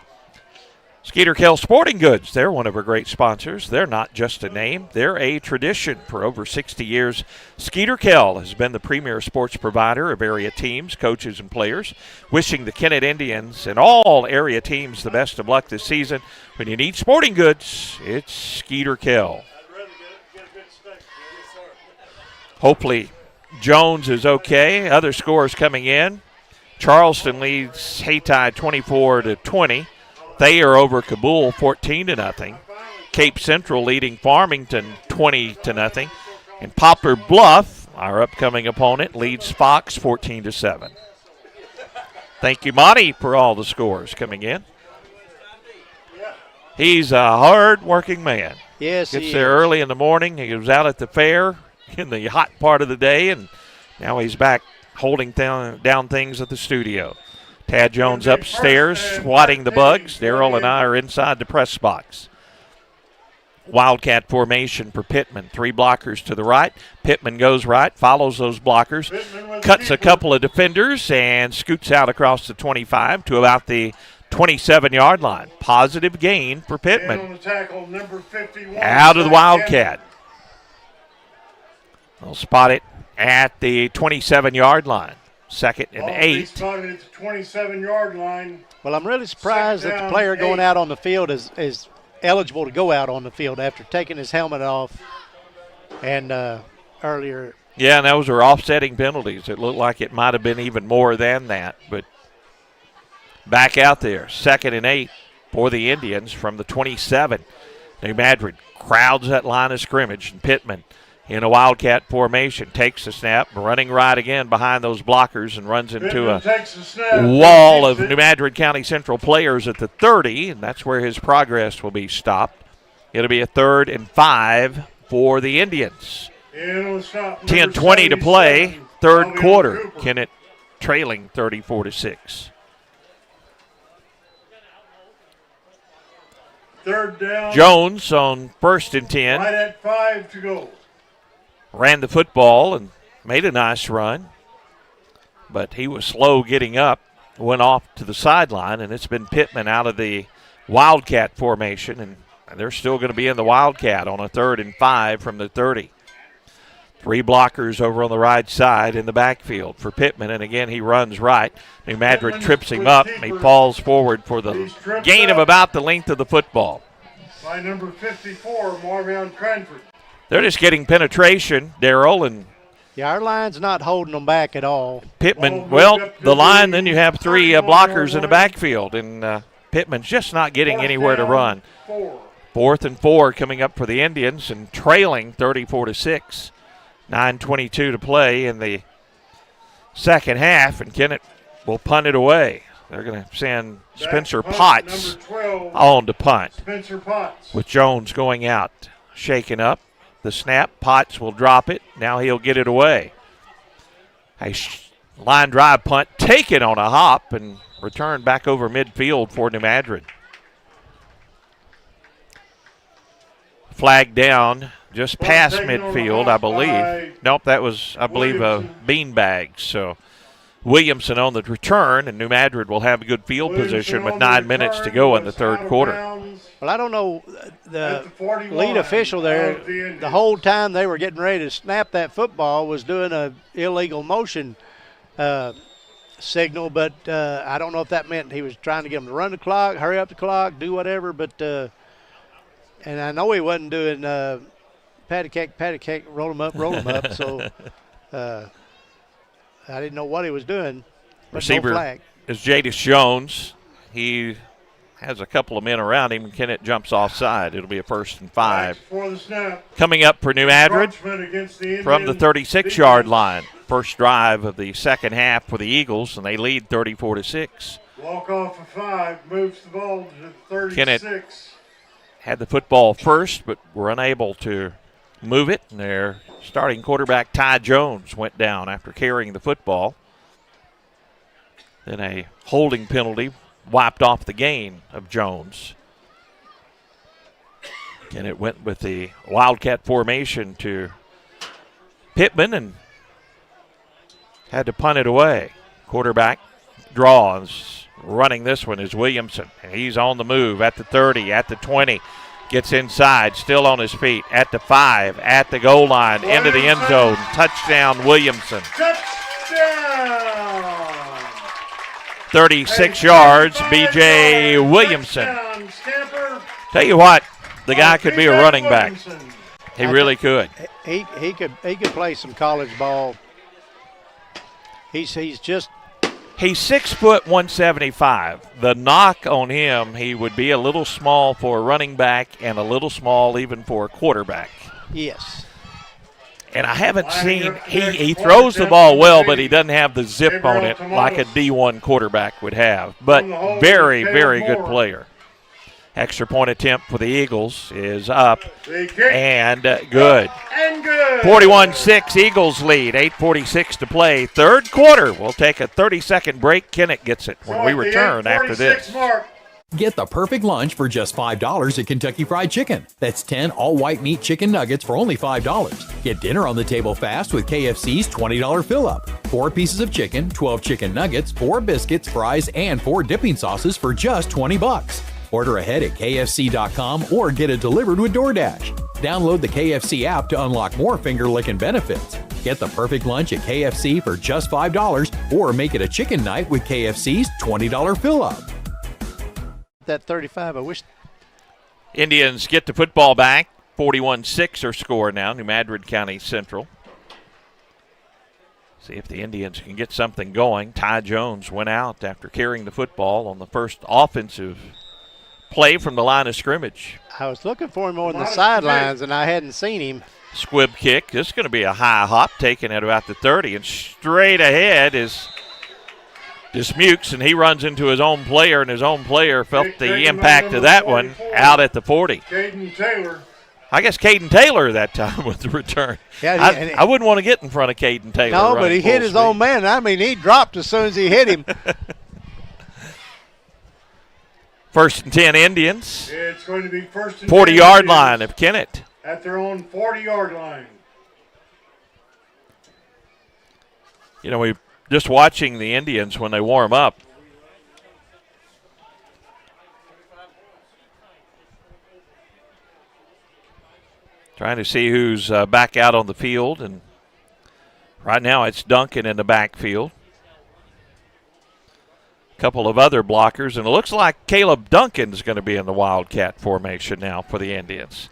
Skeeter Kell Sporting Goods, they're one of our great sponsors. They're not just a name, they're a tradition. For over 60 years, Skeeter Kell has been the premier sports provider of area teams, coaches, and players. Wishing the Kennett Indians and all area teams the best of luck this season. When you need sporting goods, it's Skeeter Kell. Hopefully Jones is okay. Other scores coming in. Charleston leads Hayti 24-20. Thayer over Kabul 14-0. Cape Central leading Farmington 20-0. And Poplar Bluff, our upcoming opponent, leads Fox 14-7. Thank you, Monty, for all the scores coming in. He's a hard-working man. Yes, Gets he there is. early in the morning. He was out at the fair in the hot part of the day, and now he's back holding down things at the studio. Tad Jones upstairs swatting the bugs. Darrell and I are inside the press box. Wildcat formation for Pittman. 3 blockers to the right. Pittman goes right, follows those blockers, cuts a couple of defenders, and scoots out across the 25 to about the 27-yard line. Positive gain for Pittman. On the tackle, number 51, Out of the Wildcat. They'll spot it at the 27-yard line. 2nd and 8. Spotted at the 27-yard line. Well, I'm really surprised that the player going out on the field is eligible to go out on the field after taking his helmet off and earlier. Yeah, and those are offsetting penalties. It looked like it might have been even more than that, but back out there. 2nd and 8 for the Indians from the 27. New Madrid crowds that line of scrimmage, and Pittman in a Wildcat formation takes the snap, running right again behind those blockers, and runs into a wall of New Madrid County Central players at the 30, and that's where his progress will be stopped. It'll be a 3rd and 5 for the Indians. 10:20 to play, 3rd quarter. Kennett trailing 34-6. 3rd down. Jones on 1st and 10. Right at 5 to go. Ran the football and made a nice run, but he was slow getting up, went off to the sideline, and it's been Pittman out of the Wildcat formation, and they're still going to be in the Wildcat on a 3rd and 5 from the 30. Three blockers over on the right side in the backfield for Pittman, and again he runs right. New Madrid trips him up, and he falls forward for the gain of about the length of the football. By number 54, Marvion Cranford. They're just getting penetration, Darrell, and yeah, our line's not holding them back at all. Pittman, well, the line, then you have three blockers in the backfield, and Pittman's just not getting anywhere to run. 4th and 4 coming up for the Indians and trailing 34-6. 9:22 to play in the second half, and Kennett will punt it away. They're going to send Spencer Potts on to punt. Spencer Potts. With Jones going out, shaken up. The snap, Potts will drop it. Now he'll get it away. A line drive punt taken on a hop and returned back over midfield for New Madrid. Flag down just past midfield, I believe. Nope, that was, I believe, a beanbag. So Williamson on the return, and New Madrid will have a good field position with 9 minutes to go in the third quarter. Well, I don't know, the lead official there, the whole time they were getting ready to snap that football, was doing a illegal motion signal, but I don't know if that meant he was trying to get them to run the clock, hurry up the clock, do whatever, but and I know he wasn't doing patty cake, roll them up, so I didn't know what he was doing. Receiver no flag. Is Jadis Jones. He has a couple of men around him, and Kennett jumps offside. It'll be a 1st and 5. Coming up for New Madrid from the 36-yard line. First drive of the second half for the Eagles, and they lead 34-6. Walk off of 5, moves the ball to 36. Kennett had the football first, but were unable to move it, and their starting quarterback Ty Jones went down after carrying the football. Then a holding penalty wiped off the gain of Jones. And it went with the Wildcat formation to Pittman and had to punt it away. Quarterback draws. Running this one is Williamson. And he's on the move at the 30, at the 20. Gets inside, still on his feet, at the 5, at the goal line, into the end zone. Touchdown, Williamson. Touchdown! 36 yards, B.J. Williamson. Tell you what, the guy could be a running back. He really could. He could play some college ball. He's 6 foot 175. The knock on him, he would be a little small for a running back and a little small even for a quarterback. Yes. And I haven't seen, he throws the ball well, but he doesn't have the zip on it like a D1 quarterback would have. But very, very good player. Extra point attempt for the Eagles is up and good. 41-6 Eagles lead, 8:46 to play. Third quarter. We'll take a 30-second break. Kennett gets it when we return after this. Get the perfect lunch for just $5 at Kentucky Fried Chicken. That's 10 all-white meat chicken nuggets for only $5. Get dinner on the table fast with KFC's $20 fill-up. 4 pieces of chicken, 12 chicken nuggets, 4 biscuits, fries, and 4 dipping sauces for just $20. Order ahead at KFC.com or get it delivered with DoorDash. Download the KFC app to unlock more finger-licking benefits. Get the perfect lunch at KFC for just $5 or make it a chicken night with KFC's $20 fill-up. That 35, I wish. Indians get the football back. 41-6 are score now, New Madrid County Central. See if the Indians can get something going. Ty Jones went out after carrying the football on the first offensive play from the line of scrimmage. I was looking for him on the sidelines, and I hadn't seen him. Squib kick. This is going to be a high hop, taken at about the 30, and straight ahead is Dismukes, and he runs into his own player, and his own player felt the impact of that one out at the 40. Caden Taylor. I guess Caden Taylor that time with the return. Yeah, I wouldn't want to get in front of Caden Taylor. No, but he hit his own man. I mean, he dropped as soon as he hit him. 1st and 10 Indians. It's going to be 1st and 40-yard line of Kennett. At their own 40-yard line. You know, we just watching the Indians when they warm up. Trying to see who's back out on the field, and Right now it's Duncan in the backfield. A couple of other blockers, and it looks like Caleb Duncan's going to be in the Wildcat formation now for the Indians.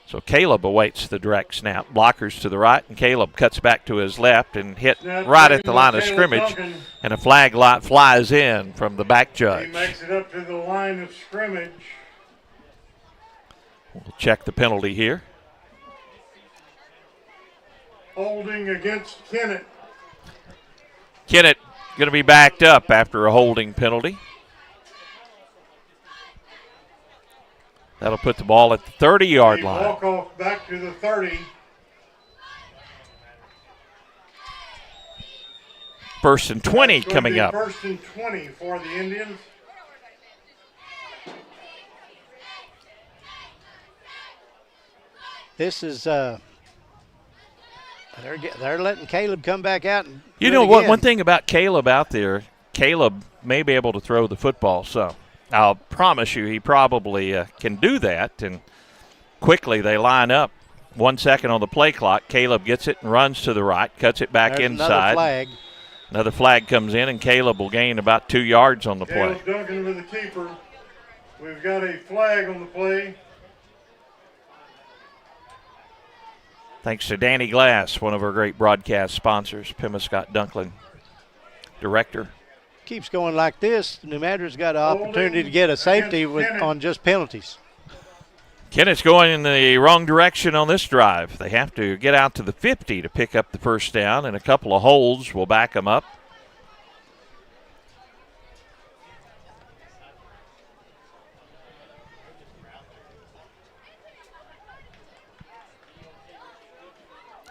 So Caleb awaits the direct snap. Blockers to the right, and Caleb cuts back to his left and hit right at the line of scrimmage, and a flag flies in from the back judge. He makes it up to the line of scrimmage. We'll check the penalty here. Holding against Kennett. Kennett going to be backed up after a holding penalty. That'll put the ball at the 30-yard line. Walk off back to the 30. First and 20 coming up. First and 20 for the Indians. This is they're letting Caleb come back out. And you know what? One thing about Caleb out there, Caleb may be able to throw the football. So I'll promise you, he probably can do that. And quickly they line up. 1 second on the play clock. Caleb gets it and runs to the right, cuts it back There's inside. Another flag comes in, and Caleb will gain about 2 yards on the play. Caleb Duncan with the keeper. We've got a flag on the play. Thanks to Danny Glass, one of our great broadcast sponsors, Pima Scott Dunklin, director. Keeps going like this, New Madrid's got an opportunity to get a safety on just penalties. Kennett's going in the wrong direction on this drive. They have to get out to the 50 to pick up the first down, and a couple of holds will back them up.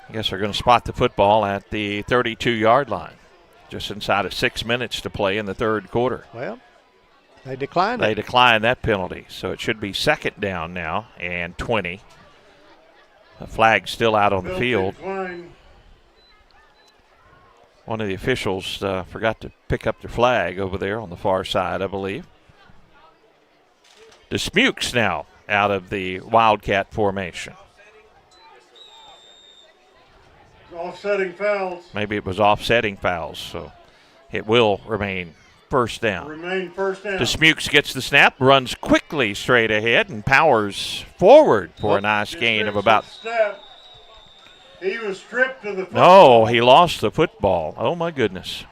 I guess they're going to spot the football at the 32-yard line, just inside of 6 minutes to play in the third quarter. Well, they declined They declined that penalty, so it should be second down now and 20. The flag still out on the field. One of the officials forgot to pick up the flag over there on the far side, I believe. Dismukes now out of the Wildcat formation. Offsetting fouls. Maybe it was offsetting fouls, so it will remain first down. Dismukes gets the snap, runs quickly straight ahead, and powers forward for a nice gain of about. He was stripped of the football. No, he lost the football. Oh, my goodness.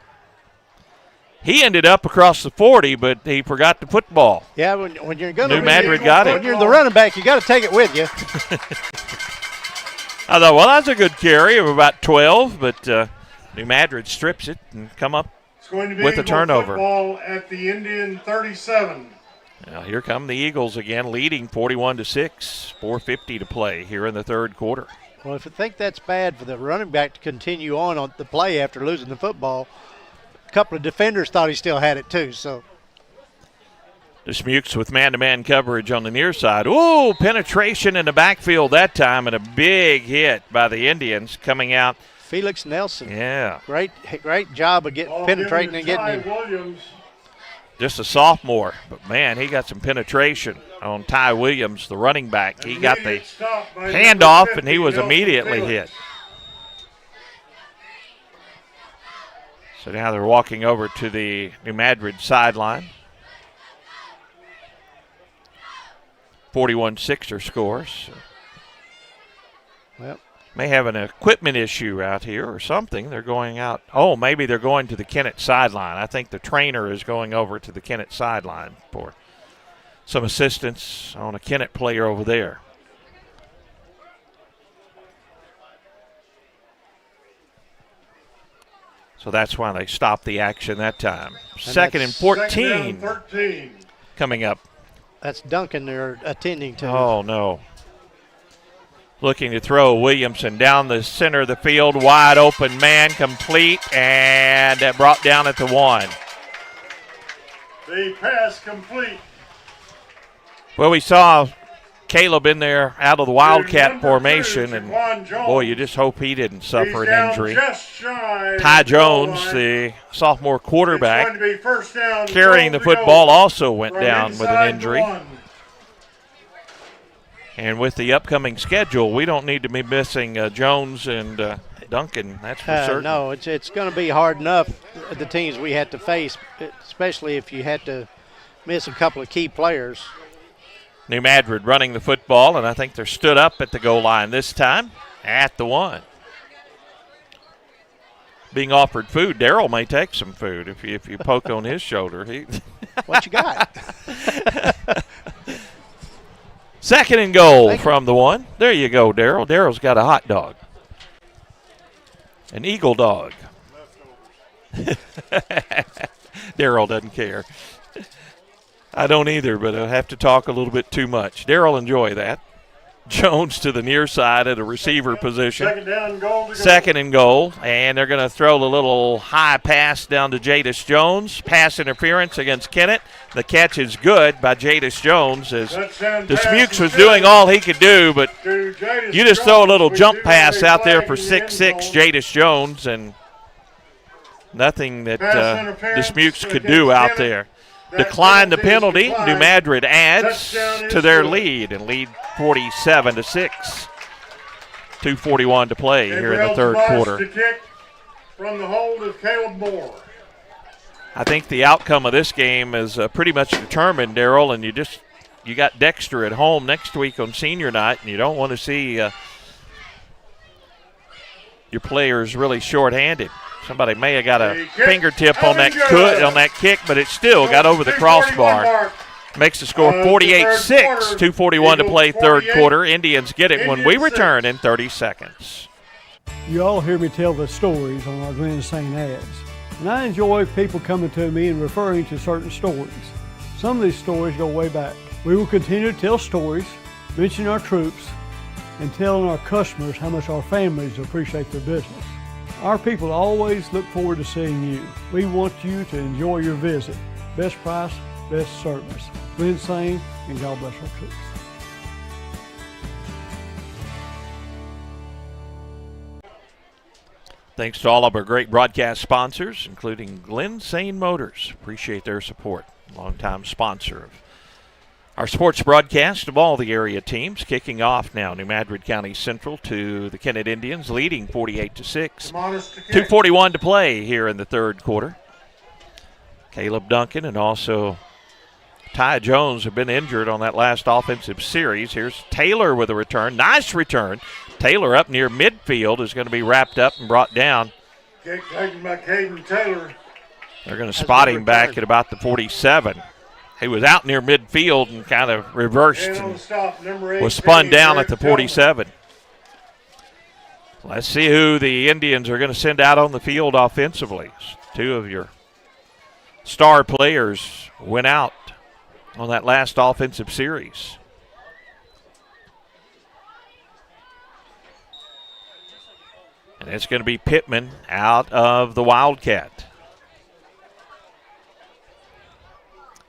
He ended up across the 40, but he forgot the football. Yeah, when you're going to New Madrid got it. When you're the running back, you got to take it with you. I thought, well, that's a good carry of about 12, but New Madrid strips it and come up with a turnover. Football at the Indian 37. Now here come the Eagles again, leading 41-6, 4:50 to play here in the third quarter. Well, if you think that's bad for the running back to continue on the play after losing the football, a couple of defenders thought he still had it too. So Dismukes with man-to-man coverage on the near side. Ooh, penetration in the backfield that time, and a big hit by the Indians coming out. Felix Nelson. Yeah. Great job of penetrating and getting him. Williams. Just a sophomore, but, man, he got some penetration on Ty Williams, the running back. He got the handoff, and he was immediately hit. So now they're walking over to the New Madrid sideline. 41-6 scores. Well, may have an equipment issue out here or something. They're going out. Oh, maybe they're going to the Kennett sideline. I think the trainer is going over to the Kennett sideline for some assistance on a Kennett player over there. So that's why they stopped the action that time. Second and 14 coming up. That's Duncan they're attending to. Oh, no. Looking to throw Williamson down the center of the field. Wide open man, complete, and that brought down at the 1. The pass complete. Well, we saw Caleb in there out of the Wildcat formation, and boy, you just hope he didn't suffer an injury. Ty Jones, the sophomore quarterback, carrying the football, also went down with an injury. And with the upcoming schedule, we don't need to be missing Jones and Duncan, that's for certain. No, it's going to be hard enough, the teams we had to face, especially if you had to miss a couple of key players. New Madrid running the football, and I think they're stood up at the goal line this time at the 1. Being offered food. Darryl may take some food if you poke on his shoulder. What you got? Second and goal from the 1. There you go, Darryl. Darryl's got a hot dog. An Eagle dog. Darryl doesn't care. I don't either, but I have to talk a little bit too much. Darryl enjoy that. Jones to the near side at a receiver position. Second and goal. And they're going to throw the little high pass down to Jadis Jones. Pass interference against Kennett. The catch is good by Jadis Jones as Dismukes was doing all he could do, but you just throw a little jump pass out there for 6'6" Jadis Jones, and nothing that Dismukes could do out there. Decline the penalty. New Madrid adds to their lead and lead 47-6. 2:41 to play here in the third quarter. From the hold of Caleb Moore. I think the outcome of this game is pretty much determined, Darryl, and you got Dexter at home next week on senior night, and you don't want to see your players really shorthanded. Somebody may have got a fingertip on that kick, but it still got over the crossbar. Makes the score 48-6, 2:41 to play third quarter. Indians get it when we return in 30 seconds. You all hear me tell the stories on our Glen St. ads, and I enjoy people coming to me and referring to certain stories. Some of these stories go way back. We will continue to tell stories, mention our troops, and telling our customers how much our families appreciate their business. Our people always look forward to seeing you. We want you to enjoy your visit. Best price, best service. Glen St. and God bless our troops. Thanks to all of our great broadcast sponsors, including Glen St. Motors. Appreciate their support. Longtime sponsor of our sports broadcast of all the area teams. Kicking off now, New Madrid County Central to the Kennett Indians, leading 48-6. 2:41 to play here in the third quarter. Caleb Duncan and also Ty Jones have been injured on that last offensive series. Here's Taylor with a return. Nice return. Taylor up near midfield is going to be wrapped up and brought down. Taken by Caden Taylor. They're going to spot him back at about the 47. He was out near midfield and kind of reversed and was spun down at the 47. Let's see who the Indians are going to send out on the field offensively. Two of your star players went out on that last offensive series. And it's going to be Pittman out of the Wildcat.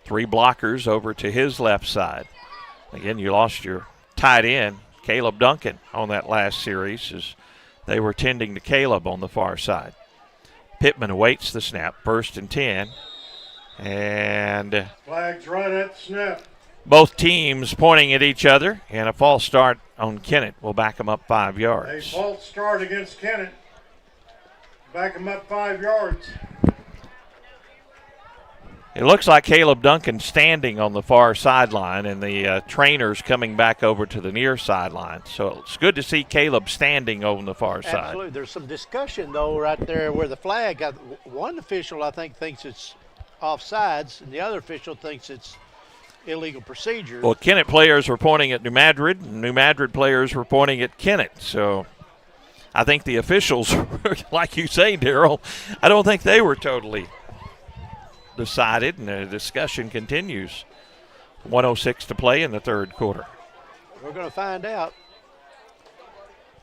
3 blockers over to his left side. Again, you lost your tight end, Caleb Duncan, on that last series as they were tending to Caleb on the far side. Pittman awaits the snap, 1st and 10. And flags right at the snap. Both teams pointing at each other, and a false start on Kennett will back them up 5 yards. A false start against Kennett. Back him up 5 yards. It looks like Caleb Duncan standing on the far sideline and the trainers coming back over to the near sideline. So it's good to see Caleb standing on the far side. Absolutely. There's some discussion, though, right there where the flag got. One official, I think, thinks it's offsides, and the other official thinks it's illegal procedure. Well, Kennett players were pointing at New Madrid, and New Madrid players were pointing at Kennett. So I think the officials, like you say, Darryl, I don't think they were totally decided, and the discussion continues. 1:06 to play in the third quarter. We're going to find out,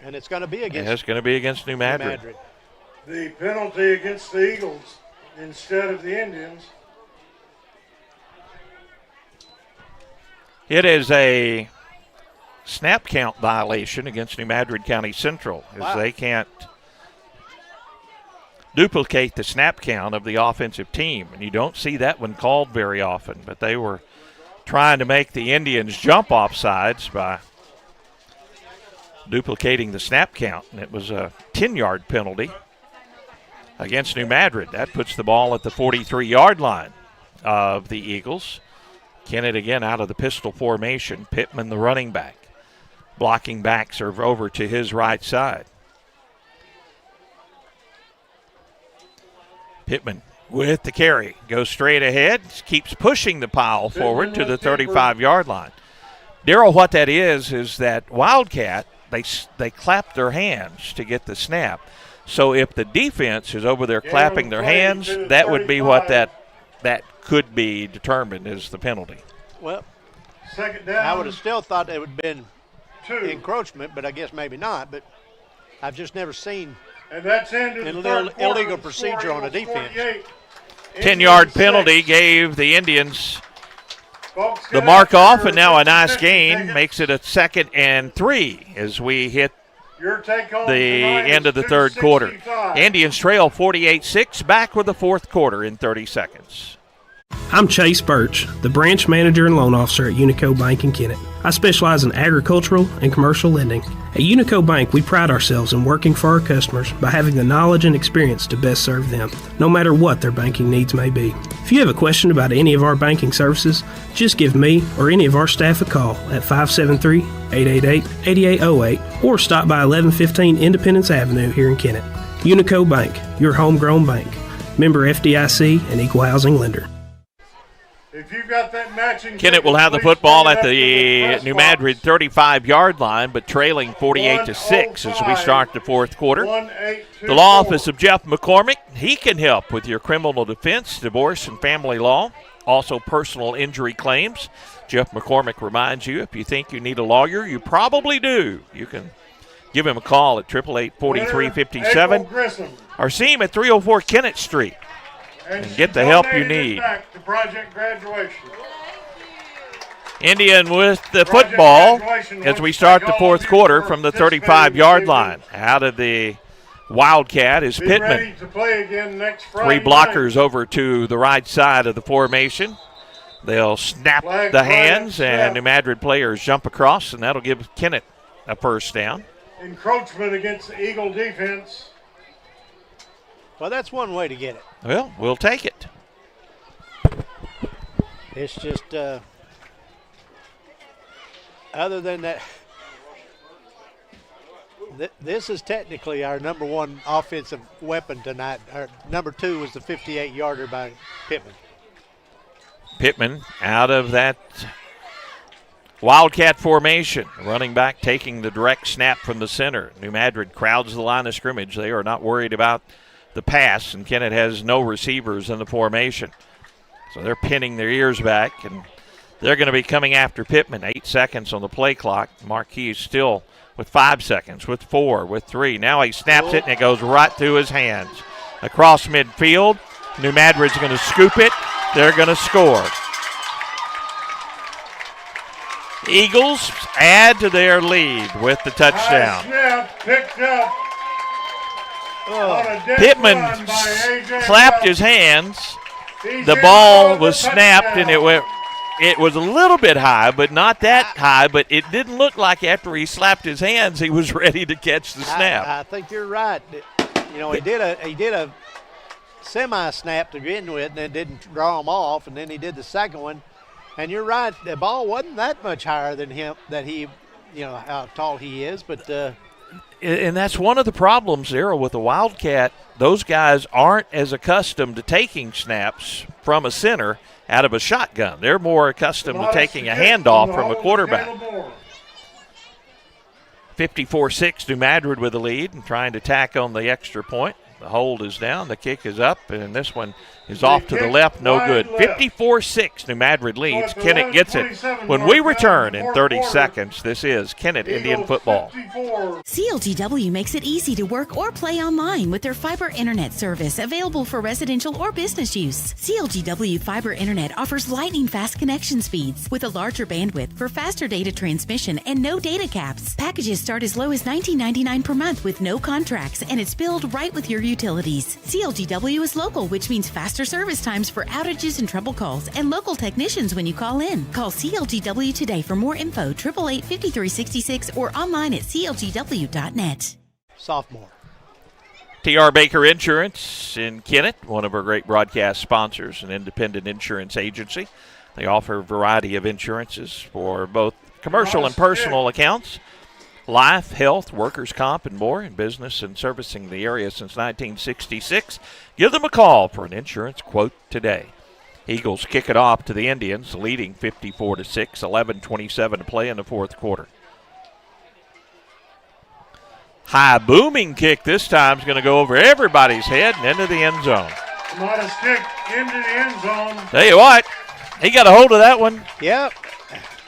and it's going to be against. It's going to be against New Madrid. The penalty against the Eagles instead of the Indians. It is a snap count violation against New Madrid County Central, as they can't duplicate the snap count of the offensive team. And you don't see that one called very often, but they were trying to make the Indians jump off sides by duplicating the snap count, and it was a 10-yard penalty against New Madrid. That puts the ball at the 43-yard line of the Eagles. Kennett again out of the pistol formation. Pittman, the running back. Blocking backs are over to his right side. Pittman with the carry. Goes straight ahead. Keeps pushing the pile forward to the 35-yard line. Darryl, what that is that Wildcat, they clap their hands to get the snap. So if the defense is over there clapping their hands, that would be what that could be determined as the penalty. Well, second down. I would have still thought it would have been encroachment, but I guess maybe not. But I've just never seen an illegal procedure on a defense. 10-yard penalty gave the Indians the mark off, and now a nice gain makes it a 2nd and 3 as we hit the end of the third quarter. Indians trail 48-6, back with the fourth quarter in 30 seconds. I'm Chase Birch, the branch manager and loan officer at Unico Bank in Kennett. I specialize in agricultural and commercial lending. At Unico Bank, we pride ourselves in working for our customers by having the knowledge and experience to best serve them, no matter what their banking needs may be. If you have a question about any of our banking services, just give me or any of our staff a call at 573-888-8808 or stop by 1115 Independence Avenue here in Kennett. Unico Bank, your homegrown bank. Member FDIC and equal housing lender. If you've got that matching Kennett will have the football at the New Madrid 35-yard line, but trailing 48-6 as we start the fourth quarter. The law office of Jeff McCormick, he can help with your criminal defense, divorce, and family law. Also personal injury claims. Jeff McCormick reminds you, if you think you need a lawyer, you probably do. You can give him a call at 888-4357 or see him at 304 Kennett Street. And get the help you need. Back to project graduation. Indian with the football as we start the fourth quarter from the 35-yard line. Out of the Wildcat is Pittman. To play again next Three blockers over to the right side of the formation. They'll snap the hands, and New Madrid players jump across, and that'll give Kennett a first down. Encroachment against the Eagle defense. Well, that's one way to get it. Well, we'll take it. It's just, other than that, this is technically our number one offensive weapon tonight. Our number 2 was the 58-yarder by Pittman. Pittman out of that Wildcat formation. Running back taking the direct snap from the center. New Madrid crowds the line of scrimmage. They are not worried about the pass, and Kennett has no receivers in the formation. So they're pinning their ears back, and they're going to be coming after Pittman. 8 seconds on the play clock. Marquis is still with 5 seconds, with 4, with 3. Now he snaps it, and it goes right through his hands. Across midfield, New Madrid's going to scoop it. They're going to score. Eagles add to their lead with the touchdown. Snap picked up. Pittman clapped his hands. The ball was snapped, and it was a little bit high, but not that high. But it didn't look like after he slapped his hands he was ready to catch the snap. I think you're right. You know, he did a semi-snap to begin with, and then didn't draw him off, and then he did the second one. And you're right, the ball wasn't that much higher than him, that he, you know, how tall he is, but. And that's one of the problems there with the Wildcat. Those guys aren't as accustomed to taking snaps from a center out of a shotgun. They're more accustomed to taking a handoff from a quarterback. 54-6, New Madrid with the lead and trying to tack on the extra point. The hold is down, the kick is up, and this one is off to the left, no good. 54-6, New Madrid leads. Kennett gets it. When we return in 30 seconds, this is Kennett Indian Football. CLGW makes it easy to work or play online with their fiber internet service available for residential or business use. CLGW Fiber Internet offers lightning-fast connection speeds with a larger bandwidth for faster data transmission and no data caps. Packages start as low as $19.99 per month with no contracts, and it's billed right with your utilities. CLGW is local, which means faster faster service times for outages and trouble calls, and local technicians when you call in. Call CLGW today for more info, 888-5366, or online at clgw.net. Sophomore. T.R. Baker Insurance in Kennett, one of our great broadcast sponsors, an independent insurance agency. They offer a variety of insurances for both commercial and personal accounts, life, health, workers' comp, and more, in business and servicing the area since 1966. Give them a call for an insurance quote today. Eagles kick it off to the Indians, leading 54-6, 11:27 to play in the fourth quarter. High booming kick this time is going to go over everybody's head and into the end zone. Modest kick into the end zone. Tell you what, he got a hold of that one. Yep.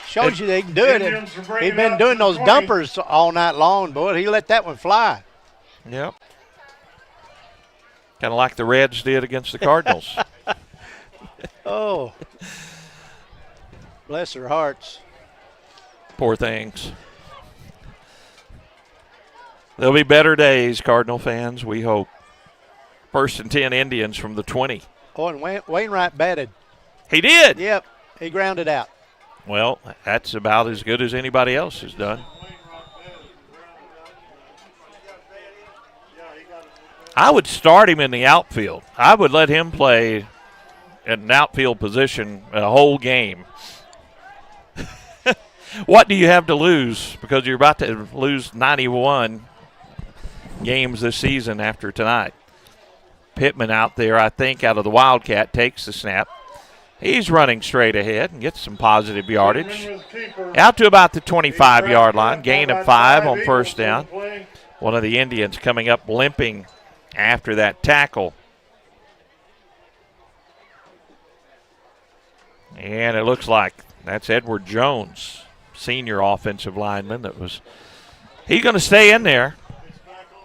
Shows you they can do it. He's been doing those dumpers all night long, boy. He let that one fly. Yep. Kind of like the Reds did against the Cardinals. Oh. Bless their hearts. Poor things. There'll be better days, Cardinal fans, we hope. 1st and 10 Indians from the 20. Oh, and Wainwright batted. He did? Yep. He grounded out. Well, that's about as good as anybody else has done. I would start him in the outfield. I would let him play in an outfield position a whole game. What do you have to lose? Because you're about to lose 91 games this season after tonight. Pittman out there, I think, out of the Wildcat, takes the snap. He's running straight ahead and gets some positive yardage. Out to about the 25-yard line, gain of 5 on first down. One of the Indians coming up limping after that tackle. And it looks like that's Edward Jones, senior offensive lineman. He's going to stay in there.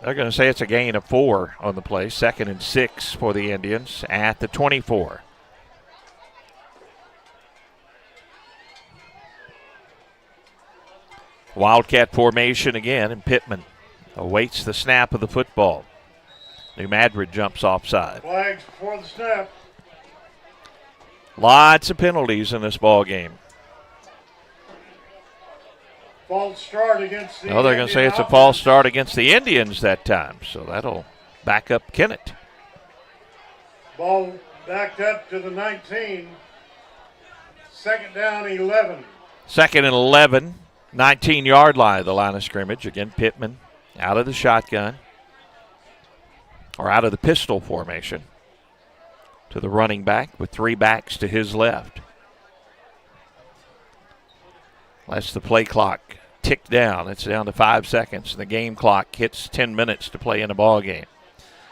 They're going to say it's a gain of 4 on the play. 2nd and 6 for the Indians at the 24. Wildcat formation again, and Pittman awaits the snap of the football. New Madrid jumps offside. Flags before the snap. Lots of penalties in this ball game. False start against the No, they're going to say it's a false start against the Indians that time, so that'll back up Kennett. Ball backed up to the 19. 2nd down, 11. 2nd and 11, 19-yard line of the line of scrimmage. Again, Pittman out of the shotgun, or out of the pistol formation, to the running back with 3 backs to his left. Lets the play clock tick down. It's down to 5 seconds. The game clock hits 10 minutes to play in a ball game.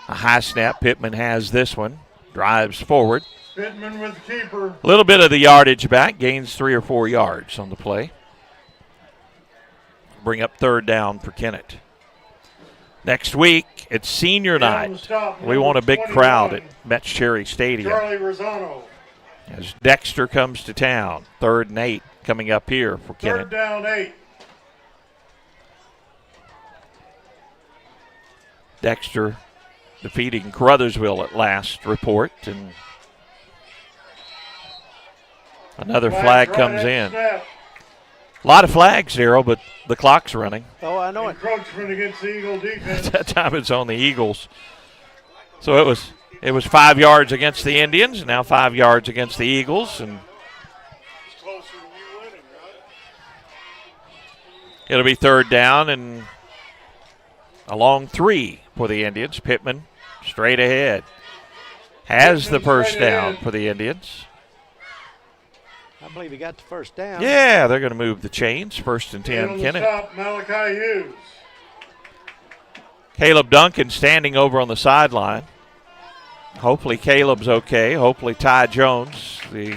A high snap. Pittman has this one. Drives forward. Pittman with the keeper. A little bit of the yardage back. Gains 3 or 4 yards on the play. Bring up 3rd down for Kennett. Next week, it's senior night. We want a big crowd at Metz Cherry Stadium. Charlie Rosano. As Dexter comes to town. 3rd and 8 coming up here for Kennett. 3rd down, 8. Dexter defeating Crothersville at last report, and another flag comes in. A lot of flags, Daryl, but the clock's running. Oh, I know it. Encroachment against the Eagle defense. At that time it's on the Eagles. So it was 5 yards against the Indians, and now 5 yards against the Eagles, and it'll be 3rd down and a long 3 for the Indians. Pittman straight ahead. Has the first down for the Indians. I believe he got the first down. Yeah, they're going to move the chains. 1st and 10, Kennett. Stop, Malachi Hughes. Caleb Duncan standing over on the sideline. Hopefully Caleb's okay. Hopefully Ty Jones, the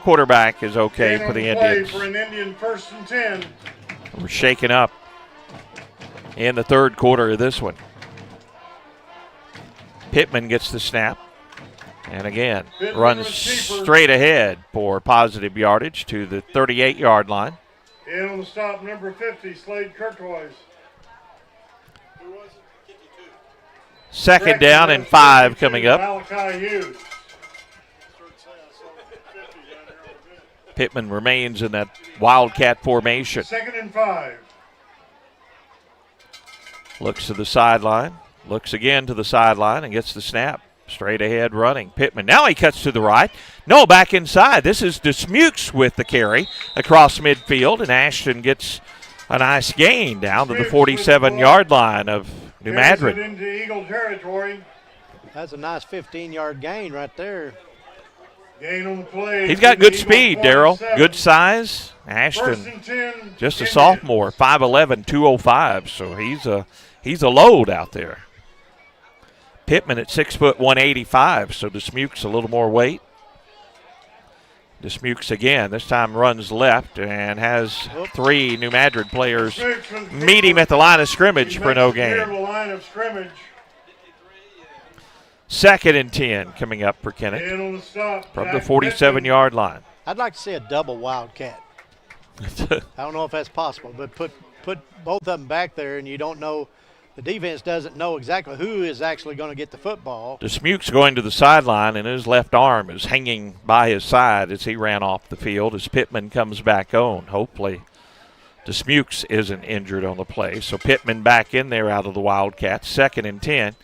quarterback, is okay for the Indians. For an Indian 1st and 10. We're shaking up in the 3rd quarter of this one. Pittman gets the snap. And again, runs straight ahead for positive yardage to the 38-yard line. In on the stop, number 50, Slade Kirkwoise. 2nd down and 5 coming up. Malachi Hughes. Pittman remains in that Wildcat formation. 2nd and 5. Looks to the sideline. Looks again to the sideline and gets the snap. Straight ahead running. Pittman. Now he cuts to the right. No, back inside. This is Dismukes with the carry across midfield, and Ashton gets a nice gain down to the 47-yard line of New Madrid. Into Eagle territory. That's a nice 15-yard gain right there. Gain on the play. He's got good speed, Darryl. Good size. Ashton, just a sophomore, 5'11", 205. So he's a load out there. Pittman at 6 foot 185. So Dismukes a little more weight. Dismukes again. This time runs left and has 3 New Madrid players meet him at the line of scrimmage for no gain. 2nd and 10 coming up for Kennett from the 47-yard line. I'd like to see a double Wildcat. I don't know if that's possible, but put both of them back there, and you don't know, the defense doesn't know exactly who is actually going to get the football. Dismukes going to the sideline, and his left arm is hanging by his side as he ran off the field as Pittman comes back on. Hopefully Dismukes isn't injured on the play. So Pittman back in there out of the Wildcats. 2nd and 10.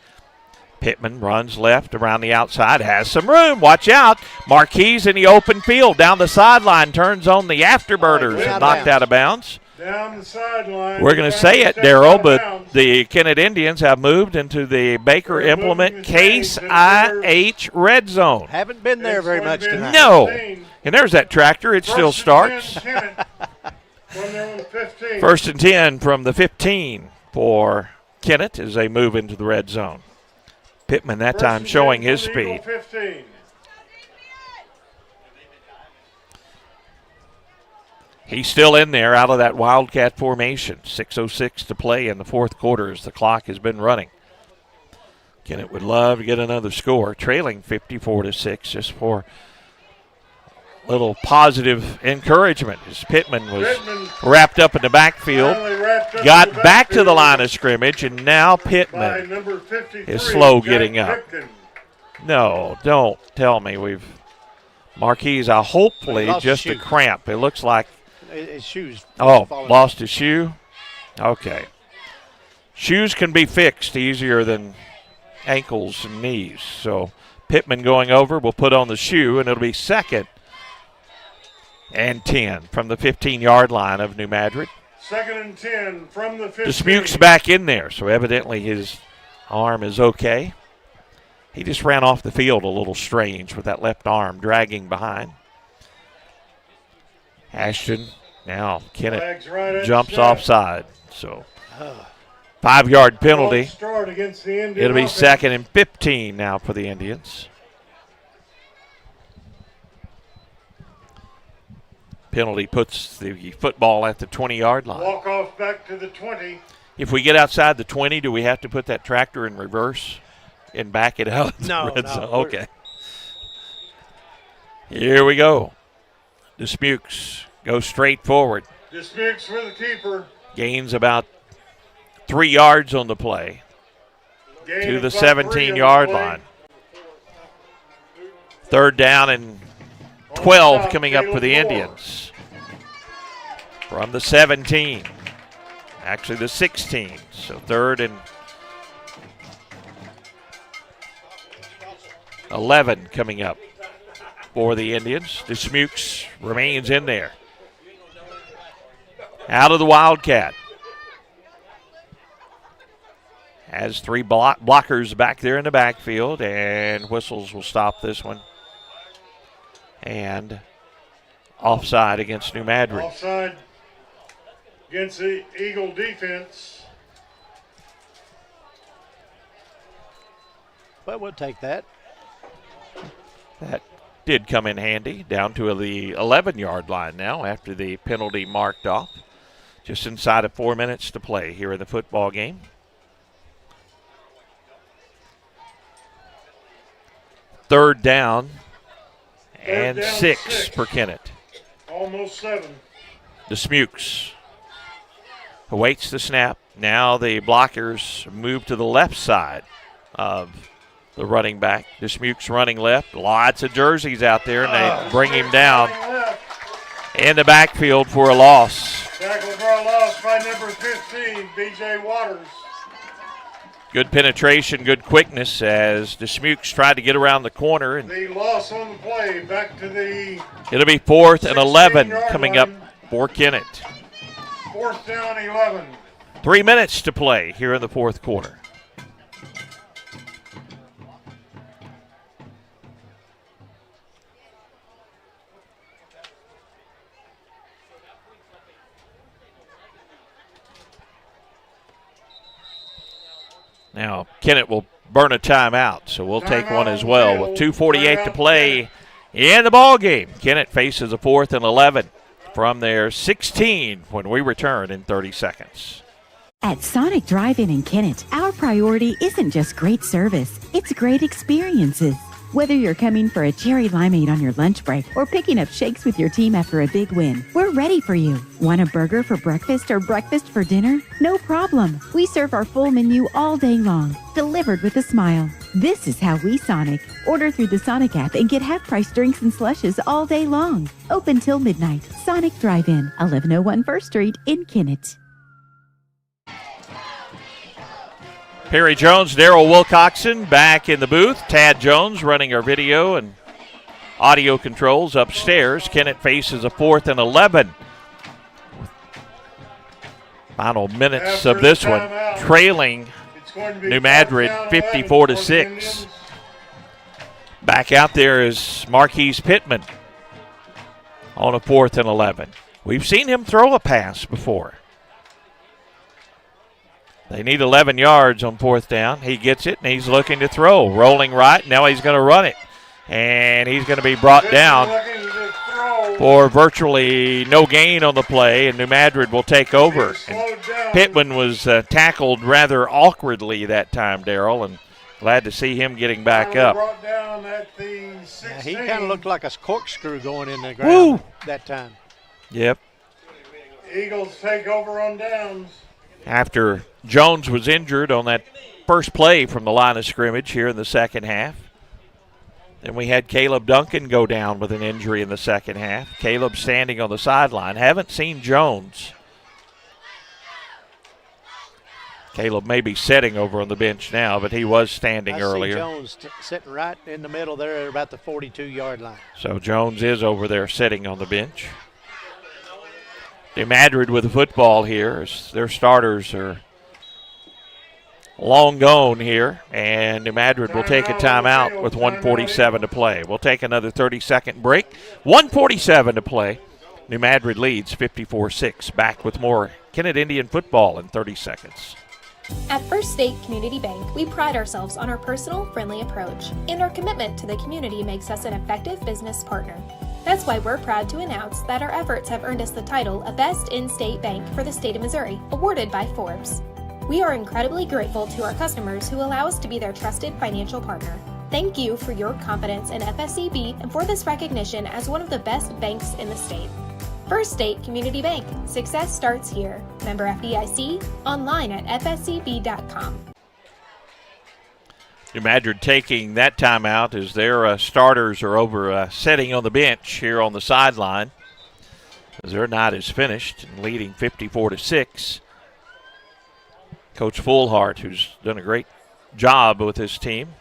Pittman runs left around the outside, has some room. Watch out. Marquise in the open field down the sideline, turns on the afterbirders and knocked out of bounds. Down the sideline. We're going to say it, Darryl, but the Kennett Indians have moved into the Baker Implement Case IH red zone. Haven't been there very much tonight. No. And there's that tractor. It still starts. 1st and 10 from the 15 for Kennett as they move into the red zone. Pittman that time showing his speed. He's still in there out of that Wildcat formation. 6:06 to play in the fourth quarter as the clock has been running. Kennett would love to get another score, trailing 54-6, just for a little positive encouragement as Pittman was wrapped up in the backfield, got back to the line of scrimmage, and now Pittman is slow getting up. No, don't tell me we've Marquise, hopefully just a cramp. It looks like his shoes. Lost his shoe? Okay. Shoes can be fixed easier than ankles and knees. So Pittman going over will put on the shoe, and it'll be 2nd and 10 from the 15-yard line of New Madrid. 2nd and 10 from the 15. Dismukes back in there, so evidently his arm is okay. He just ran off the field a little strange with that left arm dragging behind. Ashton, now Kennett jumps offside. So 5-yard penalty. It'll be 2nd and 15 now for the Indians. Penalty puts the football at the 20-yard line. Walk off back to the 20. If we get outside the 20, do we have to put that tractor in reverse and back it out? No. Okay. Here we go. Dismukes goes straight forward. Dismukes for the keeper. Gains about 3 yards on the play to the 17-yard line. 3rd down and 12 coming up for the Indians. From the 17. Actually the 16. So 3rd and 11 coming up for the Indians. Dismukes remains in there. Out of the Wildcat. Has 3 blockers back there in the backfield, and whistles will stop this one. And offside against New Madrid. Offside against the Eagle defense. Well, we'll take that. That did come in handy, down to the 11-yard line now after the penalty marked off. Just inside of 4 minutes to play here in the football game. Third down and 6 for Kennett. Almost 7. Dismukes awaits the snap. Now the blockers move to the left side of the running back. Dismukes running left. Lots of jerseys out there, and they bring him down in the backfield for a loss. Tackle for a loss by number 15, B.J. Waters. Good penetration, good quickness as the Smukes tried to get around the corner. And the loss on the play, back to the... It'll be 4th and 11 coming up for Kennett. 4th down, 11. 3 minutes to play here in the fourth quarter. Now, Kennett will burn a timeout, so we'll take one as well. With 2:48 to play in the ball game, Kennett faces a 4th and 11 from their 16 when we return in 30 seconds. At Sonic Drive-In in Kennett, our priority isn't just great service, it's great experiences. Whether you're coming for a cherry limeade on your lunch break or picking up shakes with your team after a big win, we're ready for you. Want a burger for breakfast or breakfast for dinner? No problem. We serve our full menu all day long, delivered with a smile. This is how we Sonic. Order through the Sonic app and get half-price drinks and slushes all day long. Open till midnight. Sonic Drive-In, 1101 First Street in Kennett. Perry Jones, Daryl Wilcoxon back in the booth. Tad Jones running our video and audio controls upstairs. Kennett faces a 4th and 11. Final minutes of this one, trailing New Madrid 54-6. Back out there is Marquise Pittman on a 4th and 11. We've seen him throw a pass before. They need 11 yards on 4th down. He gets it, and he's looking to throw. Rolling right. Now he's going to run it. And he's going to be brought down for virtually no gain on the play, and New Madrid will take over. And Pittman was tackled rather awkwardly that time, Darrell, and glad to see him getting back up. Yeah, he kind of looked like a corkscrew going in the ground that time. Yep. Eagles take over on downs. After Jones was injured on that first play from the line of scrimmage here in the second half. Then we had Caleb Duncan go down with an injury in the second half. Caleb standing on the sideline. Haven't seen Jones. Caleb may be sitting over on the bench now, but he was standing earlier. I see Jones sitting right in the middle there at about the 42-yard line. So Jones is over there sitting on the bench. New Madrid with the football here. Their starters are long gone here, and New Madrid will take a timeout with 1:47 to play. We'll take another 30-second break. 1:47 to play. New Madrid leads 54-6. Back with more Kennett Indian football in 30 seconds. At First State Community Bank, we pride ourselves on our personal, friendly approach, and our commitment to the community makes us an effective business partner. That's why we're proud to announce that our efforts have earned us the title of Best In-State Bank for the state of Missouri, awarded by Forbes. We are incredibly grateful to our customers who allow us to be their trusted financial partner. Thank you for your confidence in FSCB and for this recognition as one of the best banks in the state. First State Community Bank. Success starts here. Member FDIC, online at fscb.com. New Madrid taking that timeout as their starters are over sitting on the bench here on the sideline as their night is finished and leading 54-6. Coach Fullhart, who's done a great job with his team,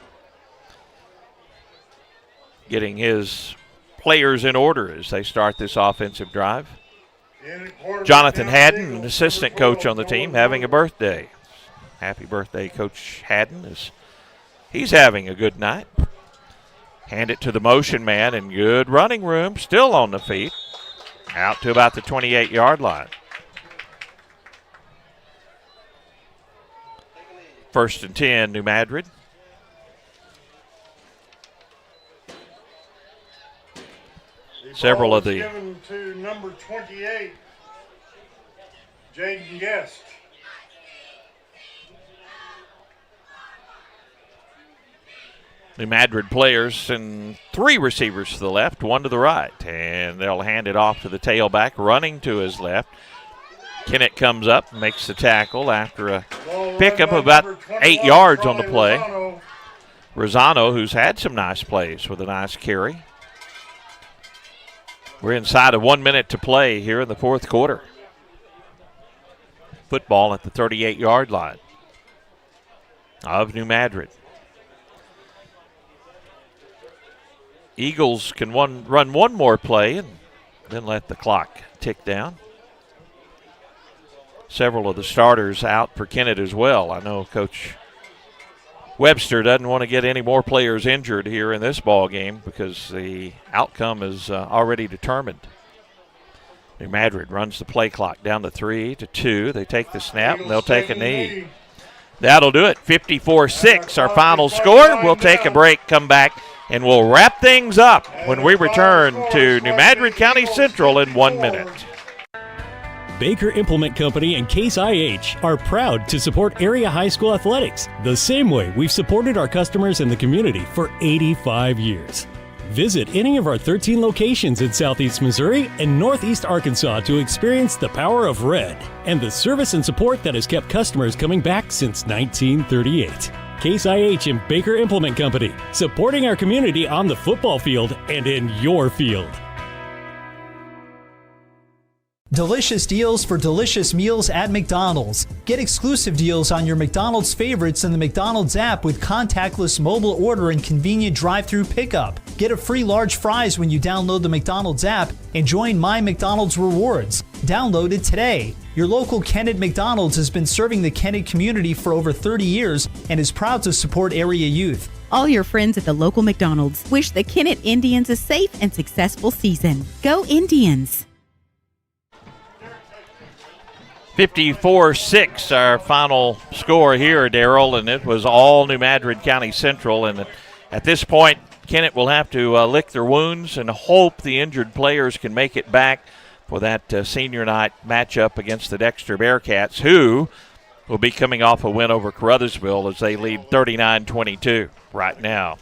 getting his players in order as they start this offensive drive. Jonathan Haddon, an assistant coach on the team, having a birthday. Happy birthday, Coach Haddon, as he's having a good night. Hand it to the motion man, and good running room, still on the feet, out to about the 28-yard line. First and 10, New Madrid. Several of the given to number 28, Jaden Guest. New Madrid players and three receivers to the left, one to the right, and they'll hand it off to the tailback running to his left. Kennett comes up and makes the tackle after a pickup of about 8 yards on the play. Rosano, who's had some nice plays with a nice carry. We're inside of 1 minute to play here in the fourth quarter. Football at the 38-yard line of New Madrid. Eagles can run one more play and then let the clock tick down. Several of the starters out for Kennett as well. I know Coach Webster doesn't want to get any more players injured here in this ball game because the outcome is already determined. New Madrid runs the play clock down to 3 to 2. They take the snap and they'll take a knee. That'll do it. 54-6, our final score. We'll take a break, come back, and we'll wrap things up when we return to New Madrid County Central in 1 minute. Baker Implement Company and Case IH are proud to support area high school athletics the same way we've supported our customers in the community for 85 years. Visit any of our 13 locations in Southeast Missouri and Northeast Arkansas to experience the power of red and the service and support that has kept customers coming back since 1938. Case IH and Baker Implement Company, supporting our community on the football field and in your field. Delicious deals for delicious meals at McDonald's. Get exclusive deals on your McDonald's favorites in the McDonald's app with contactless mobile order and convenient drive-through pickup. Get a free large fries when you download the McDonald's app and join My McDonald's Rewards. Download it today. Your local Kennett McDonald's has been serving the Kennett community for over 30 years and is proud to support area youth. All your friends at the local McDonald's wish the Kennett Indians a safe and successful season. Go Indians! 54-6, our final score here, Darrell, and it was all New Madrid County Central. And at this point, Kennett will have to lick their wounds and hope the injured players can make it back for that senior night matchup against the Dexter Bearcats, who will be coming off a win over Caruthersville as they lead 39-22 right now.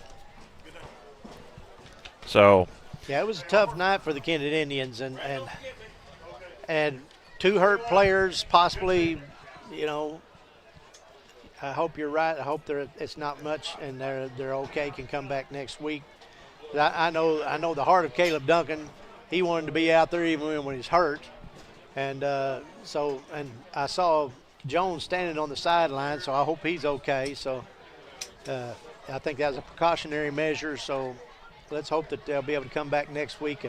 So, yeah, it was a tough night for the Kennett Indians, and two hurt players, possibly. You know, I hope you're right. I hope it's not much, and they're okay. Can come back next week. I know the heart of Caleb Duncan. He wanted to be out there even when he's hurt, and I saw Jones standing on the sideline, so I hope he's okay. So I think that was a precautionary measure. So let's hope that they'll be able to come back next week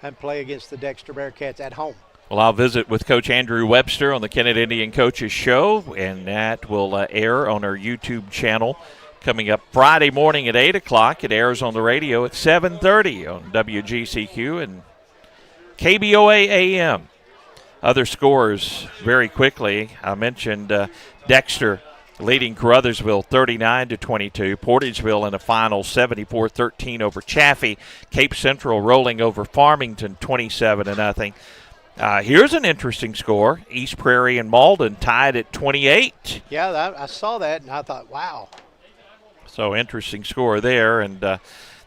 and play against the Dexter Bearcats at home. Well, I'll visit with Coach Andrew Webster on the Kennett Indian Coaches Show, and that will air on our YouTube channel coming up Friday morning at 8 o'clock. It airs on the radio at 7:30 on WGCQ and KBOA AM. Other scores very quickly. I mentioned Dexter leading Caruthersville 39-22. Portageville in a final 74-13 over Chaffee. Cape Central rolling over Farmington 27-0. Here's an interesting score. East Prairie and Malden tied at 28. Yeah, I saw that, and I thought, wow. So interesting score there, and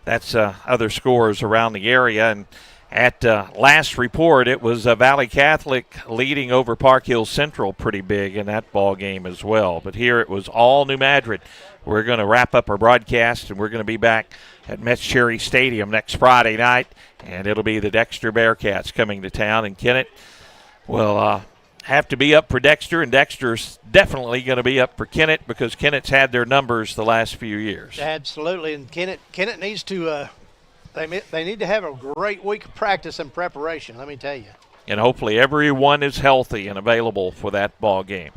that's other scores around the area. And at last report, it was Valley Catholic leading over Park Hill Central pretty big in that ball game as well. But here it was all New Madrid. We're going to wrap up our broadcast, and we're going to be back at Metz Cherry Stadium next Friday night, and it'll be the Dexter Bearcats coming to town. And Kennett will have to be up for Dexter, and Dexter's definitely going to be up for Kennett because Kennett's had their numbers the last few years. Absolutely, and Kennett needs to they need to have a great week of practice and preparation, let me tell you. And hopefully everyone is healthy and available for that ball game.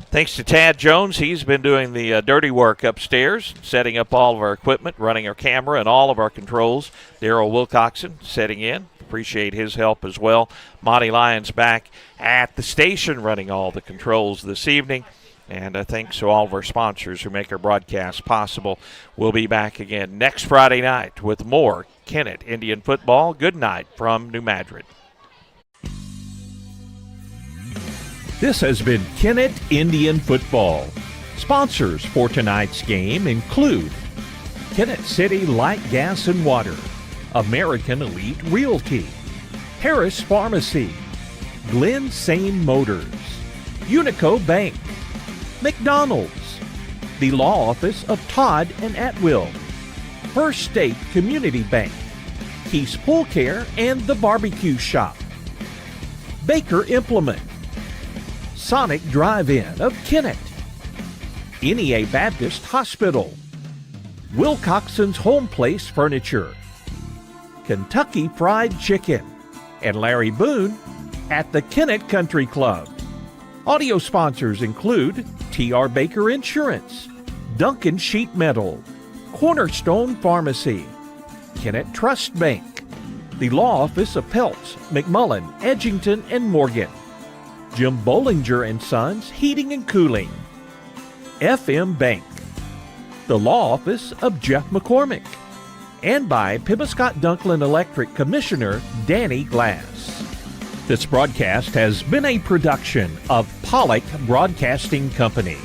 Thanks to Tad Jones. He's been doing the dirty work upstairs, setting up all of our equipment, running our camera and all of our controls. Daryl Wilcoxon setting in. Appreciate his help as well. Monty Lyons back at the station running all the controls this evening. And thanks to all of our sponsors who make our broadcast possible. We'll be back again next Friday night with more Kennett Indian football. Good night from New Madrid. This has been Kennett Indian Football. Sponsors for tonight's game include Kennett City Light Gas and Water, American Elite Realty, Harris Pharmacy, Glen Sane Motors, Unico Bank, McDonald's, the Law Office of Todd and Atwill, First State Community Bank, Keith's Pool Care and the Barbecue Shop, Baker Implement, Sonic Drive-In of Kennett, NEA Baptist Hospital, Wilcoxon's Home Place Furniture, Kentucky Fried Chicken, and Larry Boone at the Kennett Country Club. Audio sponsors include T.R. Baker Insurance, Duncan Sheet Metal, Cornerstone Pharmacy, Kennett Trust Bank, the Law Office of Peltz, McMullen, Edgington, and Morgan, Jim Bollinger and Sons Heating and Cooling, FM Bank, the Law Office of Jeff McCormick, and by Pibascott Dunklin Electric Commissioner Danny Glass. This broadcast has been a production of Pollock Broadcasting Company.